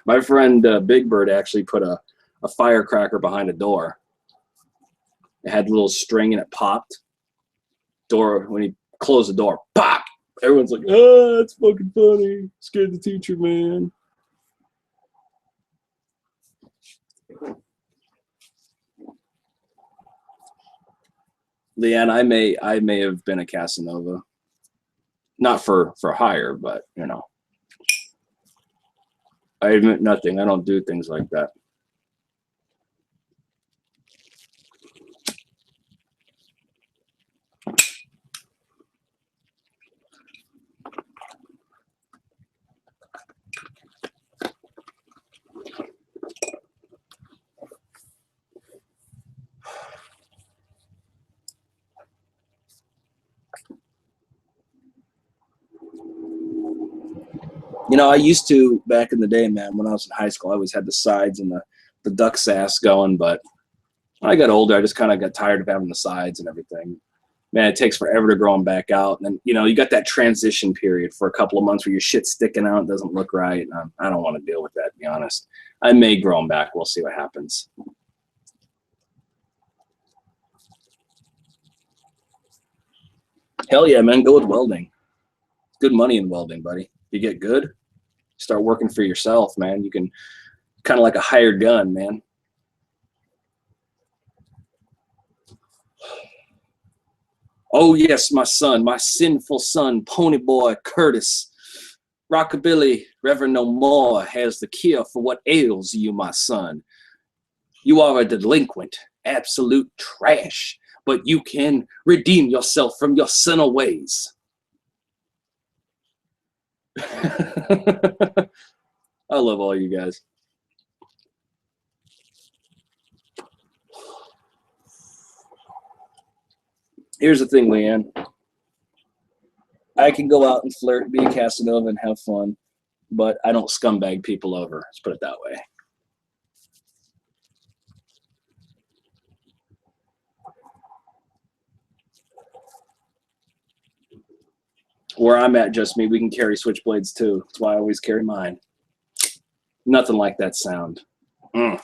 My friend Big Bird actually put a firecracker behind a door. It had a little string and it popped. Door, when he closed the door, pop! Everyone's like, oh, that's fucking funny. Scared the teacher, man. Leanne, I may have been a Casanova. Not for hire, but you know. I admit nothing. I don't do things like that. You know, I used to back in the day, man, when I was in high school, I always had the sides and the duck sass going, but when I got older, I just kind of got tired of having the sides and everything. Man, it takes forever to grow them back out. And then, you know, you got that transition period for a couple of months where your shit's sticking out, doesn't look right. And I don't want to deal with that, to be honest. I may grow them back. We'll see what happens. Hell yeah, man. Go with welding. Good money in welding, buddy. You get good, start working for yourself, man. You can kind of like a hired gun, man. Oh, yes, my son, my sinful son, pony boy Curtis. Rockabilly, Reverend no more, has the cure for what ails you, my son. You are a delinquent, absolute trash, but you can redeem yourself from your sinner ways. I love all you guys. Here's the thing, Leanne. I can go out and flirt, be a Casanova, and have fun, but I don't scumbag people over. Let's put it that way. Where I'm at, just me, we can carry switchblades too. That's why I always carry mine. Nothing like that sound. Mm.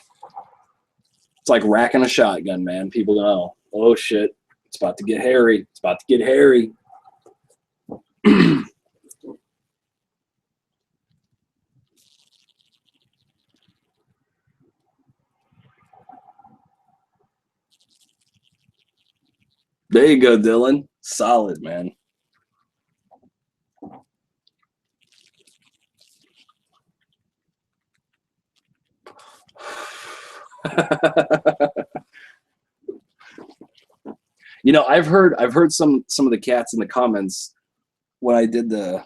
It's like racking a shotgun, man. People know, oh shit, it's about to get hairy. It's about to get hairy. There you go, Dylan. Solid, man. You know, I've heard some of the cats in the comments when I did the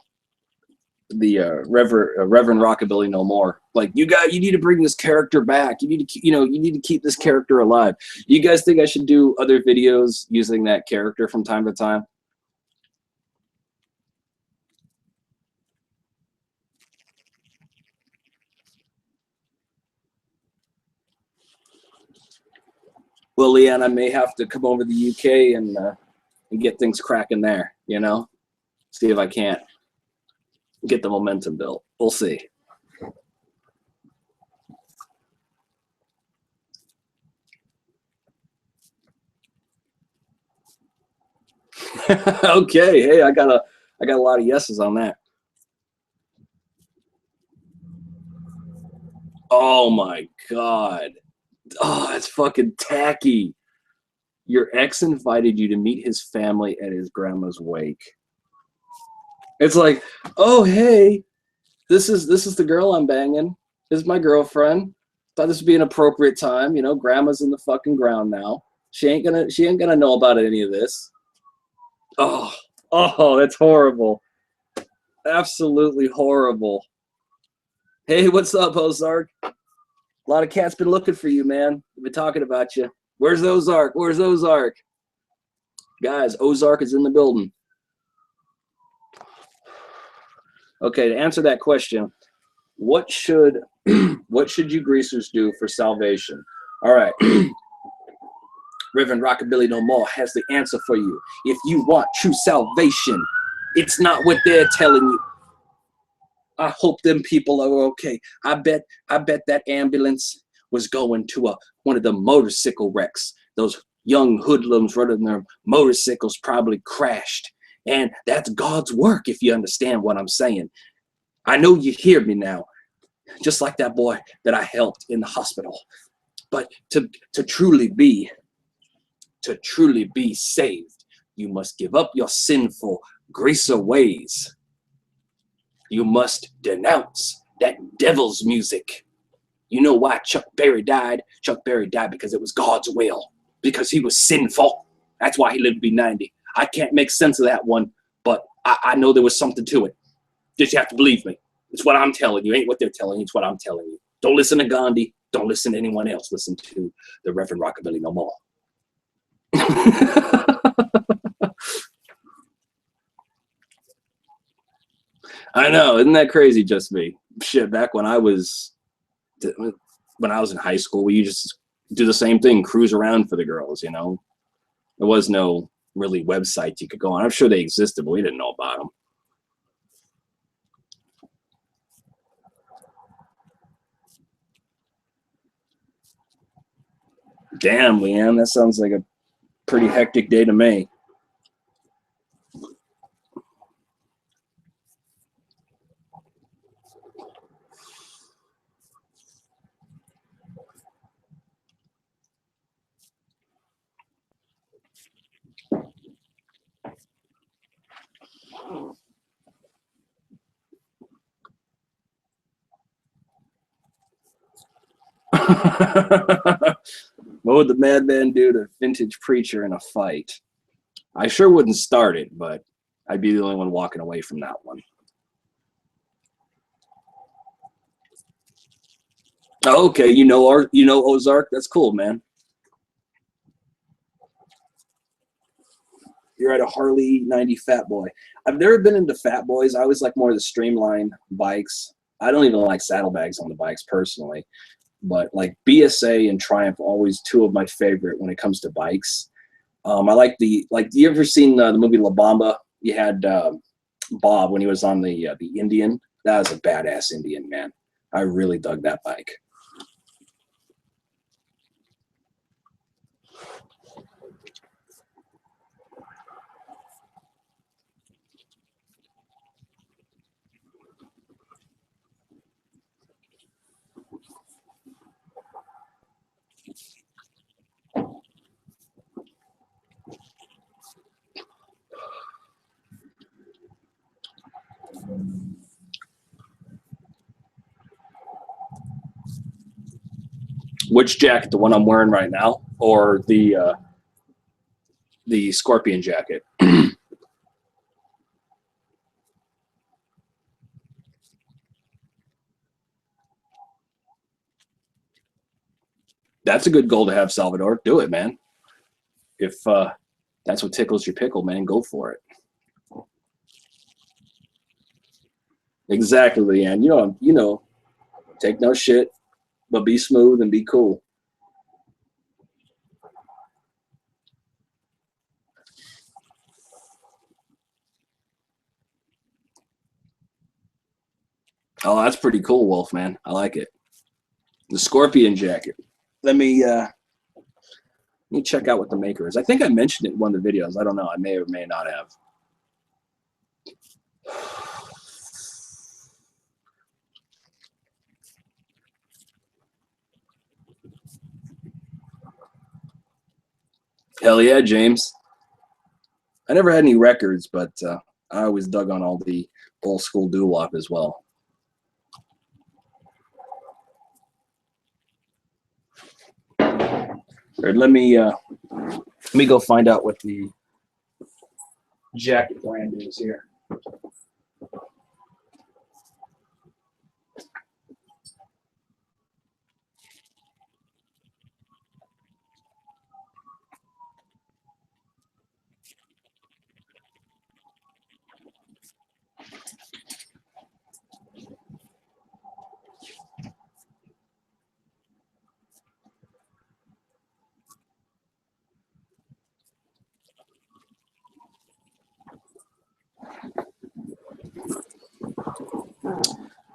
Reverend Rockabilly No More. Like, you need to bring this character back. You need to, you need to keep this character alive. You guys think I should do other videos using that character from time to time? Well, Leanne, I may have to come over to the UK and get things cracking there, you know? See if I can't get the momentum built. We'll see. Okay, hey, I got a lot of yeses on that. Oh my God. Oh, that's fucking tacky. Your ex invited you to meet his family at his grandma's wake. It's like, oh hey, this is the girl I'm banging. This is my girlfriend. Thought this would be an appropriate time. You know, grandma's in the fucking ground now. She ain't gonna know about any of this. Oh, that's horrible. Absolutely horrible. Hey, what's up, Ozark? A lot of cats been looking for you, man. They've been talking about you. Where's Ozark? Where's Ozark? Guys, Ozark is in the building. Okay, to answer that question, what should you greasers do for salvation? All right. Reverend Rockabilly No More has the answer for you. If you want true salvation, it's not what they're telling you. I hope them people are okay. I bet that ambulance was going to one of the motorcycle wrecks. Those young hoodlums running their motorcycles probably crashed. And that's God's work, if you understand what I'm saying. I know you hear me now, just like that boy that I helped in the hospital. But to truly be saved, you must give up your sinful greaser ways. You must denounce that devil's music. You know why Chuck Berry died? Chuck Berry died because it was God's will, because he was sinful. That's why he lived to be 90. I can't make sense of that one, but I know there was something to it. Just you have to believe me. It's what I'm telling you. Ain't what they're telling you. It's what I'm telling you. Don't listen to Gandhi. Don't listen to anyone else. Listen to the Reverend Rockabilly No More. I know, isn't that crazy? Just me. Shit, back when I was in high school, we just do the same thing, cruise around for the girls, you know. There was no really website you could go on. I'm sure they existed, but we didn't know about them. Damn, Leanne, that sounds like a pretty hectic day to me. What would the madman do to vintage preacher in a fight? I sure wouldn't start it, but I'd be the only one walking away from that one. Okay, you know Ozark. That's cool, man. You're at a Harley 90 Fat Boy. I've never been into Fat Boys. I always like more of the streamlined bikes. I don't even like saddlebags on the bikes personally, but like BSA and Triumph, always two of my favorite when it comes to bikes. I like you ever seen the movie La Bamba? You had Bob when he was on the Indian. That was a badass Indian, man. I really dug that bike. Which jacket? The one I'm wearing right now, or the scorpion jacket? That's a good goal to have, Salvador. Do it, man. If that's what tickles your pickle, man, go for it. Exactly, Leanne. You know, take no shit, but be smooth and be cool. Oh, that's pretty cool, Wolf, man. I like it. The scorpion jacket. Let me check out what the maker is. I think I mentioned it in one of the videos. I don't know. I may or may not have. Hell yeah, James. I never had any records, but I always dug on all the old school doo-wop as well. Right, let me go find out what the jacket brand is here.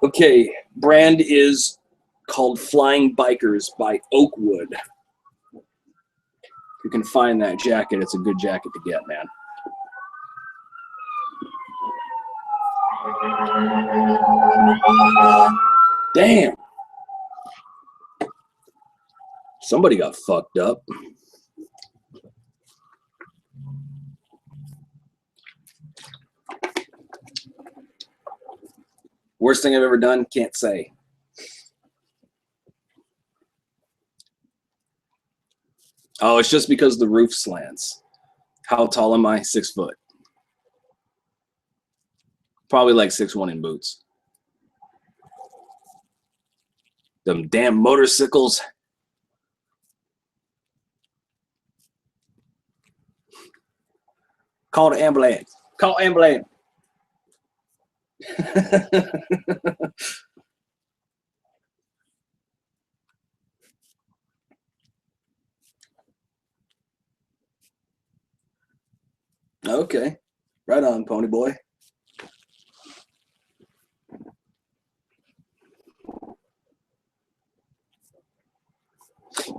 Okay, brand is called Flying Bikers by Oakwood. If you can find that jacket, it's a good jacket to get, man. Damn. Somebody got fucked up. Worst thing I've ever done, can't say. Oh, it's just because the roof slants. How tall am I? 6 foot. Probably like 6'1" in boots. Them damn motorcycles. Call the ambulance. Call ambulance. Okay. Right on, pony boy.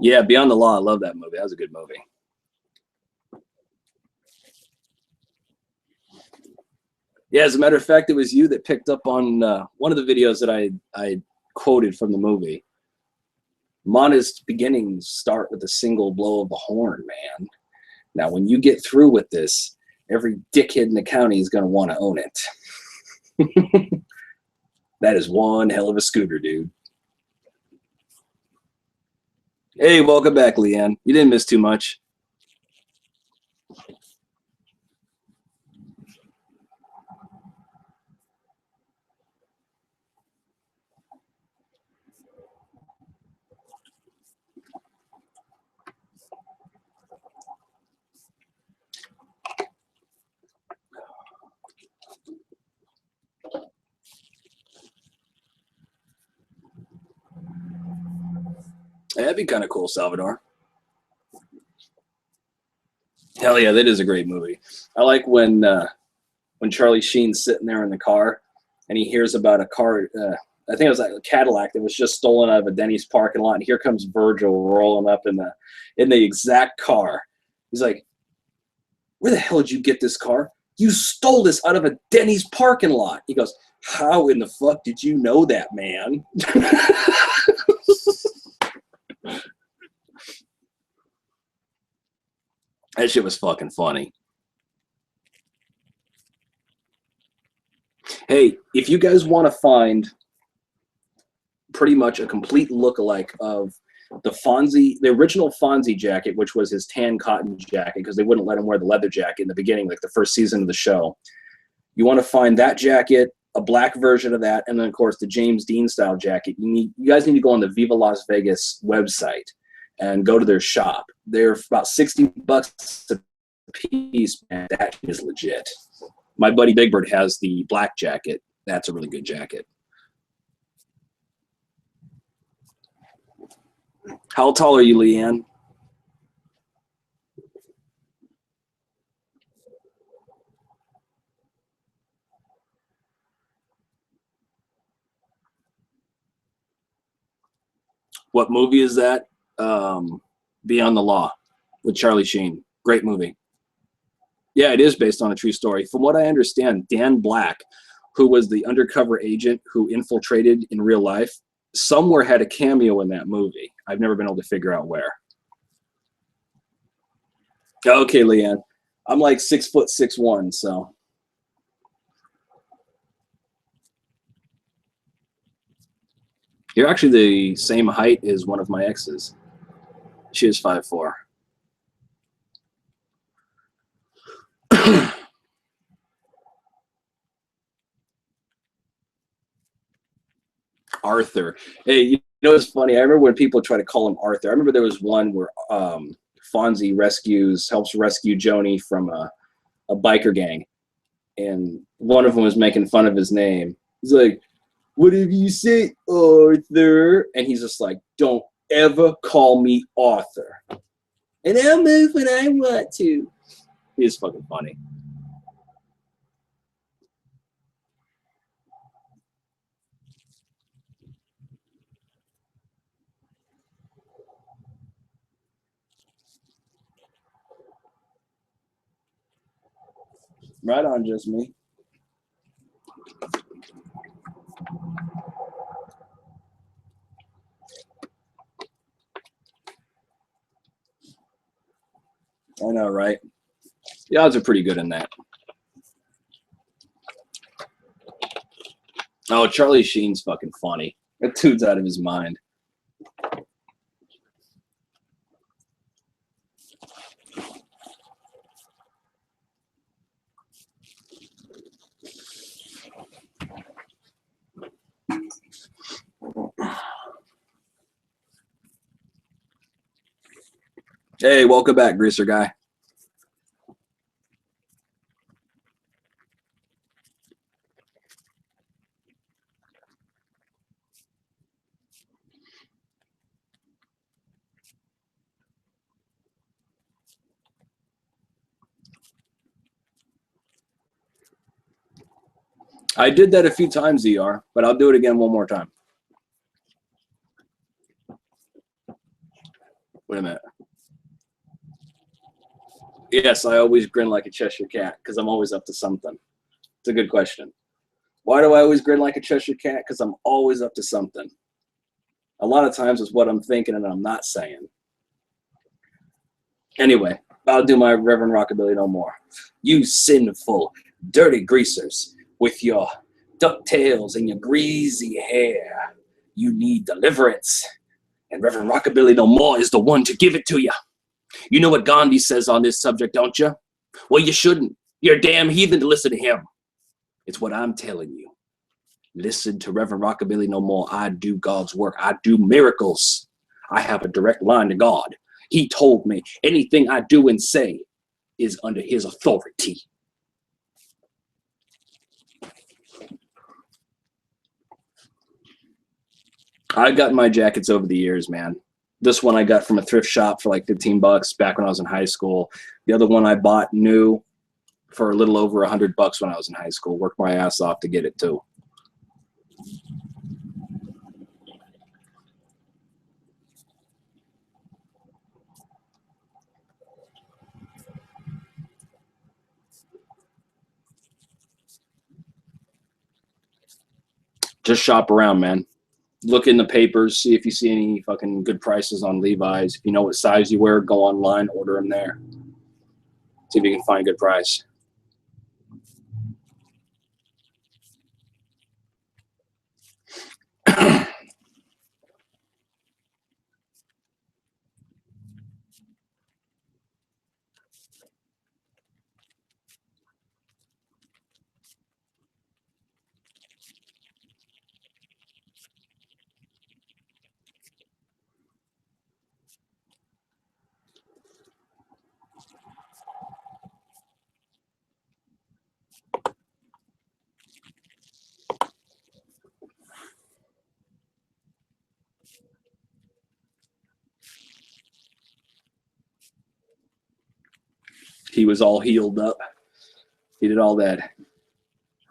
Yeah, Beyond the Law. I love that movie. That was a good movie. Yeah, as a matter of fact, it was you that picked up on one of the videos that I quoted from the movie. Modest beginnings start with a single blow of a horn, man. Now, when you get through with this, every dickhead in the county is going to want to own it. That is one hell of a scooter, dude. Hey, welcome back, Leanne. You didn't miss too much. That'd be kind of cool, Salvador. Hell yeah, that is a great movie. I like when Charlie Sheen's sitting there in the car and he hears about a car I think it was like a Cadillac that was just stolen out of a Denny's parking lot, and here comes Virgil rolling up in the exact car. He's like, "Where the hell did you get this car? You stole this out of a Denny's parking lot." He goes, "How in the fuck did you know that, man?" That shit was fucking funny. Hey, if you guys want to find pretty much a complete lookalike of the original Fonzie jacket, which was his tan cotton jacket, because they wouldn't let him wear the leather jacket in the beginning, like the first season of the show. You want to find that jacket, a black version of that, and then of course the James Dean style jacket. You guys need to go on the Viva Las Vegas website and go to their shop. They're about $60 a piece, man. That is legit. My buddy Big Bird has the black jacket. That's a really good jacket. How tall are you, Leanne? What movie is that? Beyond the Law with Charlie Sheen. Great movie. Yeah, it is based on a true story. From what I understand, Dan Black, who was the undercover agent who infiltrated in real life, somewhere had a cameo in that movie. I've never been able to figure out where. Okay, Leanne. I'm like 6'6'1", so. You're actually the same height as one of my exes. She is 5'4". Arthur. Hey, you know what's funny? I remember when people try to call him Arthur. I remember there was one where Fonzie helps rescue Joni from a biker gang, and one of them was making fun of his name. He's like, "Whatever you say, Arthur," and he's just like, "Don't ever call me Arthur, and I'll move when I want to." He's fucking funny. Right on, just me. I know, right? The odds are pretty good in that. Oh, Charlie Sheen's fucking funny. That dude's out of his mind. Hey, welcome back, Greaser Guy. I did that a few times, ER, but I'll do it again one more time. Wait a minute. Yes, I always grin like a Cheshire cat because I'm always up to something. It's a good question. Why do I always grin like a Cheshire cat? Because I'm always up to something. A lot of times it's what I'm thinking and I'm not saying. Anyway, I'll do my Reverend Rockabilly no more. You sinful, dirty greasers with your ducktails and your greasy hair. You need deliverance. And Reverend Rockabilly no more is the one to give it to you. You know what Gandhi says on this subject, don't you? Well, you shouldn't. You're a damn heathen to listen to him. It's what I'm telling you. Listen to Reverend Rockabilly no more. I do God's work. I do miracles. I have a direct line to God. He told me anything I do and say is under his authority. I've gotten my jackets over the years, man. This one I got from a thrift shop for like $15 back when I was in high school. The other one I bought new for a little over $100 when I was in high school. Worked my ass off to get it too. Just shop around, man. Look in the papers, see if you see any fucking good prices on Levi's. If you know what size you wear, go online, order them there. See if you can find a good price. He was all healed up. He did all that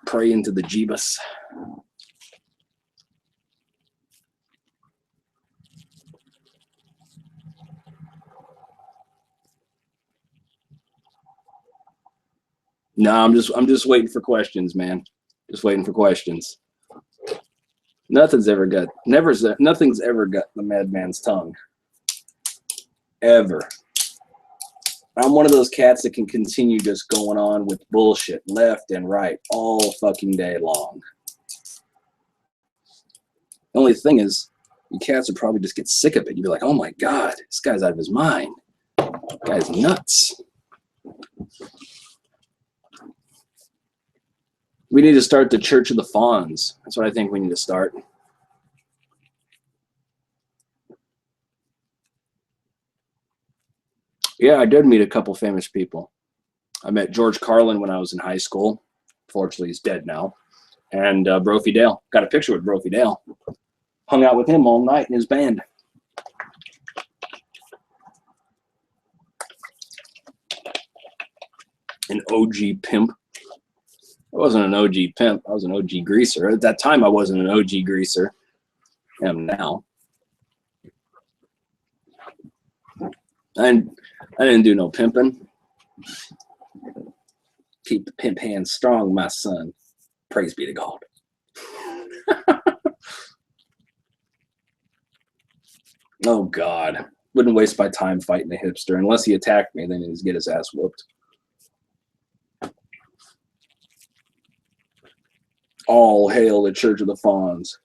praying to the Jeebus. No, I'm just waiting for questions, man. Just waiting for questions. Nothing's ever got the madman's tongue. Ever. I'm one of those cats that can continue just going on with bullshit left and right all fucking day long. The only thing is, you cats would probably just get sick of it. You'd be like, oh my God, this guy's out of his mind. This guy's nuts. We need to start the Church of the Fawns. That's what I think we need to start. Yeah, I did meet a couple famous people. I met George Carlin when I was in high school. Fortunately, he's dead now. And Brophy Dale. Got a picture with Brophy Dale. Hung out with him all night in his band. An OG pimp. I wasn't an OG pimp. I was an OG greaser. At that time, I wasn't an OG greaser. I am now. And I didn't do no pimping. Keep the pimp hand strong, my son. Praise be to God. Oh, God. Wouldn't waste my time fighting a hipster. Unless he attacked me, then he'd get his ass whooped. All hail the Church of the Fawns.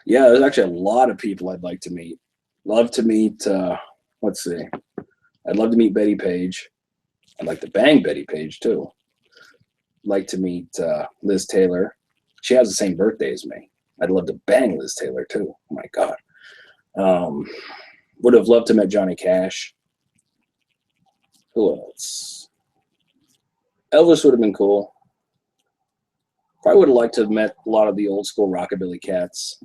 Yeah, there's actually a lot of people I'd like to meet. Love to meet, let's see. I'd love to meet Betty Page. I'd like to bang Betty Page, too. Like to meet Liz Taylor. She has the same birthday as me. I'd love to bang Liz Taylor, too. Oh, my God. Would have loved to meet Johnny Cash. Who else? Elvis would have been cool. Probably would have liked to have met a lot of the old school rockabilly cats.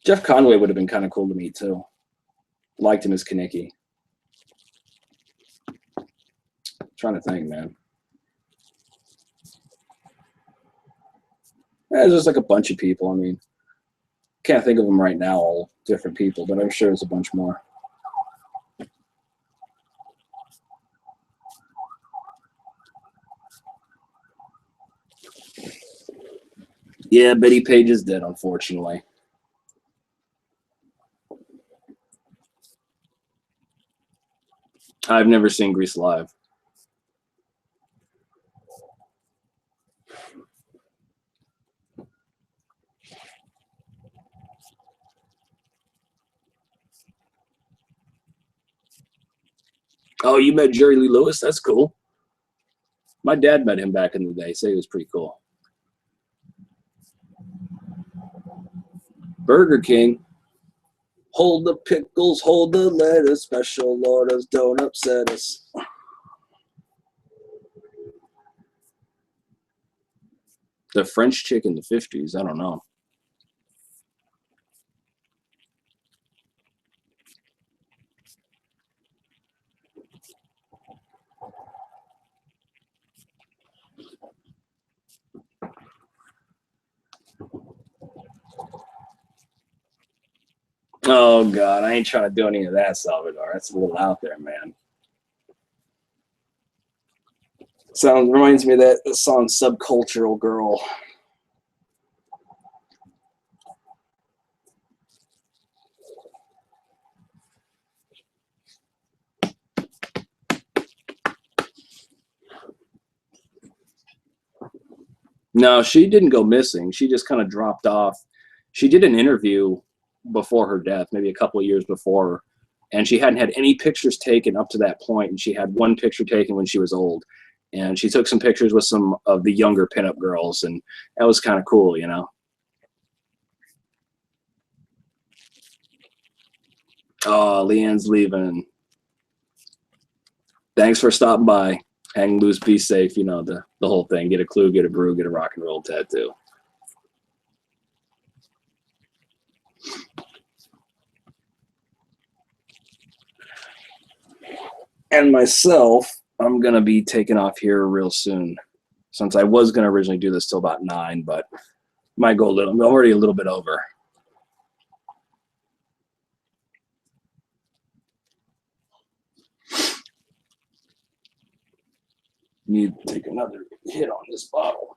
Jeff Conway would have been kind of cool to meet, too. Liked him as Kaneki. Trying to think, man. There's just like a bunch of people. I mean, can't think of them right now, all different people, but I'm sure there's a bunch more. Yeah, Betty Page is dead, unfortunately. I've never seen Grease live. Oh, you met Jerry Lee Lewis? That's cool. My dad met him back in the day, so he was pretty cool. Burger King. Hold the pickles, hold the lettuce, special orders, don't upset us. The French chick in the 50s, I don't know. Oh, God, I ain't trying to do any of that, Salvador. That's a little out there, man. Reminds me of that song Subcultural Girl. No, she didn't go missing. She just kind of dropped off. She did an interview before her death, maybe a couple of years before, and she hadn't had any pictures taken up to that point. And she had one picture taken when she was old, and she took some pictures with some of the younger pinup girls, and that was kind of cool, you know. Oh, Leanne's leaving. Thanks for stopping by. Hang loose, be safe, you know, the whole thing. Get a clue, get a brew, get a rock and roll tattoo. And myself, I'm going to be taking off here real soon. Since I was going to originally do this till about 9, but might go I'm already a little bit over. Need to take another hit on this bottle.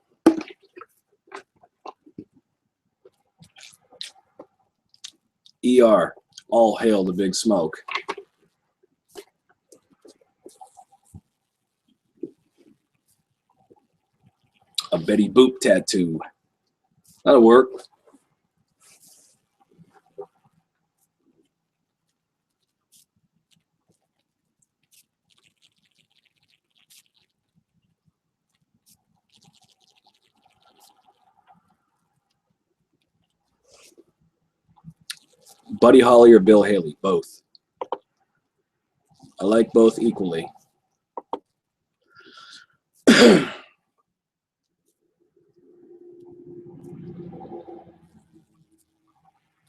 ER, all hail the Big Smoke. A Betty Boop tattoo. That'll work. Buddy Holly or Bill Haley? Both. I like both equally.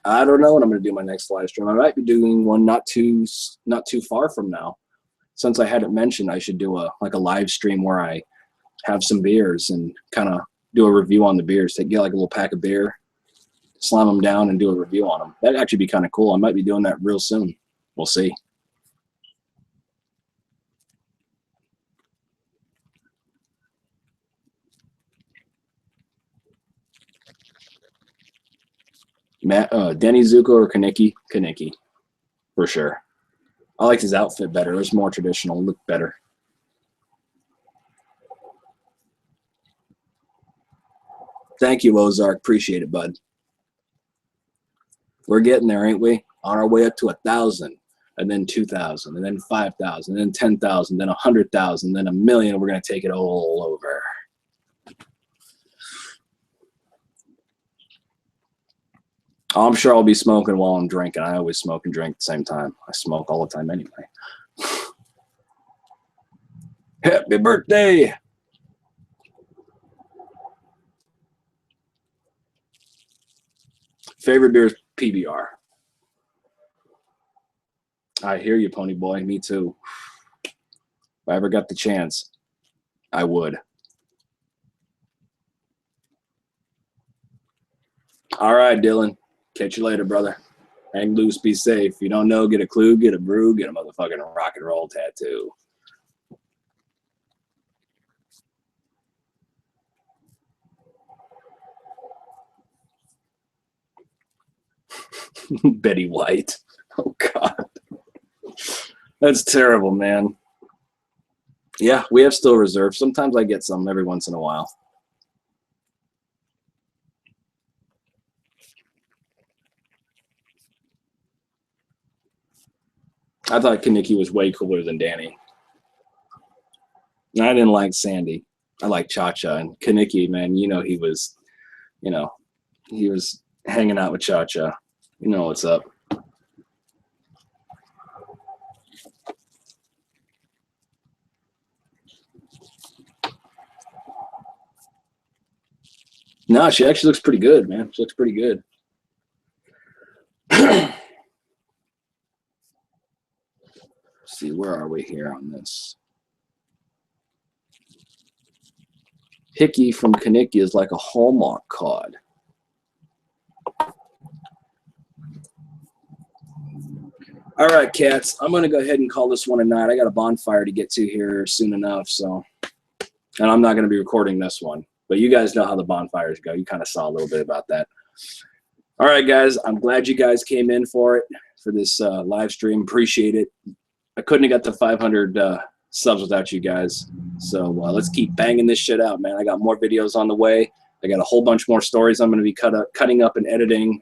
I don't know when I'm going to do my next live stream. I might be doing one not too far from now. Since I hadn't mentioned, I should do a live stream where I have some beers and kind of do a review on the beers. Get like a little pack of beer, slam them down, and do a review on them. That'd actually be kind of cool. I might be doing that real soon. We'll see. Denny Zuko or Kaneki? Kaneki, for sure. I liked his outfit better. It was more traditional, looked better. Thank you, Ozark. Appreciate it, bud. We're getting there, ain't we? On our way up to 1,000, and then 2,000, and then 5,000, and then 10,000, then 100,000, then 1,000,000. We're gonna take it all over. I'm sure I'll be smoking while I'm drinking. I always smoke and drink at the same time. I smoke all the time anyway. Happy birthday! Favorite beer is PBR. I hear you, Pony Boy. Me too. If I ever got the chance, I would. All right, Dylan. Catch you later, brother. Hang loose, be safe. If you don't know, get a clue, get a brew, get a motherfucking rock and roll tattoo. Betty White. Oh, God. That's terrible, man. Yeah, we have still reserves. Sometimes I get some every once in a while. I thought Kaneki was way cooler than Danny. I didn't like Sandy. I like Cha-Cha. And Kaneki, man, he was hanging out with Cha-Cha. You know what's up. No, she actually looks pretty good, man. She looks pretty good. See, where are we here on this? Hickey from Kaneki is like a Hallmark cod. All right, cats. I'm going to go ahead and call this one a night. I got a bonfire to get to here soon enough, so And I'm not going to be recording this one. But you guys know how the bonfires go. You kind of saw a little bit about that. All right, guys. I'm glad you guys came in for it, for this live stream. Appreciate it. I couldn't have got to 500 subs without you guys. So let's keep banging this shit out, man. I got more videos on the way. I got a whole bunch more stories I'm going to be cutting up and editing.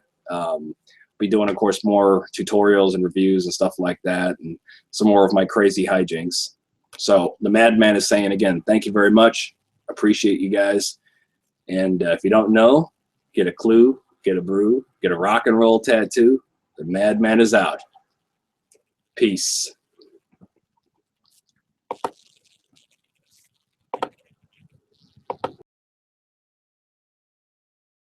Be doing, of course, more tutorials and reviews and stuff like that, and some more of my crazy hijinks. So the Madman is saying again, thank you very much. Appreciate you guys. And if you don't know, get a clue, get a brew, get a rock and roll tattoo. The Madman is out. Peace.